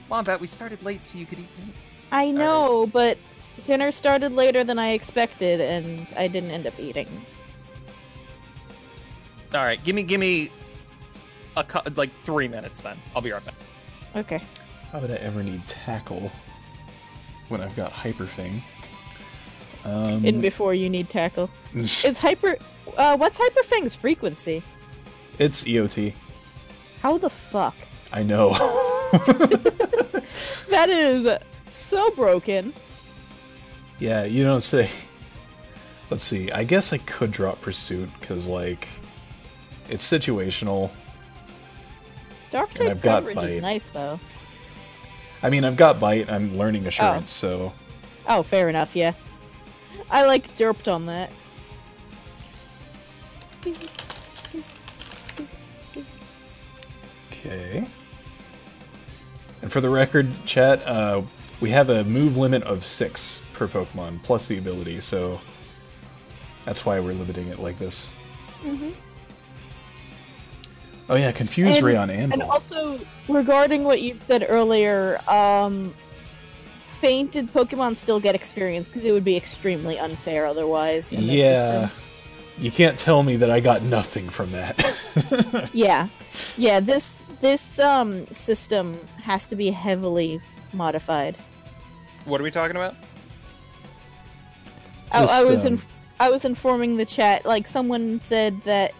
Wombat, we started late so you could eat dinner. I know, but dinner started later than I expected, and I didn't end up eating. All right, give me like 3 minutes then. I'll be right back. Okay. How would I ever need tackle when I've got Hyperfang? In before you need tackle. Is hyper... what's Hyperfang's frequency? It's EOT. How the fuck? I know. That is so broken. Yeah, you don't say. Let's see. I guess I could drop Pursuit, because, like, it's situational. Dark And type I've got coverage bite. is nice, though. I mean, I've got Bite, I'm learning Assurance, so... Oh, fair enough, yeah. I, like, derped on that. Okay. And for the record, chat, we have a move limit of 6 per Pokemon, plus the ability, so... That's why we're limiting it like this. Mm-hmm. Oh yeah, Confuse Ray on Anvil. And also, regarding what you said earlier, fainted Pokemon still get experience, because it would be extremely unfair otherwise. In this Yeah. system. You can't tell me that I got nothing from that. Yeah. Yeah, this system has to be heavily modified. What are we talking about? I was informing the chat, like, someone said that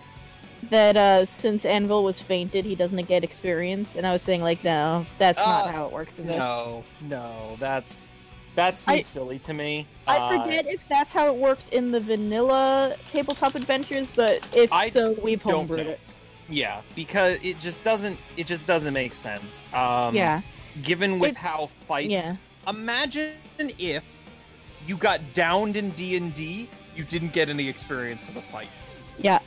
since Anvil was fainted, he doesn't get experience, and I was saying, like, no, that's not how it works in this. No, that seems silly to me. I forget if that's how it worked in the vanilla Tabletop Adventures, but if so, we've don't homebrewed know. it. Yeah, because it just doesn't make sense. Yeah. Given with It's- how fights, yeah. imagine if you got downed in D&D, you didn't get any experience for the fight. Yeah.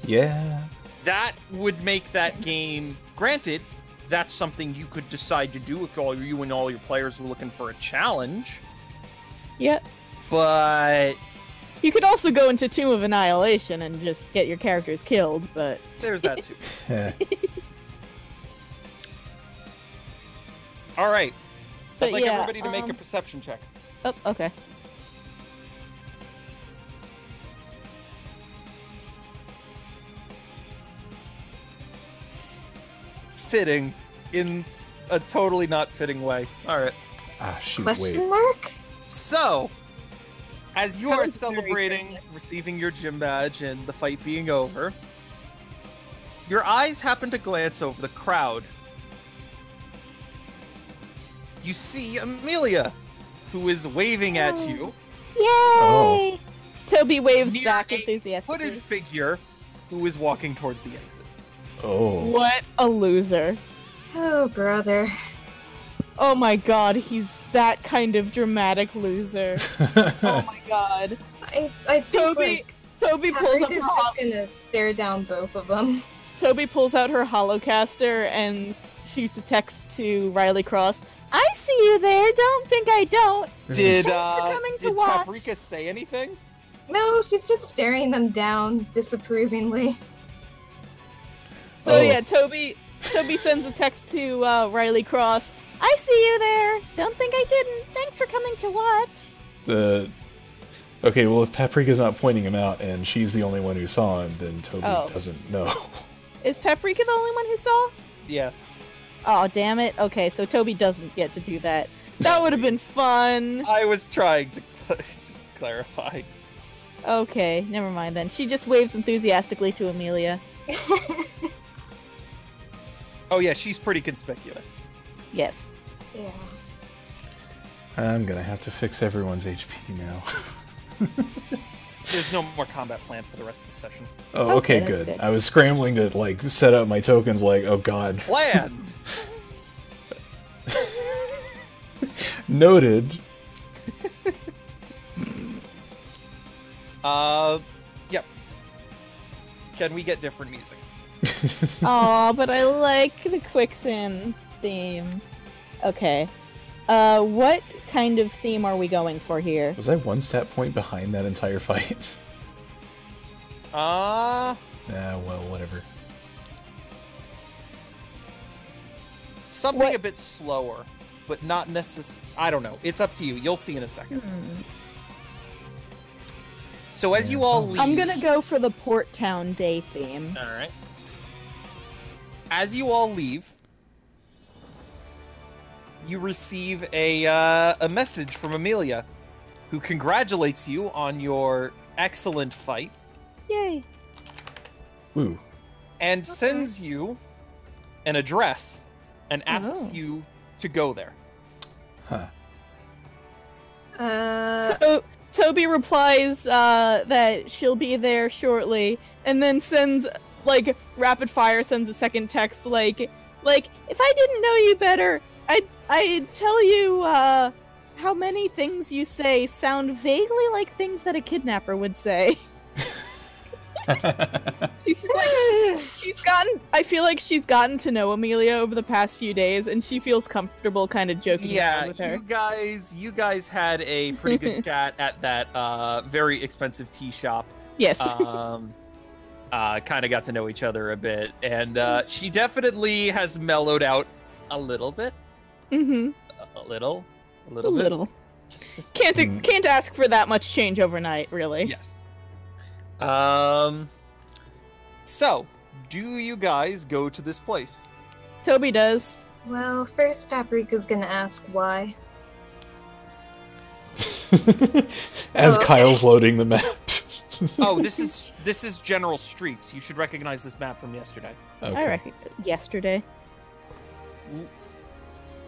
Yeah. That would make that game, granted, that's something you could decide to do if you and all your players were looking for a challenge. Yeah. But You could also go into Tomb of Annihilation and just get your characters killed, but... there's that too. All right. But I'd like yeah, everybody to make a perception check. Oh, okay. Fitting in a totally not fitting way. All right. Ah, shoot, Question wait. mark? So, as you That are was very celebrating good. receiving your gym badge and the fight being over, your eyes happen to glance over the crowd. You see Amelia, who is waving at you. Yay! Oh. Toby waves near back a enthusiastically. hooded figure who is walking towards the exit. Oh. What a loser. Oh, brother. Oh my god, he's that kind of dramatic loser. Oh my god. I think, Toby pulls up Paprika's her just gonna stare down both of them. Toby pulls out her holocaster and shoots a text to Riley Cross. I see you there, don't think I don't. Did Thanks for coming to did watch. Paprika say anything? No, she's just staring them down disapprovingly. So Oh. yeah, Toby sends a text to Riley Cross. I see you there. Don't think I didn't. Thanks for coming to watch. Okay, well, if Paprika's not pointing him out and she's the only one who saw him, then Toby Oh. doesn't know. Is Paprika the only one who saw? Yes. Oh, damn it. Okay, so Toby doesn't get to do that. That would have been fun. I was trying to just clarify. Okay, never mind then. She just waves enthusiastically to Amelia. Oh yeah, she's pretty conspicuous. Yes. Yeah. I'm gonna have to fix everyone's HP now. There's no more combat planned for the rest of the session. Oh, okay, that's good. good. I was scrambling to, like, set up my tokens like, oh god. Planned! Noted. Yep. Can we get different music? Aw, but I like the quicksand theme. Okay. What kind of theme are we going for here? Was I one stat point behind that entire fight? Well, whatever. Something What- a bit slower, but not I don't know. It's up to you. You'll see in a second. So as you all leave... I'm gonna go for the Port Town Day theme. Alright. As you all leave, you receive a message from Amelia, who congratulates you on your excellent fight, Yay. Woo. and sends you an address, and asks Oh. you to go there. Huh. Toby replies that she'll be there shortly, and then sends, like, rapid fire sends a second text, like, if I didn't know you better, I'd tell you, how many things you say sound vaguely like things that a kidnapper would say. I feel like she's gotten to know Amelia over the past few days, and she feels comfortable kind of joking around with her. you guys had a pretty good chat at that very expensive tea shop. Yes. Kind of got to know each other a bit, and she definitely has mellowed out a little bit. Mm-hmm. A little A bit. little. Just Can't ask for that much change overnight, really. yes. So, do you guys go to this place? Toby does. Well, first Paprika's gonna ask why. As Oh. Kyle's loading the map. Oh, this is General Streets. You should recognize this map from yesterday. Okay. I reckon yesterday.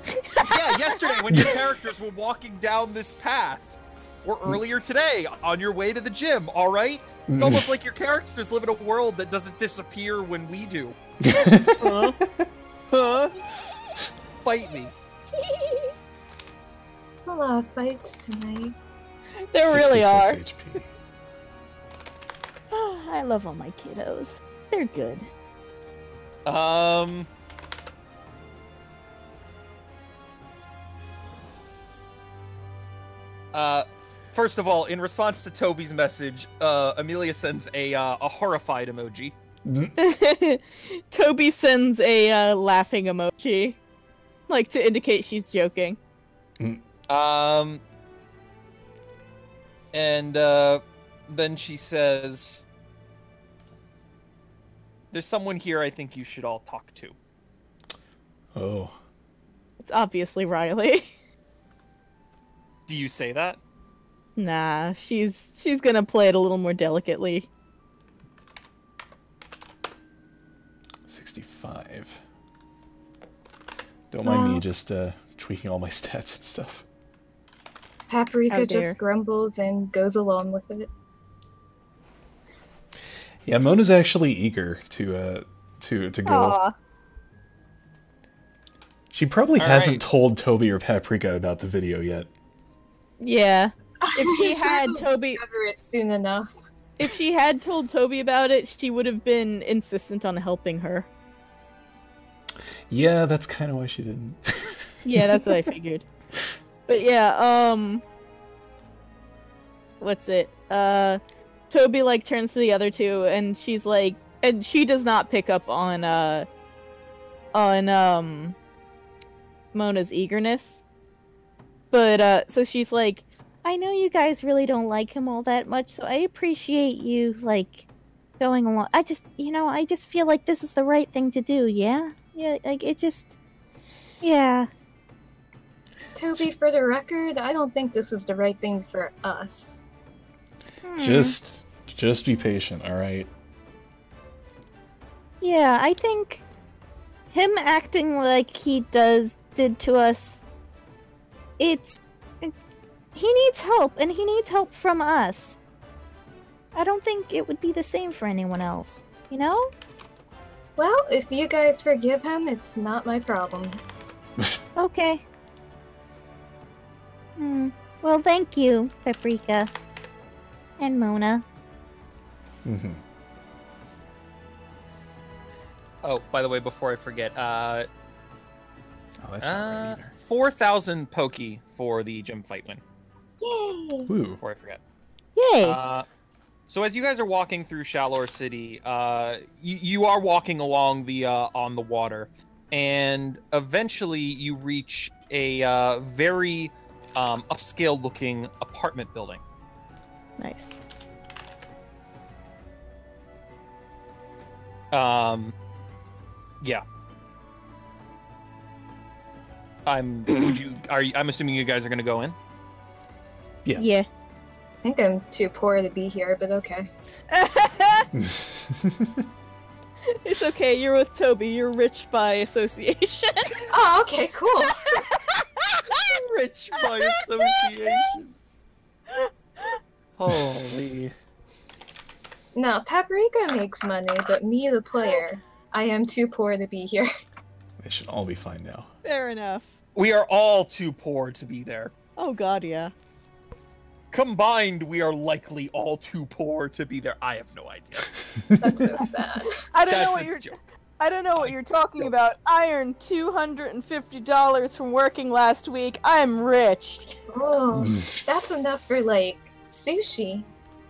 Yeah, yesterday when your characters were walking down this path, or earlier today on your way to the gym. All right, it's almost like your characters live in a world that doesn't disappear when we do. Huh? Huh? Fight me. A lot of fights tonight. There really are. 66 HP. Oh, I love all my kiddos. They're good. First of all, in response to Toby's message, Amelia sends a horrified emoji. Toby sends a laughing emoji, like to indicate she's joking. And then she says, "There's someone here I think you should all talk to." Oh. It's obviously Riley. Do you say that? Nah, she's gonna play it a little more delicately. 65. Don't mind me just tweaking all my stats and stuff. Paprika How dare. just grumbles and goes along with it. Yeah, Mona's actually eager to go. Aw. She probably All hasn't right. told Toby or Paprika about the video yet. Yeah. If she Sure had we'll Toby, discover it soon enough. if she had told Toby about it, she would have been insistent on helping her. Yeah, that's kind of why she didn't. Yeah, that's what I figured. But yeah, what's it? Toby like turns to the other two and she's like, and she does not pick up on Mona's eagerness. But so she's like, I know you guys really don't like him all that much, so I appreciate you like going along. I just feel like this is the right thing to do, yeah? Yeah, like it just yeah. Toby, for the record, I don't think this is the right thing for us. Just be patient, all right? Yeah, I think him acting like he did to us, he needs help, and he needs help from us. I don't think it would be the same for anyone else, you know? Well, if you guys forgive him, it's not my problem. Okay. Well, thank you, Paprika. And Mona. Mm-hmm. Oh, by the way, before I forget, Oh, that's not right either. 4,000 Poke for the gym fight win. Yay! Ooh. Before I forget. Yay! So as you guys are walking through Shallower City, you are walking along the on the water, and eventually you reach a very upscale-looking apartment building. Nice. Yeah. I'm assuming you guys are gonna go in? Yeah. Yeah. I think I'm too poor to be here, but okay. It's okay, you're with Toby. You're rich by association. Oh, okay, cool. Rich by association. Holy. No, Paprika makes money, but me, the player, I am too poor to be here. They should all be fine now. Fair enough. We are all too poor to be there. Oh god, yeah. Combined, we are likely all too poor to be there. I have no idea. That's so sad. I don't That's know what a you're joke. I don't know what you're talking about. I earned $250 from working last week. I'm rich. Oh, that's enough for, like, sushi.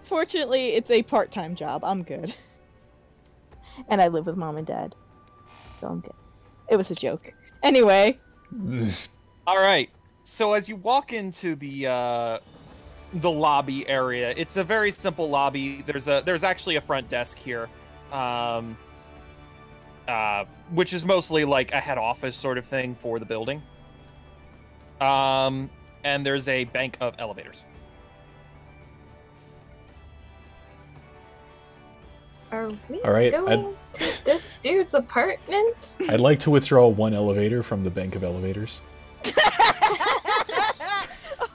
Fortunately, it's a part-time job. I'm good. And I live with mom and dad. So I'm good. It was a joke. Anyway. All right. So as you walk into the lobby area, it's a very simple lobby. There's actually a front desk here, which is mostly like a head office sort of thing for the building. And there's a bank of elevators. Are we All right, going to this dude's apartment? I'd like to withdraw one elevator from the bank of elevators.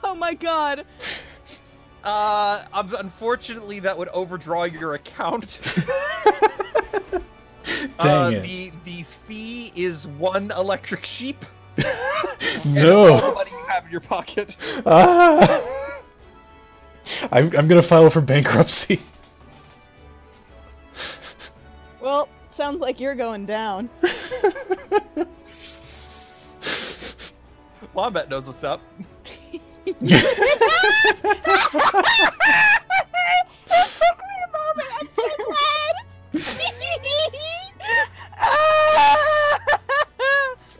Oh my god. Unfortunately, that would overdraw your account. Dang it. The fee is 1 electric sheep. No. And all the money you have in your pocket. Ah. I'm gonna file for bankruptcy. Well, sounds like you're going down. Wombat knows what's up. It took me a moment. I'm so glad.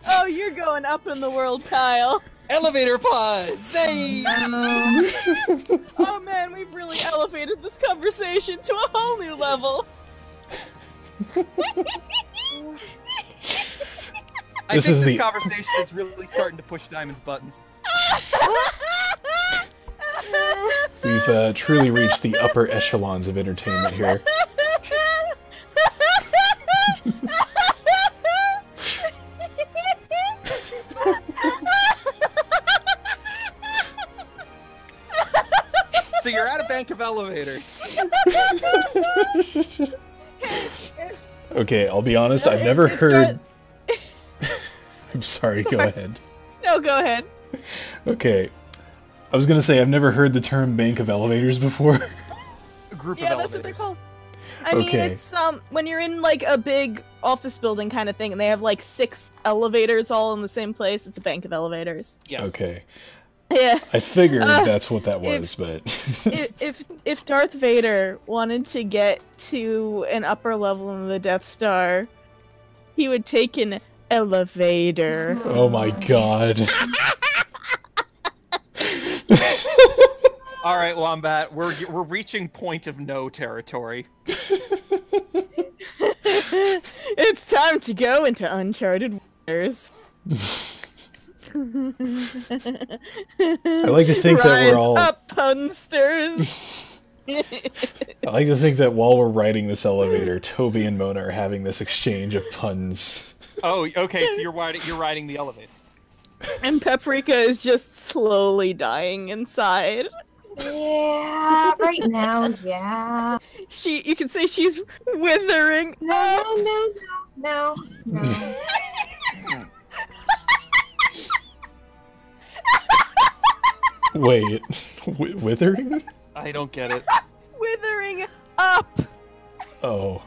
Oh, you're going up in the world, Kyle. Elevator pods! Hey! Oh man, we've really elevated this conversation to a whole new level. I think this conversation is really starting to push Diamond's buttons. We've truly reached the upper echelons of entertainment here. So you're at a bank of elevators. Okay, I'll be honest, I've never heard... I'm sorry, go ahead. No, go ahead. Okay. I was gonna say, I've never heard the term bank of elevators before. A group of Yeah, elevators. that's what they're called. I mean, it's when you're in like a big office building kind of thing, and they have like 6 elevators all in the same place. It's a bank of elevators. Yes. Okay. Yeah. I figured that's what that was, but... if Darth Vader wanted to get to an upper level in the Death Star, he would take an elevator. Oh my god. All right, Wombat, we're reaching point of no territory. It's time to go into uncharted waters. I like to think that we're all... Rise up, punsters! I like to think that while we're riding this elevator, Toby and Mona are having this exchange of puns. Oh, okay, so you're riding the elevators. And Paprika is just slowly dying inside. Yeah, right now, yeah. You can say she's withering. No. Wait, withering? I don't get it. Withering up. Oh.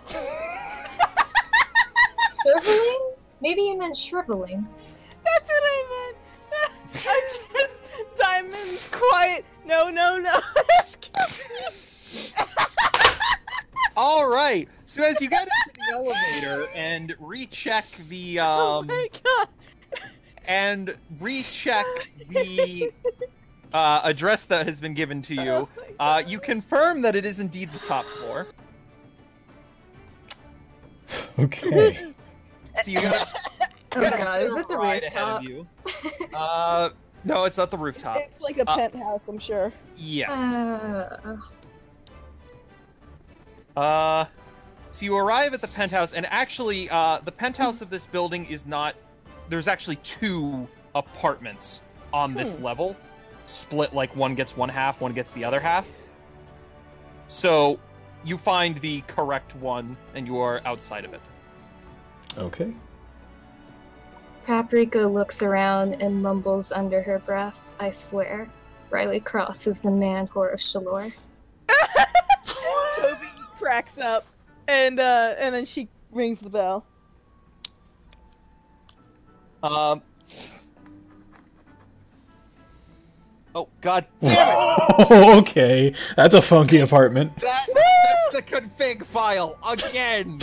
Shriveling? Maybe you meant shriveling. That's what I meant. I'm just Diamond's quiet. No. All right. So as you get into the elevator and recheck the Oh my god. and recheck the address that has been given to you, you confirm that it is indeed the top floor. Okay. So you got. Oh god, is it the rooftop? No, it's not the rooftop. It's like a penthouse, I'm sure. Yes. Uh, So you arrive at the penthouse, and actually, the penthouse of this building is not... There's actually 2 apartments on this level. Split, like, one gets one half, one gets the other half. So, you find the correct one, and you are outside of it. Okay. Paprika looks around and mumbles under her breath, I swear, Riley Cross is the man whore of Shalor. Toby cracks up, and then she rings the bell. Oh, god damn it! Okay, that's a funky apartment. That's the config file, again!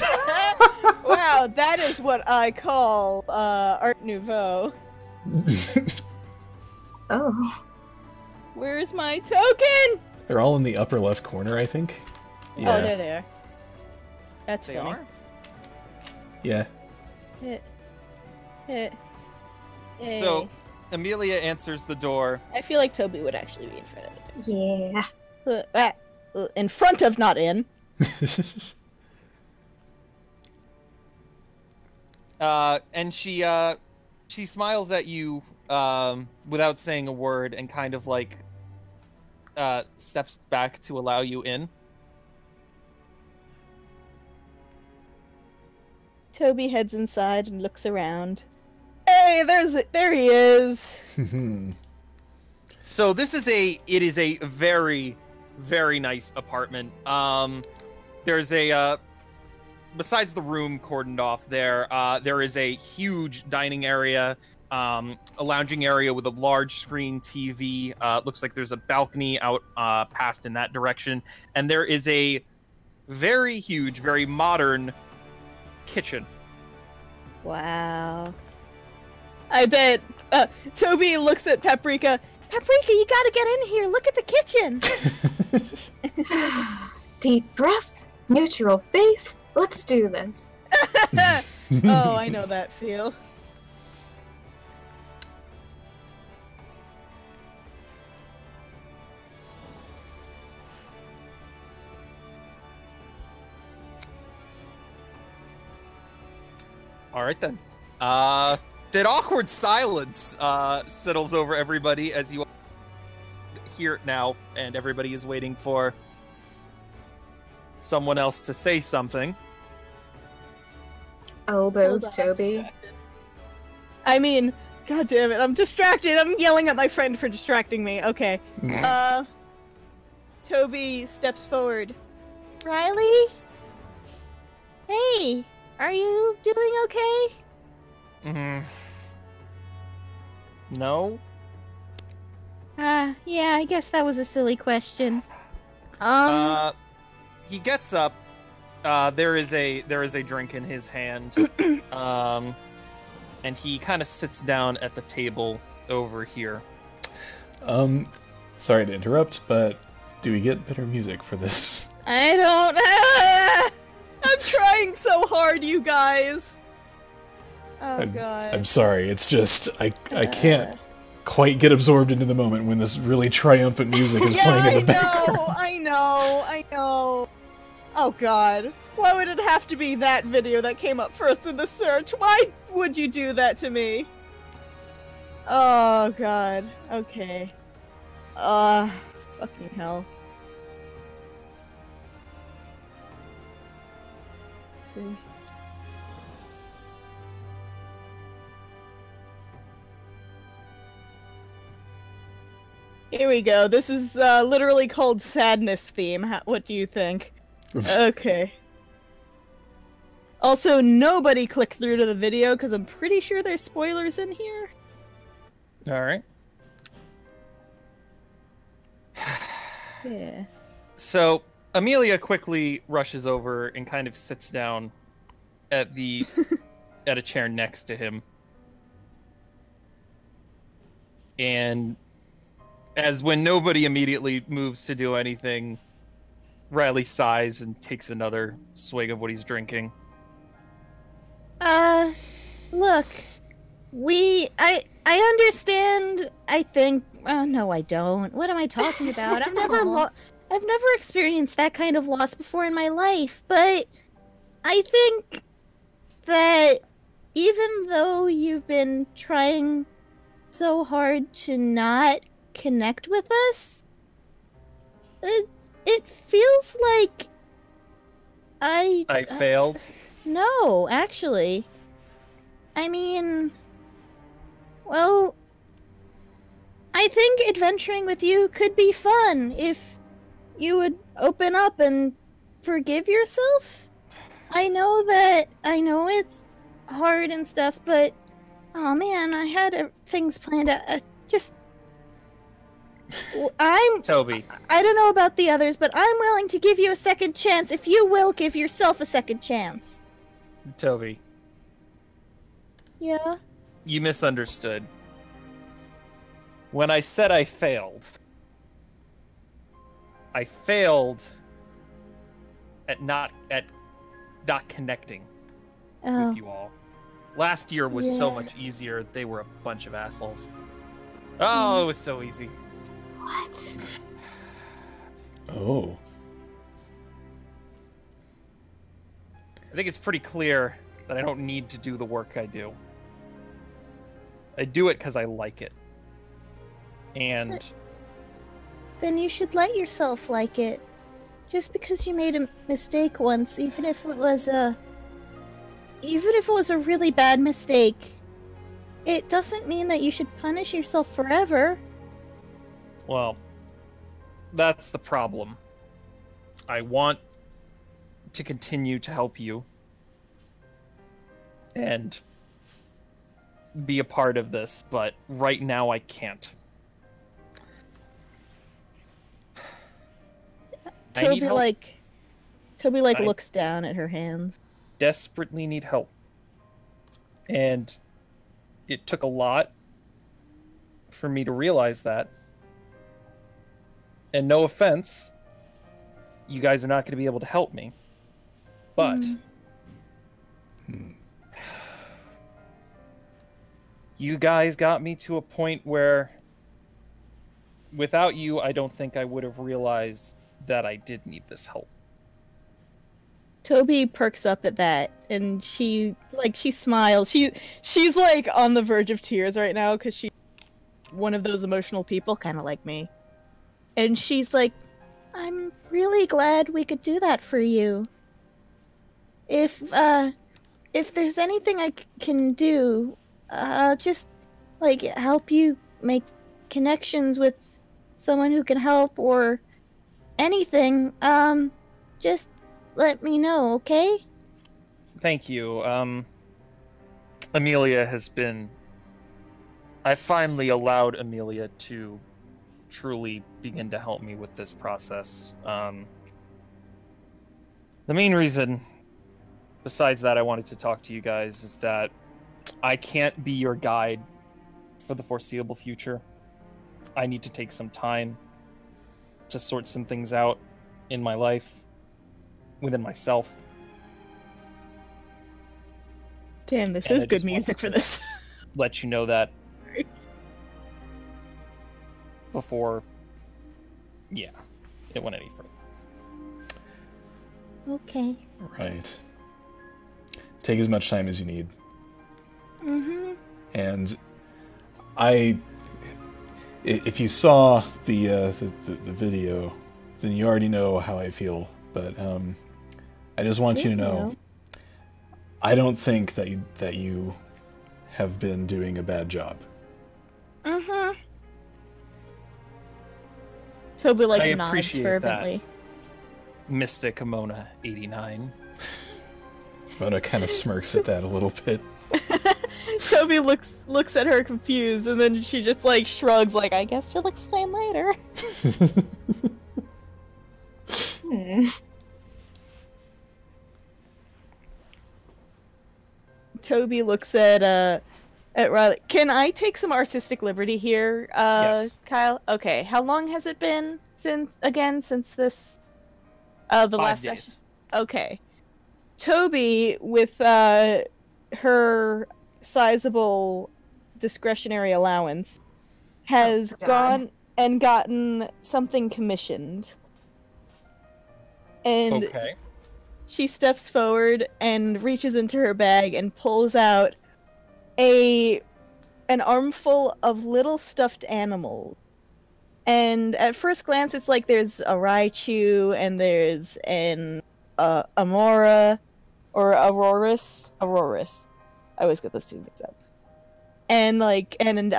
Wow, that is what I call Art Nouveau. Oh. Where's my token? They're all in the upper left corner, I think. Yeah. Oh, there they are. That's They funny. are? Yeah. Hit. So, Amelia answers the door. I feel like Toby would actually be in front of it. Yeah. In front of, not in. And she smiles at you without saying a word and kind of like steps back to allow you in. Toby heads inside and looks around. Hey, there he is. So this is it is a very, very nice apartment. There's a besides the room cordoned off there, there is a huge dining area, a lounging area with a large screen TV. Looks like there's a balcony out past in that direction, and there is a very huge, very modern kitchen. Wow. I bet Toby looks at Paprika. Paprika, you gotta get in here. Look at the kitchen. Deep breath, neutral face. Let's do this. Oh, I know that feel. All right then. That awkward silence settles over everybody as you hear it now, and everybody is waiting for someone else to say something. Elbows, Hold on, Toby. I'm distracted. I mean, god damn it, I'm distracted. I'm yelling at my friend for distracting me. Okay. Toby steps forward. Riley? Hey, are you doing okay? No? Yeah, I guess that was a silly question. He gets up. There is a drink in his hand. And he kind of sits down at the table over here. Sorry to interrupt, but do we get better music for this? I don't. I'm trying so hard, you guys. Oh god. I'm sorry. It's just I can't quite get absorbed into the moment when this really triumphant music is playing in the background. I know. Oh god. Why would it have to be that video that came up first in the search? Why would you do that to me? Oh god. Okay. Fucking hell. Let's see. Here we go. This is literally called Sadness Theme. What do you think? Okay. Also, nobody click through to the video because I'm pretty sure there's spoilers in here. All right. Yeah. So Amelia quickly rushes over and kind of sits down at the at a chair next to him. And as when nobody immediately moves to do anything, Riley sighs and takes another swig of what he's drinking. Look, I understand, I think, oh no I don't. What am I talking about? I've never experienced that kind of loss before in my life, but I think that even though you've been trying so hard to not connect with us, it feels like I failed. No, actually. I mean, well, I think adventuring with you could be fun if you would open up and forgive yourself. I know it's hard and stuff, but oh man, I had things planned out. Toby. I don't know about the others, but I'm willing to give you a second chance if you will give yourself a second chance. Toby. Yeah? You misunderstood. When I said I failed at not connecting with you all. Last year was so much easier. They were a bunch of assholes. Oh, it was so easy. What? Oh. I think it's pretty clear that I don't need to do the work I do. I do it because I like it. And then you should let yourself like it. Just because you made a mistake once, even if it was a really bad mistake, it doesn't mean that you should punish yourself forever. Well, that's the problem. I want to continue to help you and be a part of this, but right now I can't. Toby looks down at her hands. Desperately need help. And it took a lot for me to realize that. And no offense, you guys are not going to be able to help me. But you guys got me to a point where without you, I don't think I would have realized that I did need this help. Toby perks up at that, and she smiles. She's like on the verge of tears right now because she's one of those emotional people, kind of like me. And she's like, "I'm really glad we could do that for you. If there's anything I can do, just like help you make connections with someone who can help or anything, just let me know, okay?" Thank you. Amelia has been... I finally allowed Amelia to truly begin to help me with this process. The main reason, besides that, I wanted to talk to you guys is that I can't be your guide for the foreseeable future. I need to take some time to sort some things out in my life, within myself. Damn, this is good music for this. Let you know that before, yeah, it went any further. Okay. Right. Take as much time as you need. Mm-hmm. And if you saw the video, then you already know how I feel. But I just want you to know, I don't think that you have been doing a bad job. Mm-hmm. Toby nods fervently. That. Mystic Mona 89. Mona kind of smirks at that a little bit. Toby looks at her confused, and then she just shrugs, I guess she'll explain later. Toby looks at Riley. Can I take some artistic liberty here, yes. Kyle? Okay. How long has it been since this the 5 last days. session? Okay. Toby, with her sizable discretionary allowance, has gone and gotten something commissioned. And okay. She steps forward and reaches into her bag and pulls out an armful of little stuffed animals. And at first glance, it's like there's a Raichu and there's an Amora or Auroris. I always get those two mixed up. And a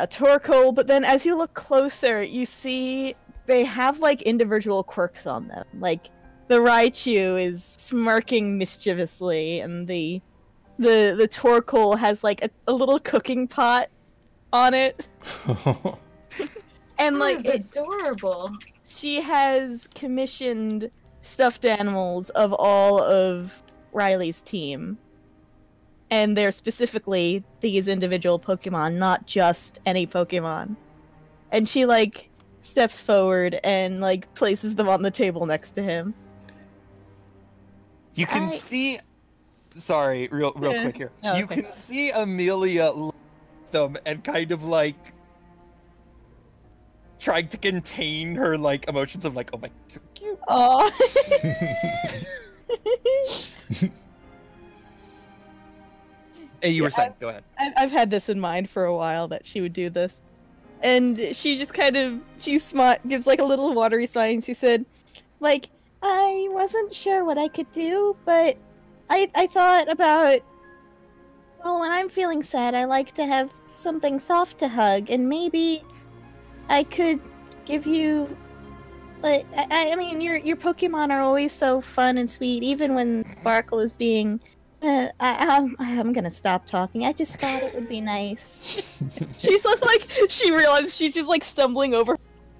Torkoal, but then as you look closer, you see they have individual quirks on them. The Raichu is smirking mischievously, and the Torkoal has a little cooking pot on it. And it's adorable. She has commissioned stuffed animals of all of Riley's team. And they're specifically these individual Pokemon, not just any Pokemon. And she steps forward and places them on the table next to him. You can see... Sorry, real quick here. No, you can see Amelia look at them and kind of trying to contain her emotions of oh my, so cute. Aww. Hey, you were saying, go ahead. I've had this in mind for a while that she would do this. And she just gives a little watery smile, and she said, I wasn't sure what I could do, but I thought about, well, when I'm feeling sad, I like to have something soft to hug, and maybe I could give you But I mean, your Pokemon are always so fun and sweet, even when Sparkle is being. I'm gonna stop talking. I just thought it would be nice. She's just like, she realizes she's just like stumbling over.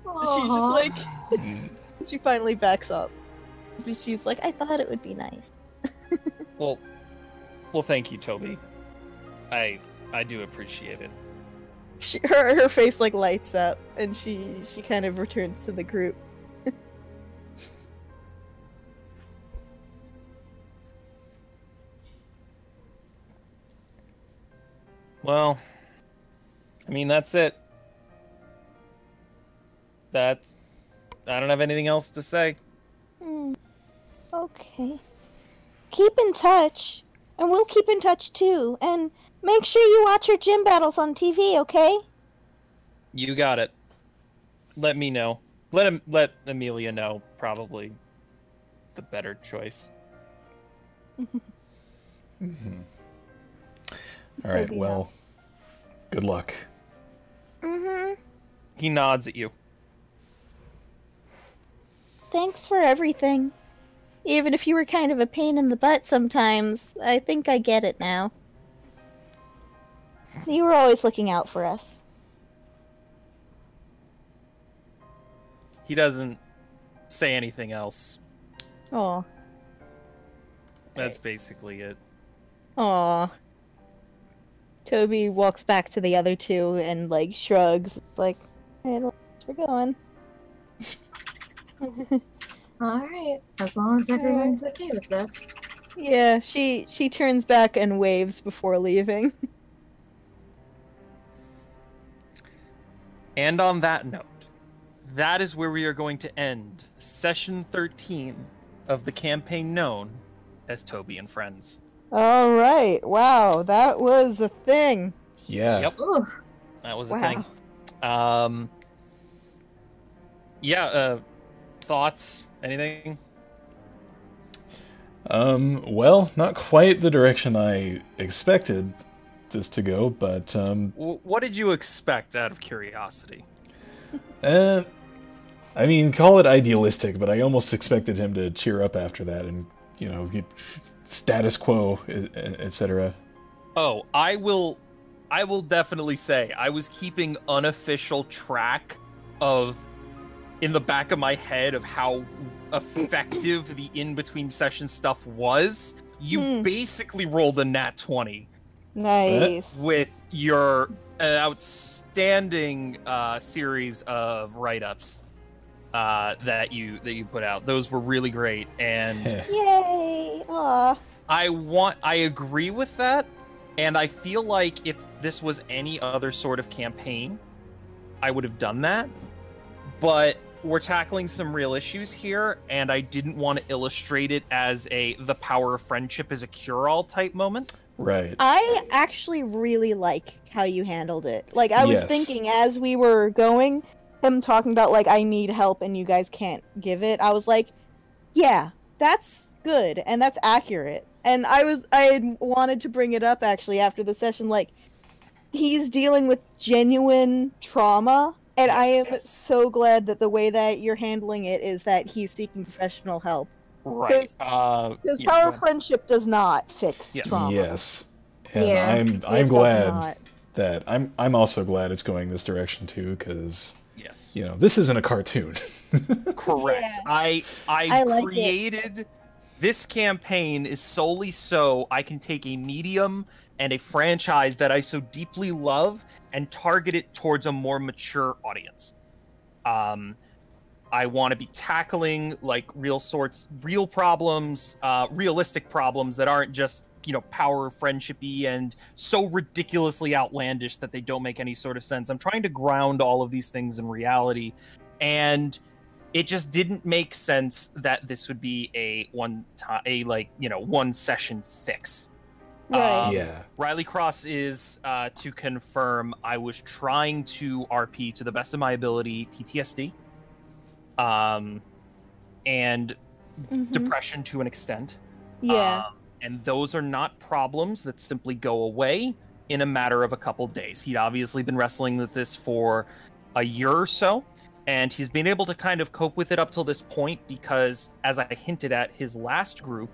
Aw. She's just like, she finally backs up. She's like, I thought it would be nice. Well, thank you, Toby. I do appreciate it. Her face like lights up, and she kind of returns to the group. Well, I mean, that's it. I don't have anything else to say. Okay. Keep in touch, and we'll keep in touch too. And make sure you watch your gym battles on TV, okay? You got it. Let me know. Let Amelia know, probably the better choice. All right, well, good luck. He nods at you. Thanks for everything. Even if you were kind of a pain in the butt sometimes, I think I get it now. You were always looking out for us. He doesn't say anything else. Aw. That's basically it. Aw. Toby walks back to the other two and, like, shrugs. Like, hey, we're going. Alright, as long as everyone's okay with this. Yeah, she turns back and waves before leaving. And on that note, that is where we are going to end Session 13 of the campaign known as Toby and Friends. All right. Wow, that was a thing. Yeah. Yep. Ooh. That was the Wow. thing. Thoughts? Anything? Well, not quite the direction I expected this to go, but, What did you expect out of curiosity? I mean, call it idealistic, but I almost expected him to cheer up after that and, you know, status quo, etc. Oh, I will definitely say I was keeping unofficial track of, in the back of my head, of how effective the in-between session stuff was. You basically rolled a nat 20 Nice. with your outstanding series of write-ups that you put out. Those were really great, and Yay! Aw. I agree with that, and I feel like if this was any other sort of campaign, I would have done that. But we're tackling some real issues here, and I didn't want to illustrate it as the power of friendship is a cure-all type moment. Right. I actually really like how you handled it. Like, I was Yes. thinking as we were going, him talking about, like, I need help and you guys can't give it. I was like, yeah, that's good and that's accurate. And I had wanted to bring it up, actually, after the session, like, he's dealing with genuine trauma, and I am so glad that the way that you're handling it is that he's seeking professional help. Right. Because Yeah, power go of ahead. friendship does not fix Yes. trauma. Yes. And Yeah. I'm It does glad not. that I'm also glad it's going this direction too, because Yes. you know, this isn't a cartoon. Correct. Yeah. I like it. created this campaign is solely so I can take a medium and a franchise that I so deeply love and target it towards a more mature audience. I want to be tackling like real problems, realistic problems that aren't just, you know, power of friendship-y and so ridiculously outlandish that they don't make any sort of sense. I'm trying to ground all of these things in reality, and it just didn't make sense that this would be a one session fix. Right. Yeah. Riley Cross is, to confirm, I was trying to RP to the best of my ability PTSD, and depression to an extent. Yeah. And those are not problems that simply go away in a matter of a couple days. He'd obviously been wrestling with this for a year or so, And he's been able to kind of cope with it up till this point because, as I hinted at, his last group,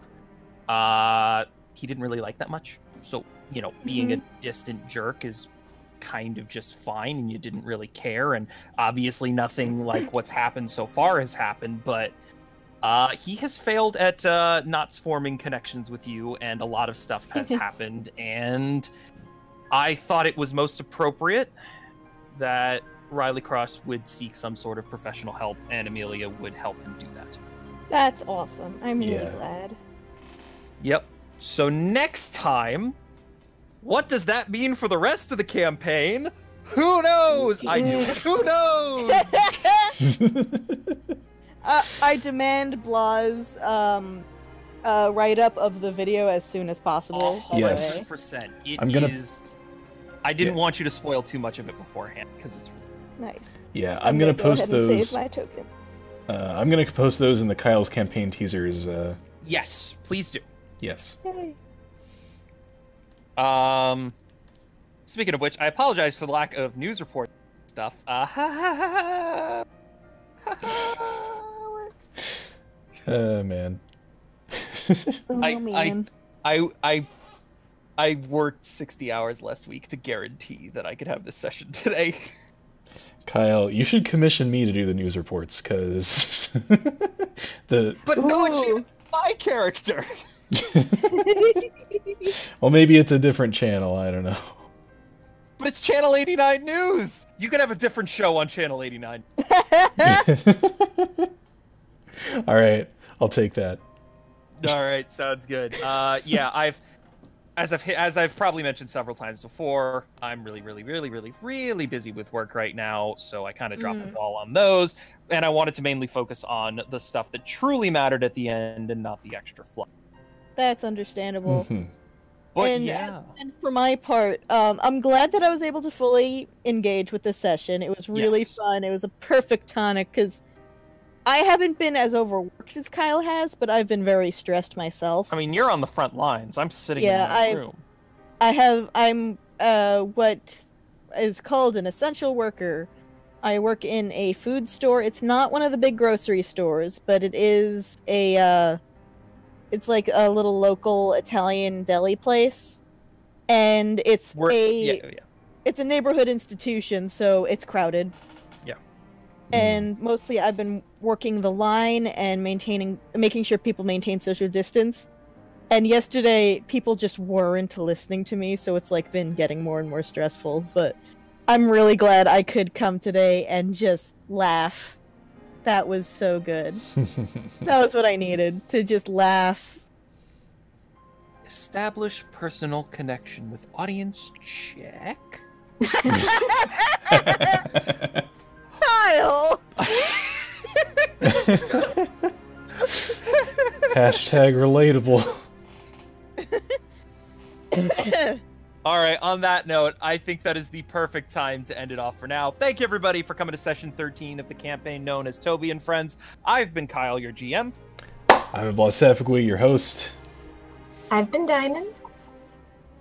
he didn't really like that much. So, you know, being a distant jerk is kind of just fine, and you didn't really care. And obviously nothing like what's happened so far has happened, but he has failed at not forming connections with you, and a lot of stuff has happened. And I thought it was most appropriate that Riley Cross would seek some sort of professional help, and Amelia would help him do that. That's awesome. I'm really glad. Yep. So next time, what does that mean for the rest of the campaign? Who knows? I do. Who knows? I demand Blah's write-up of the video as soon as possible. Yes. 100%. I'm gonna... I didn't want you to spoil too much of it beforehand, because it's nice. Yeah, I'm gonna post go ahead and those. save my token. I'm gonna post those in the Kyle's campaign teasers. Yes, please do. Yes. Yay. Speaking of which, I apologize for the lack of news report stuff. Man. I worked 60 hours last week to guarantee that I could have this session today. Kyle, you should commission me to do the news reports, because But no one should my character! Well, maybe it's a different channel, I don't know. But it's Channel 89 News! You could have a different show on Channel 89. Alright, I'll take that. Alright, sounds good. Yeah, as I've probably mentioned several times before, I'm really busy with work right now, so I kind of dropped the ball on those, and I wanted to mainly focus on the stuff that truly mattered at the end and not the extra fluff. That's understandable. But and for my part, I'm glad that I was able to fully engage with this session. It was really fun. It was a perfect tonic, because I haven't been as overworked as Kyle has, but I've been very stressed myself. I mean, you're on the front lines. I'm sitting in my room. I'm what is called an essential worker. I work in a food store. It's not one of the big grocery stores, but it is it's like a little local Italian deli place. And it's it's a neighborhood institution, so it's crowded. And mostly I've been working the line and making sure people maintain social distance. And yesterday, people just weren't listening to me, so it's like been getting more and more stressful. But I'm really glad I could come today and just laugh. That was so good. That was what I needed, to just laugh. Establish personal connection with audience, check. Kyle! Hashtag relatable. Alright, on that note, I think that is the perfect time to end it off for now. Thank you, everybody, for coming to session 13 of the campaign known as Toby and Friends. I've been Kyle, your GM. I'm Blahsephic, your host. I've been Diamond.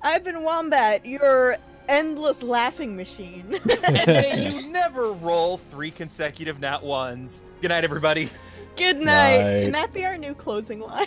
I've been Wombat, your endless laughing machine. And may you never roll 3 consecutive nat 1s. Good night, everybody. Good night. Can that be our new closing line?